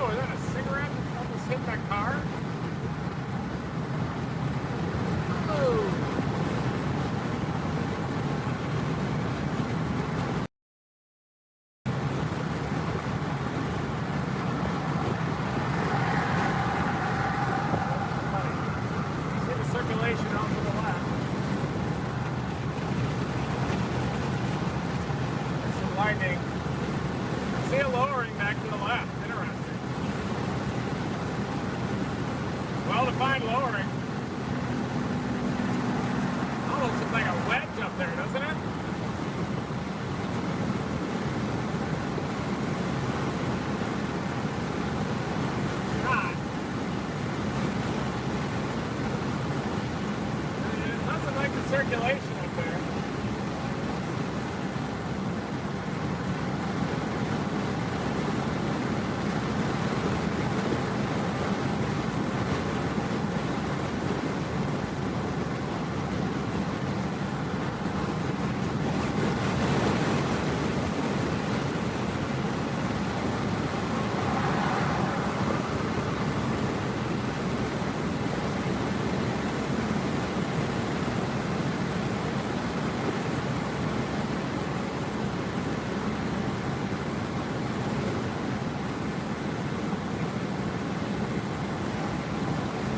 Oh, is that a cigarette that almost hit that car? Oh. See the circulation out to the left. There's some lightning. See a lowering back to the left. Interesting. Well-defined lowering. Almost looks like a wedge up there, doesn't it? God. It doesn't like the circulation up there.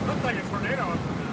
Looks like a tornado up there.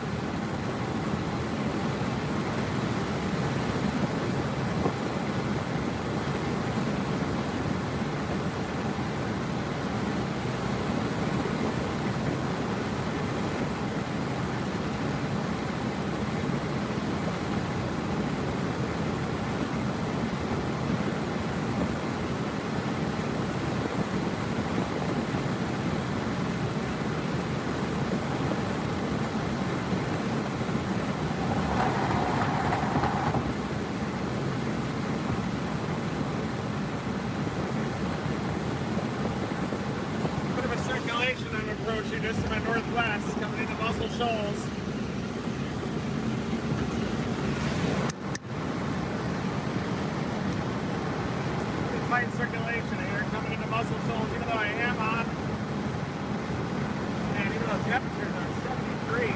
Bit of a circulation I'm approaching just to my northwest, coming into Muscle Shoals. Pretty tight circulation here, coming into Muscle Shoals, even though I am on. And even though temperatures are 73.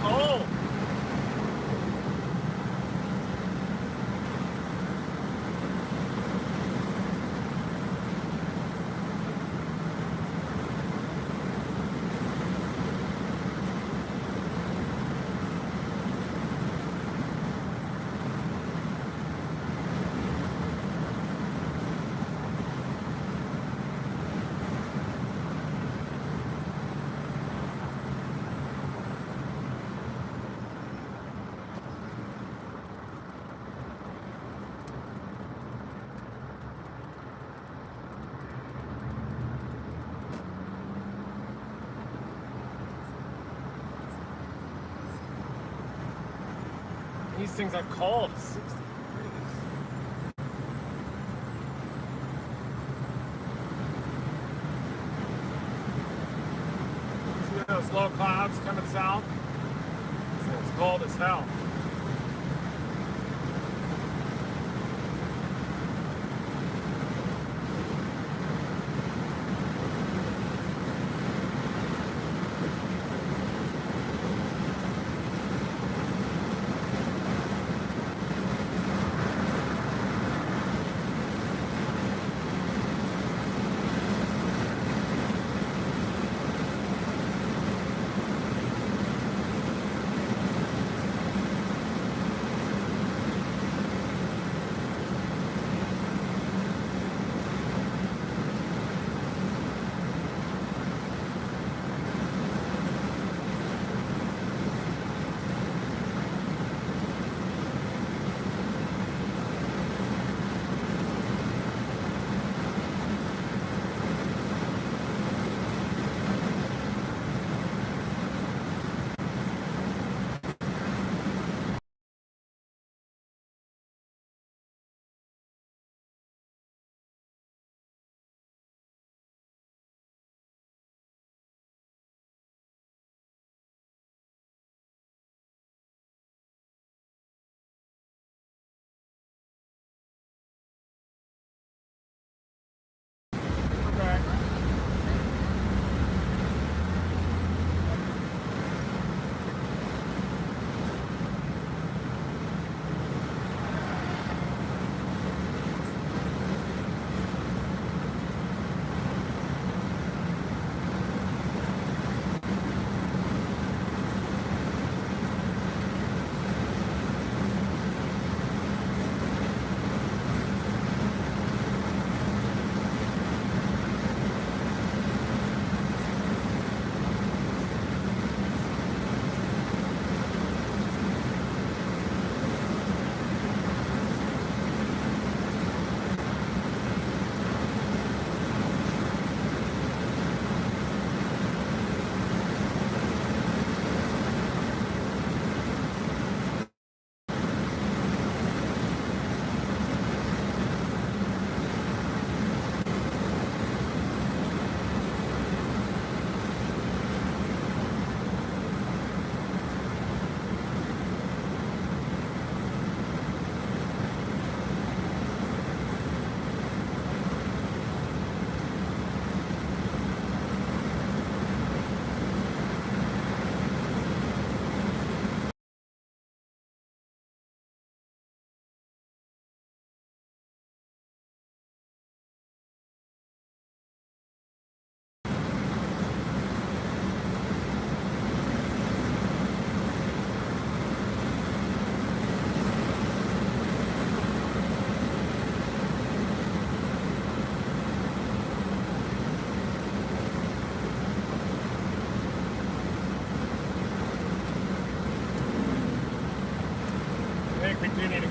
Oh! These things are cold. 60 degrees. See those low clouds coming south? This thing's cold as hell.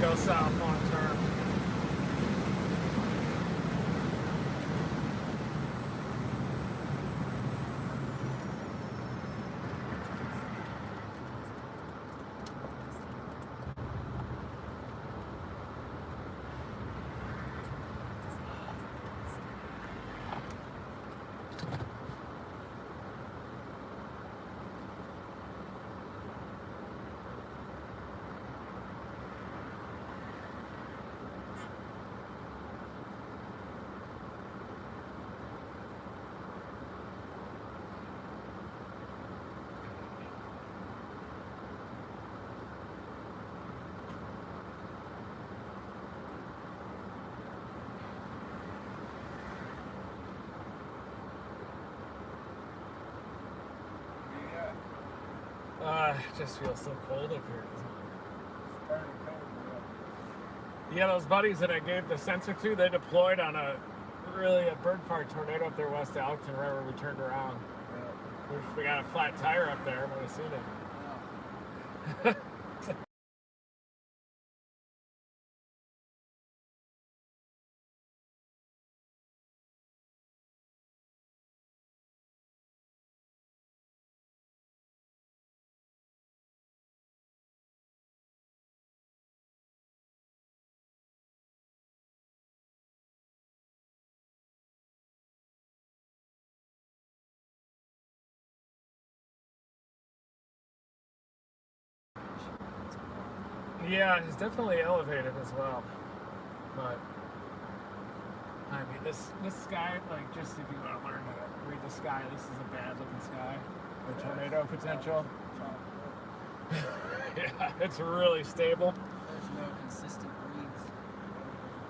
go south long term. It just feels so cold up here. Yeah, those buddies that I gave the sensor to, they deployed on a bird fart tornado up there west of Elkton, right where we turned around. We got a flat tire up there, but I seen it. Yeah, it's definitely elevated as well. But I mean, this sky, like, just if you want to learn to read the sky, this is a bad looking sky for tornado potential. Yeah, it's really stable. There's no consistent reads.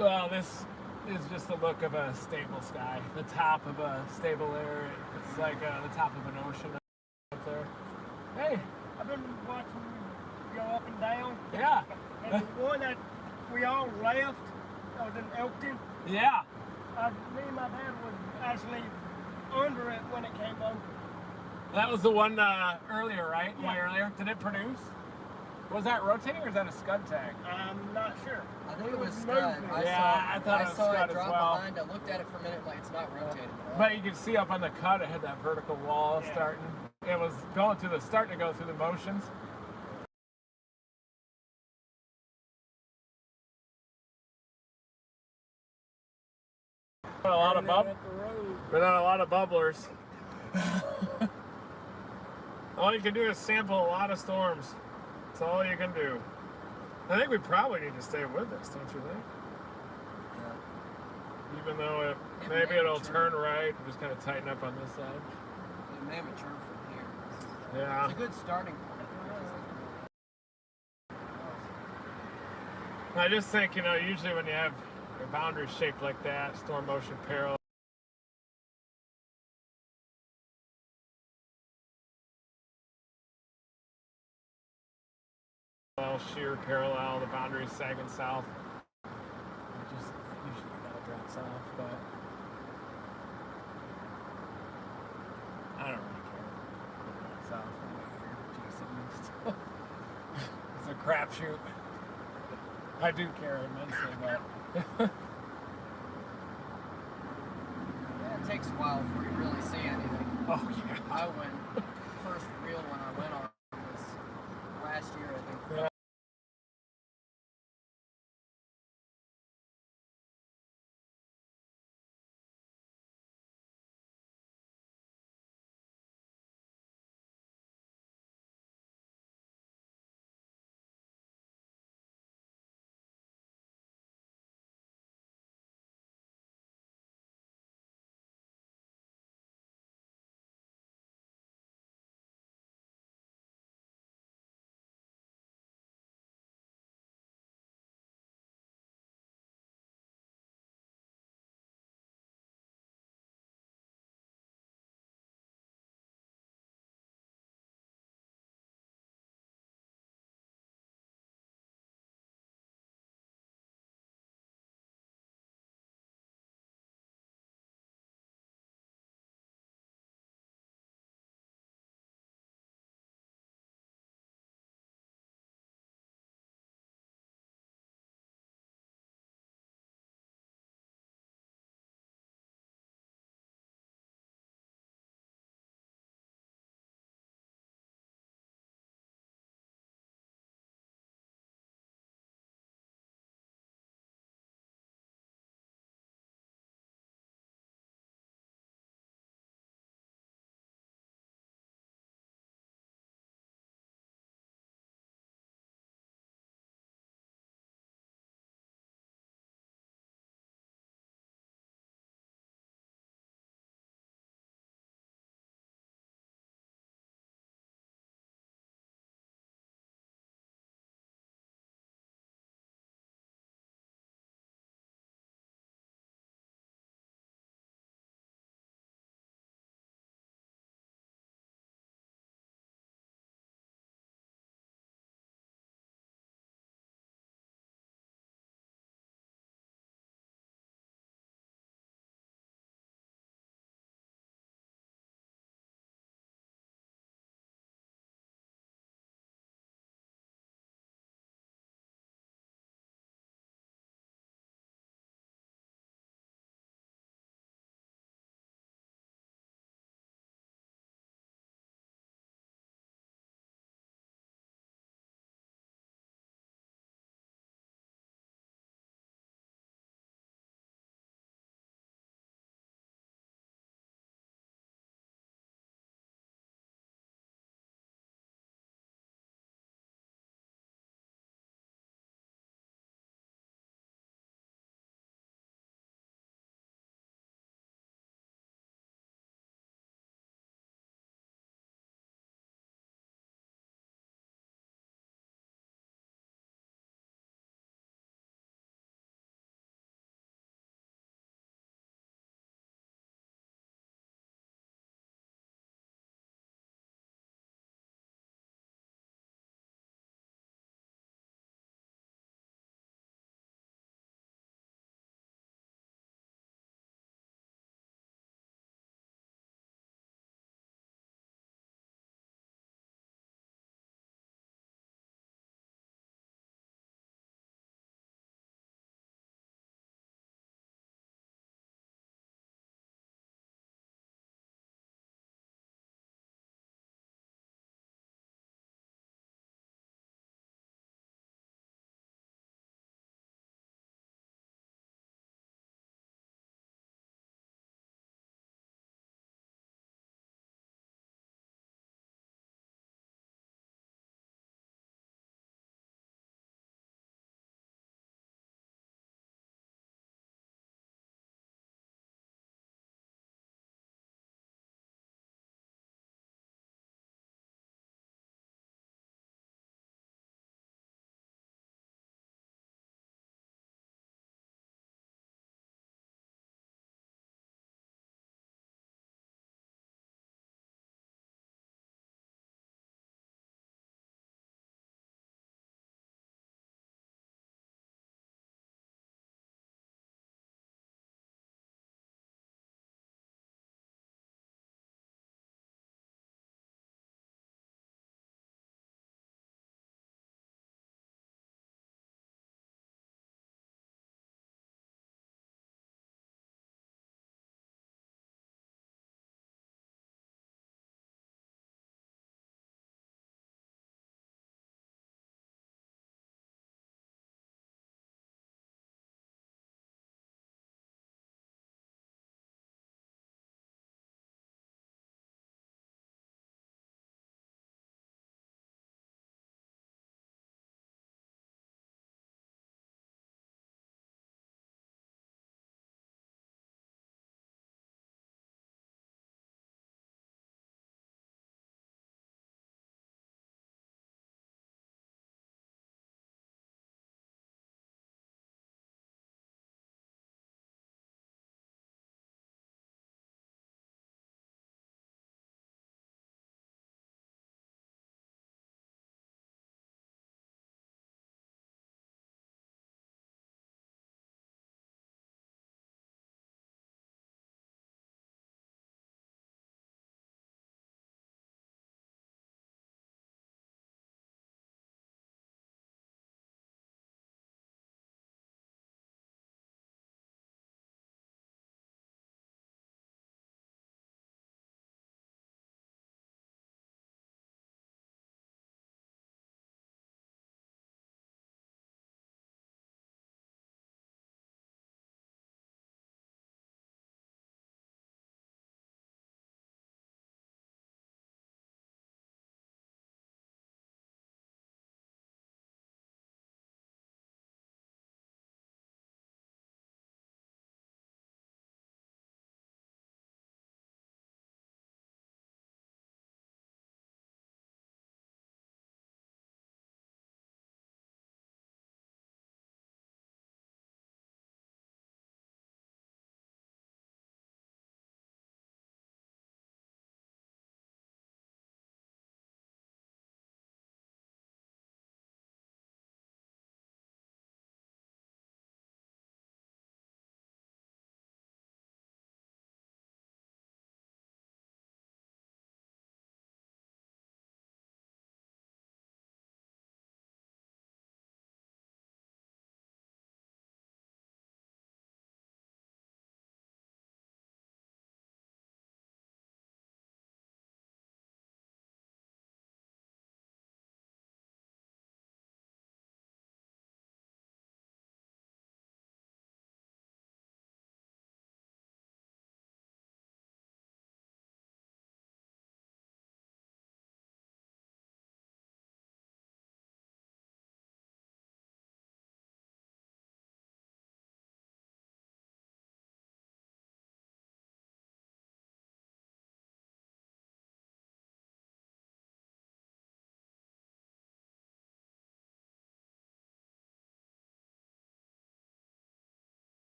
Well, this is just the look of a stable sky. The top of a stable area. It's like the top of an ocean up there. Hey, I've been watching you go up and down. yeah. And the one that we all left, that was in Elkton, Yeah. me and my dad was actually under it when it came over. That was the one earlier, right? Yeah. Way earlier. Did it produce? Was that rotating or is that a scud tag? I'm not sure. I think it was moving. Scud. I thought it was saw Scud it as drop well. behind. I looked at it for a minute, like it's not rotating at all. But you can see up on the cut, it had that vertical wall Yeah. starting. It was starting to go through the motions. A lot of At the road. Been on a lot of bubblers. All you can do is sample a lot of storms. That's all you can do. I think we probably need to stay with this, don't you think? Yeah. Even though It maybe may it'll mature. turn right, just kind of tighten up on this side. It may mature from here. Yeah. It's a good starting point. I just think, usually when you have your boundaries shaped like that, storm motion parallel, shear parallel, the boundaries sagging south. You just usually gotta drop south, but I don't really care. Drop south from here, it's a crapshoot. I do care immensely, but Yeah, it takes a while before you really see anything. oh yeah. I went, first reel when I went on was last year, I think. Yeah.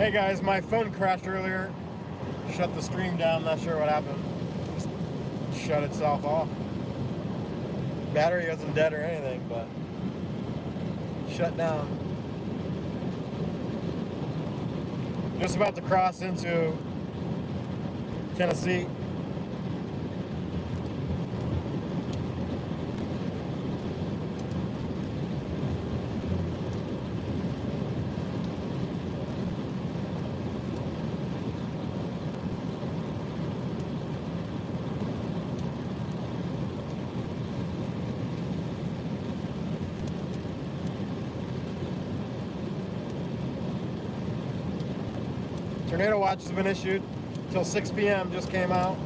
Hey guys, my phone crashed earlier. Shut the stream down, not sure what happened. Just shut itself off. Battery wasn't dead or anything, but shut down. Just about to cross into Tennessee. Tornado watch has been issued till 6 p.m. just came out.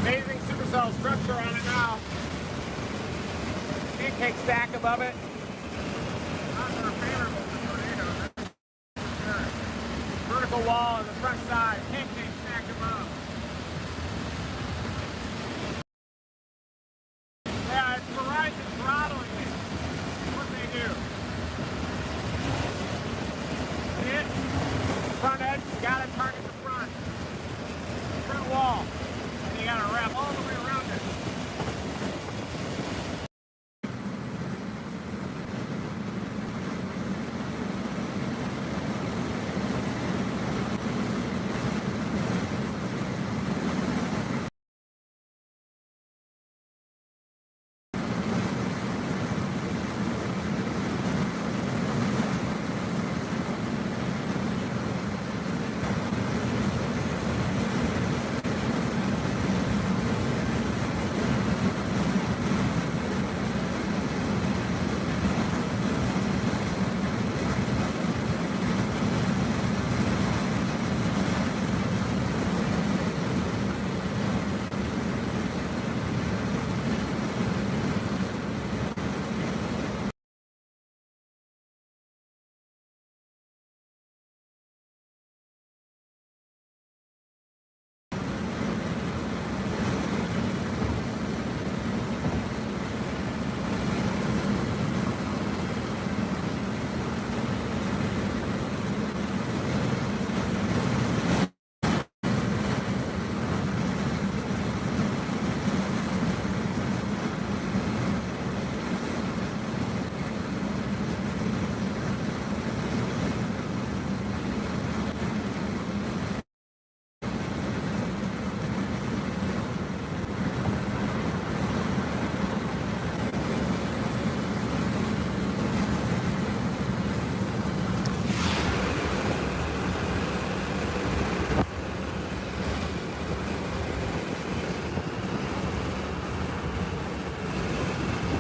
Amazing supercell structure on it now. Pancake stack above it. Not more favorable for tornadoes. Sure. Vertical wall on the front side. Pancake stack above. Yeah, it's Verizon throttling it. What they do. See it? Front edge, you gotta target the front. Front wall. You gotta wrap all the way around it.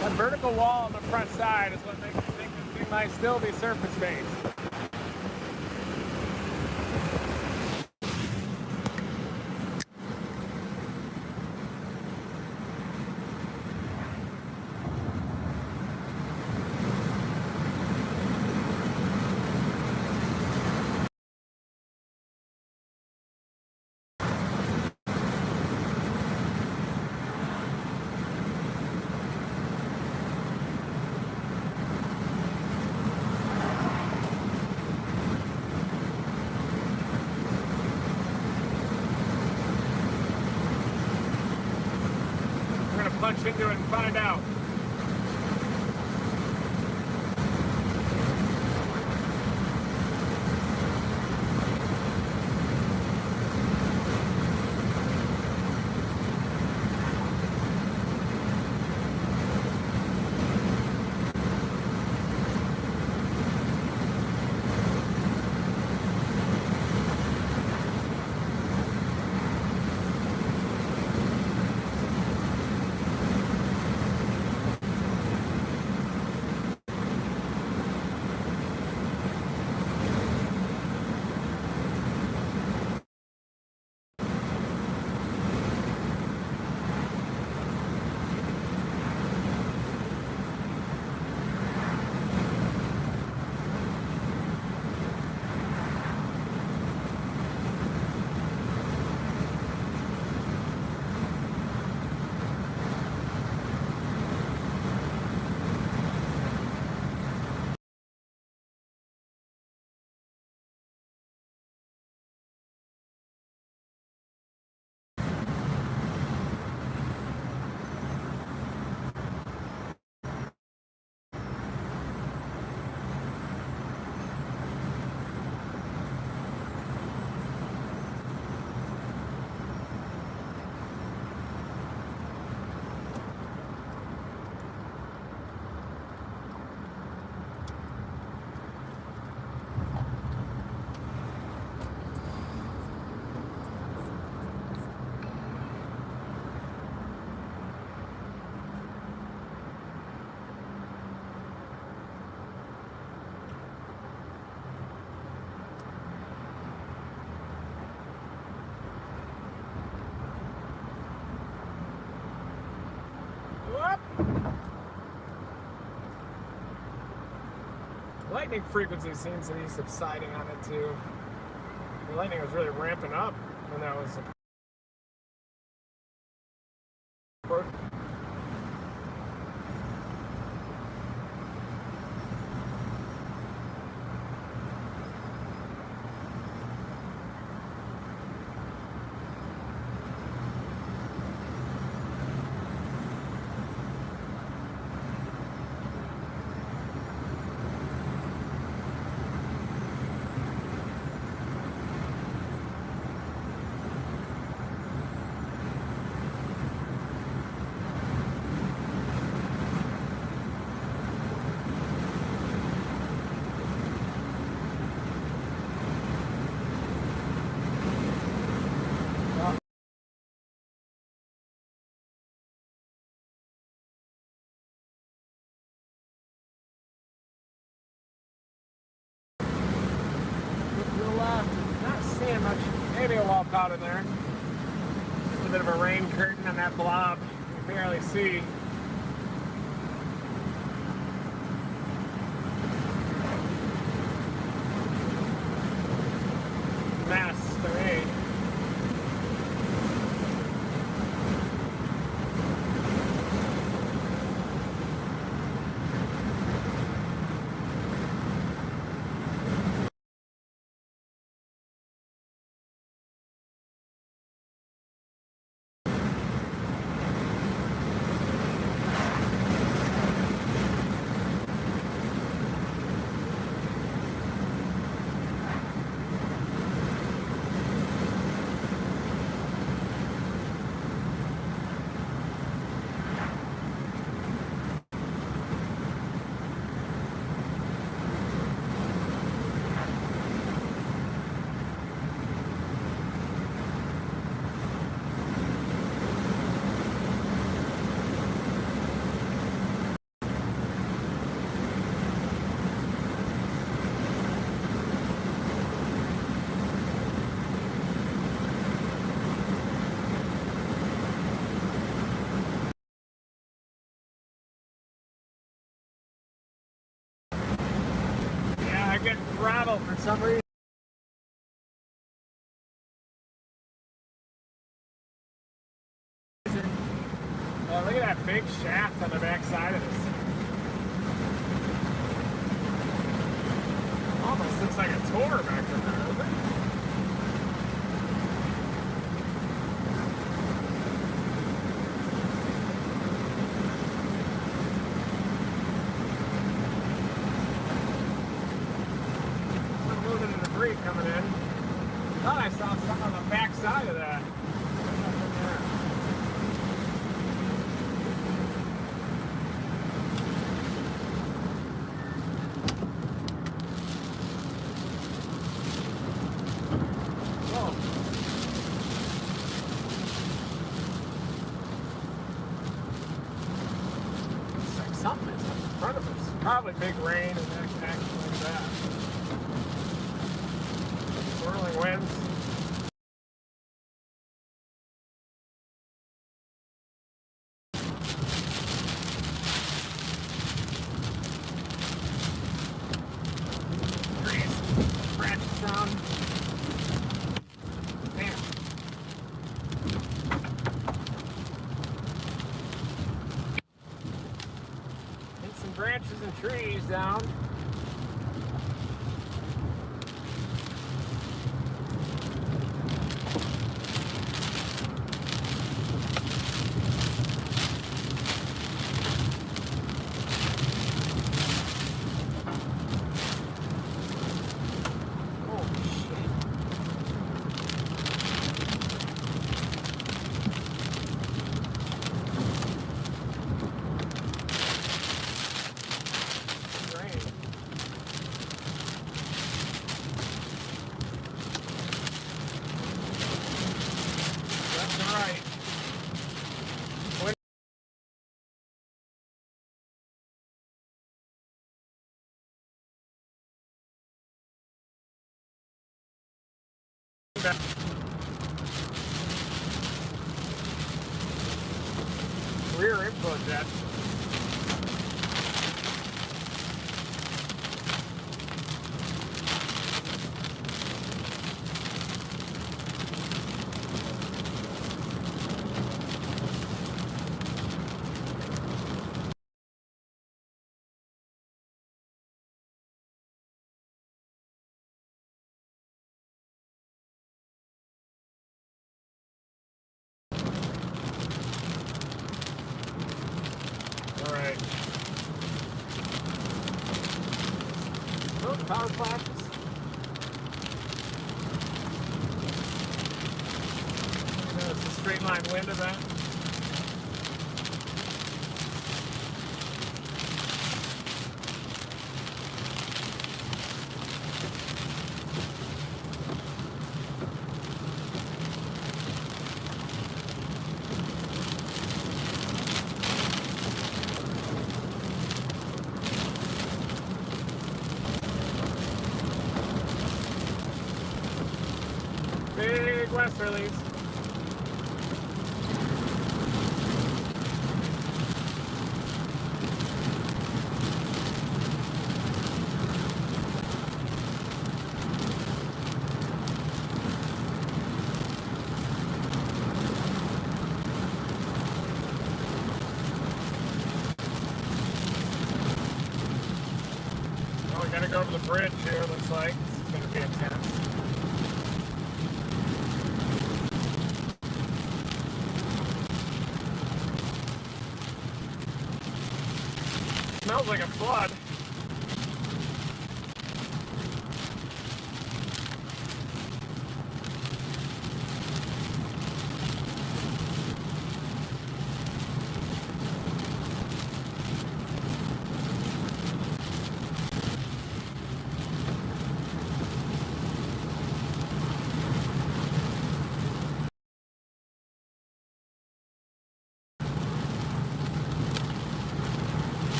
That vertical wall on the front side is what makes me think this thing might still be surface-based. punch into it and find out. Lightning frequency seems to be subsiding on it too. The lightning was really ramping up when that was. Maybe a wall out in there. Just a bit of a rain curtain on that blob. You can barely see. Mess to me. Getting throttled for some reason. Look at that big shaft on the back side of this. Almost looks like a tour back there, doesn't it? debris coming in. Thought I saw something on the back side of that. Nothing there. Whoa. It's like something is in front of us. Probably big rain and action like that. Swirling winds. Trees, branches down. Damn. Hit some branches and trees down. Rear input that. Alright. Oh, power flashes. That's a straight line wind of that. Big westerlies. Oh, we gotta go over the bridge here, looks like. This is gonna be intense. Smells like a flood.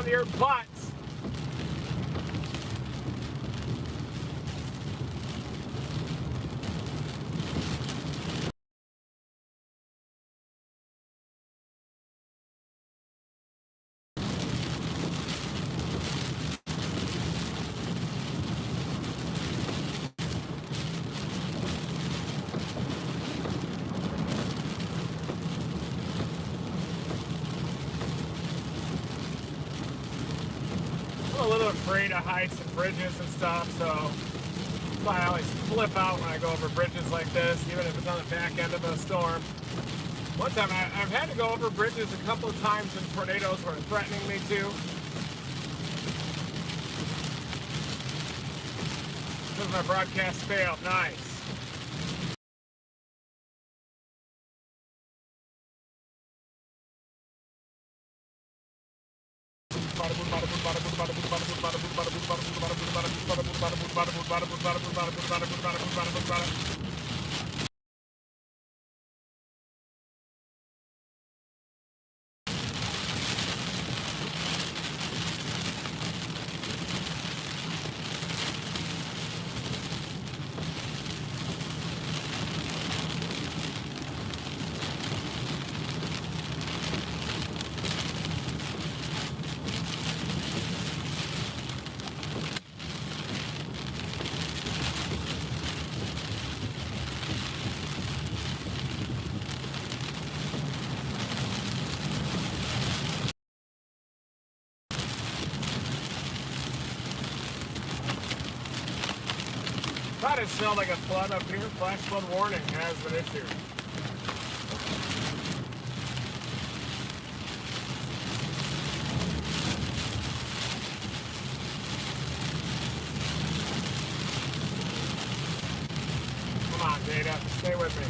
on your butts. I'm a little afraid of heights and bridges and stuff, so that's why I always flip out when I go over bridges like this, even if it's on the back end of a storm. One time, I've had to go over bridges a couple of times when tornadoes were threatening me to. Because my broadcast failed. Nice. Thought it smelled like a flood up here. Flash flood warning has been issued. Come on, Data, stay with me.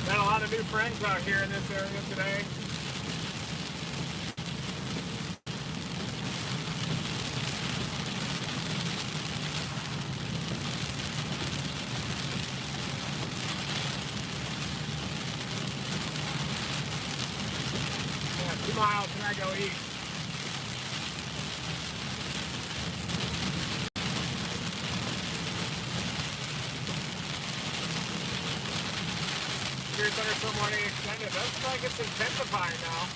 Met a lot of new friends out here in this area today. Yeah, 2 miles and I go east. Thunderstorm warning extended. Looks like it's intensifying now.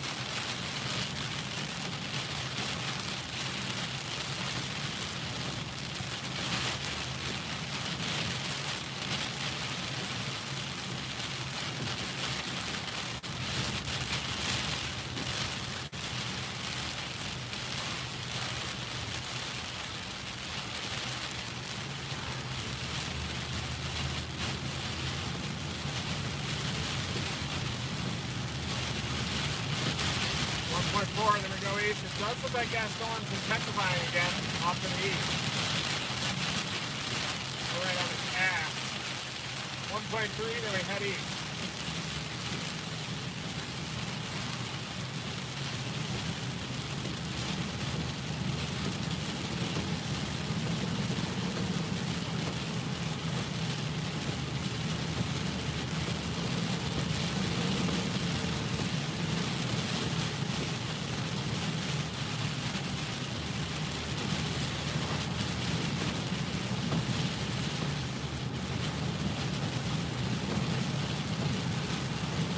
And then we go east. It does look like that storm's intensifying again off to the east. We're right on its ass. 1.3, then we head east.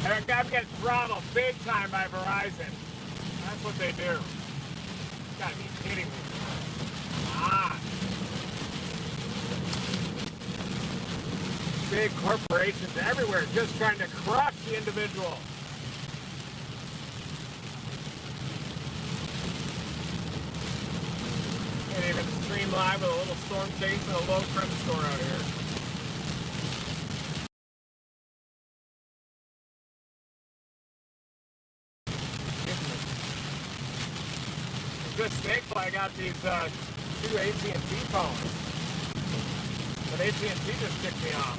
Eric, I'm getting throttled big time by Verizon. That's what they do. You gotta be kidding me. Ah. Big corporations everywhere just trying to crush the individual. Can't even stream live with a little storm chase and a low credit score out here. Just thankful I got these 2 AT&T phones. But AT&T just kicked me off.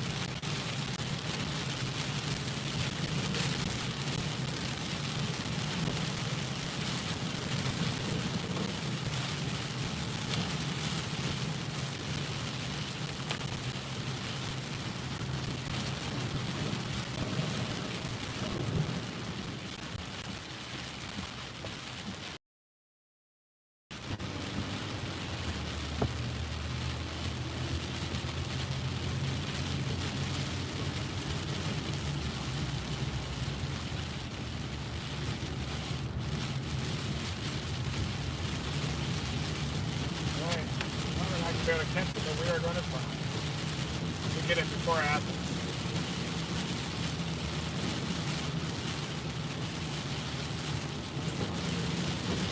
be able to catch it, but we are going to try. We get it before Athens.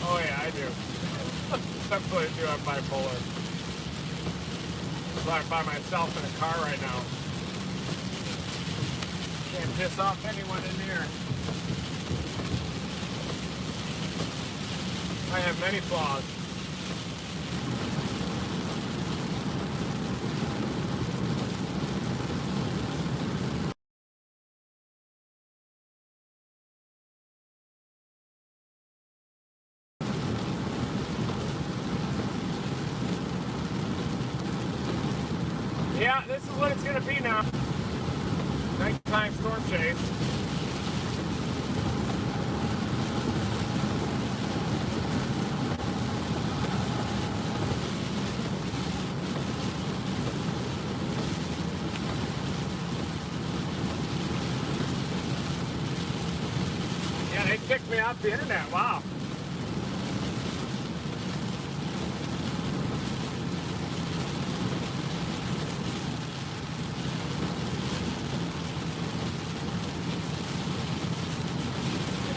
Oh yeah, I do. Definitely do have bipolar. So I'm by myself in a car right now. Can't piss off anyone in here. I have many flaws. Yeah, this is what it's gonna be now. Nighttime storm chase. Yeah, they kicked me off the internet. Wow.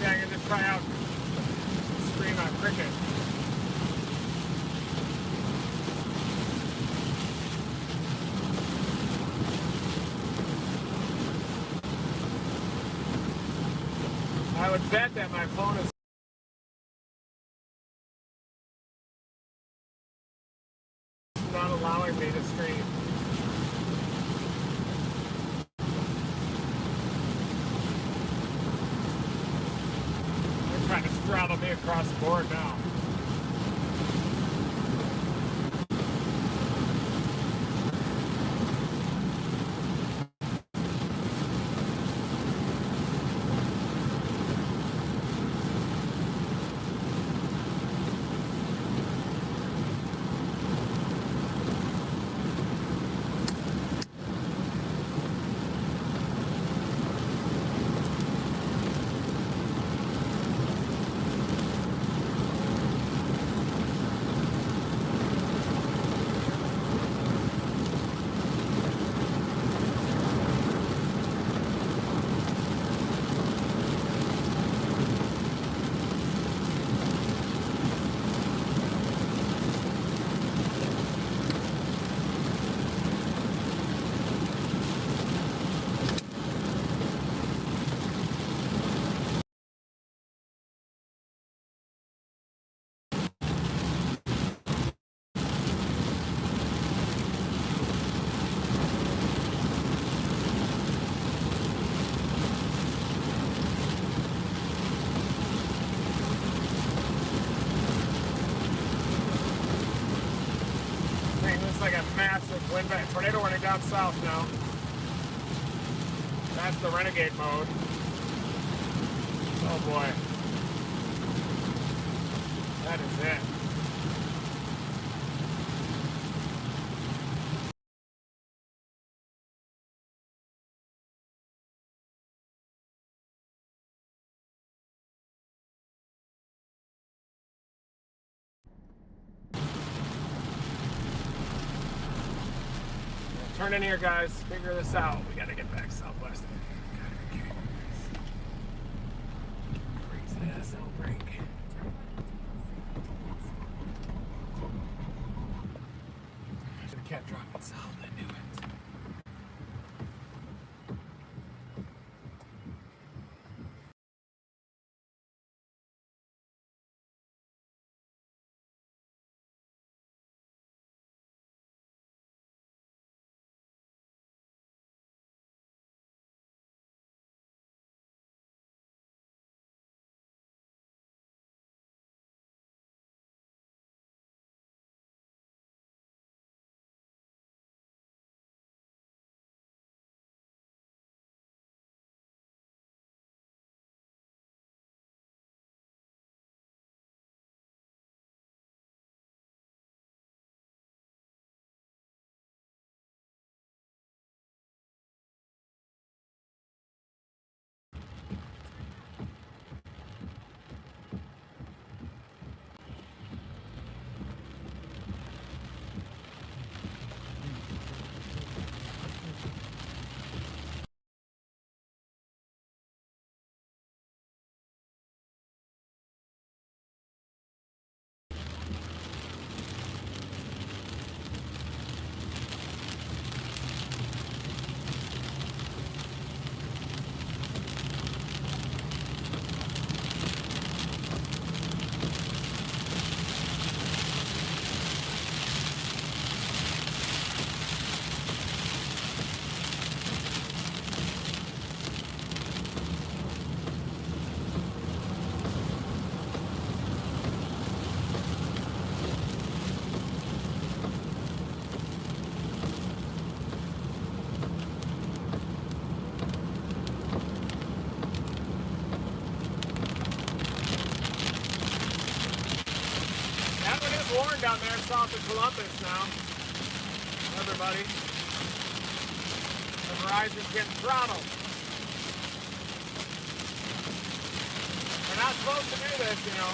Maybe I can just try out stream on Cricket. I would bet that my phone is not allowing me to stream. They're trying to straddle me across the board now. Thing looks like a massive wind back tornado running down south now. That's the renegade mode. Oh boy. That is it. Turn in here, guys. Figure this out. We gotta get back southwest. Crazy ass outbreak. Should have kept dropping south. I knew it. warned down there south of Columbus now. Everybody. The Verizon's getting throttled. We're not supposed to do this, you know.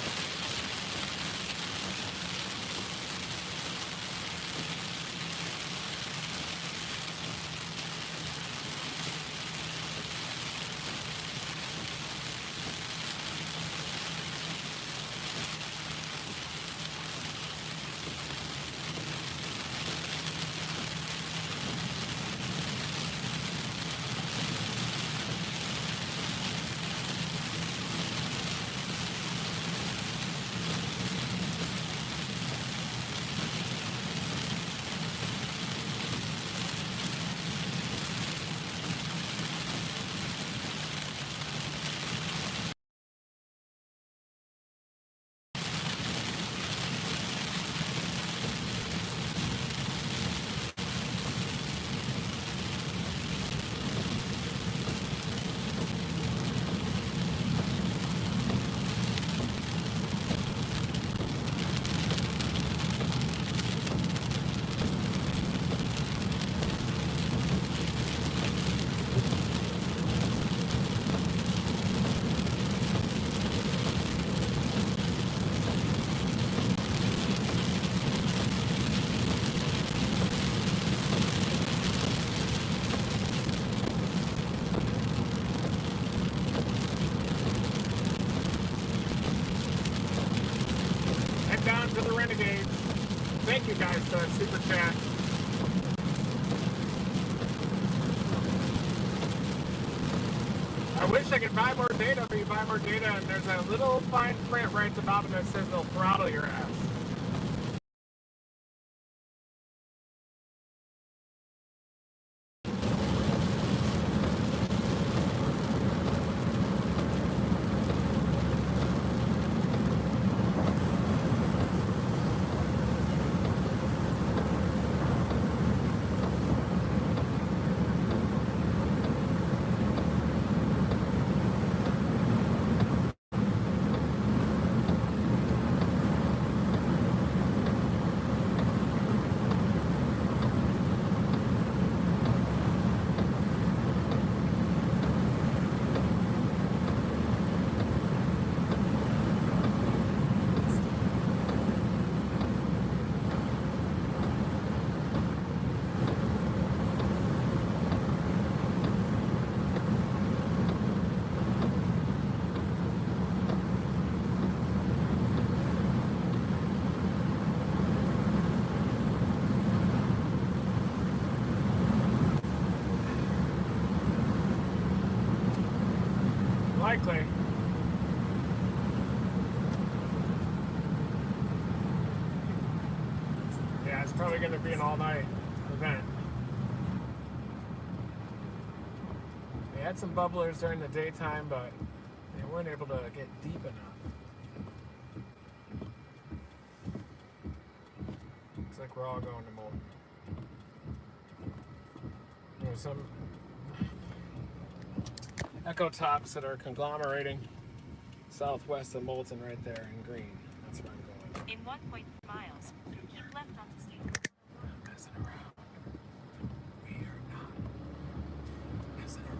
Down to the Renegades. Thank you guys for that super chat. I wish I could buy more data, but you buy more data and there's a little fine print right at the bottom that says they'll throttle your ass. Likely. Yeah, it's probably going to be an all-night event. They had some bubblers during the daytime, but they weren't able to get deep enough. Looks like we're all going to Molten. There's some Echo Tops that are conglomerating southwest of Molten right there in green. That's where I'm going. In 1.4 miles, keep left onto State. Not messing around. We are not messing around.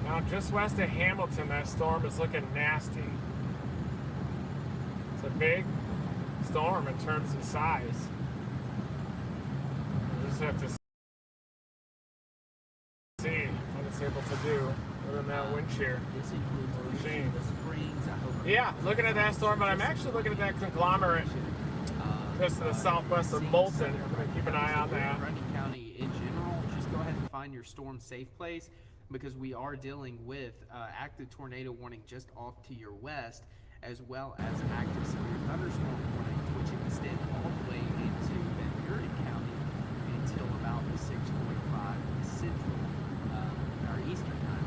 Now, just west of Hamilton, that storm is looking nasty. It's a big storm in terms of size. We just have to see what it's able to do within that wind shear. This includes the Springs. I hope. Yeah, looking at that storm, but I'm actually looking at that conglomerate just to the southwest of Molten. I'm going to keep an eye on that. Grundy County in general, just go ahead and find your storm safe place, because we are dealing with active tornado warning just off to your west, as well as active severe thunderstorm warning, which extend all the way into Van Buren County until about 6:45 Central, our Eastern time.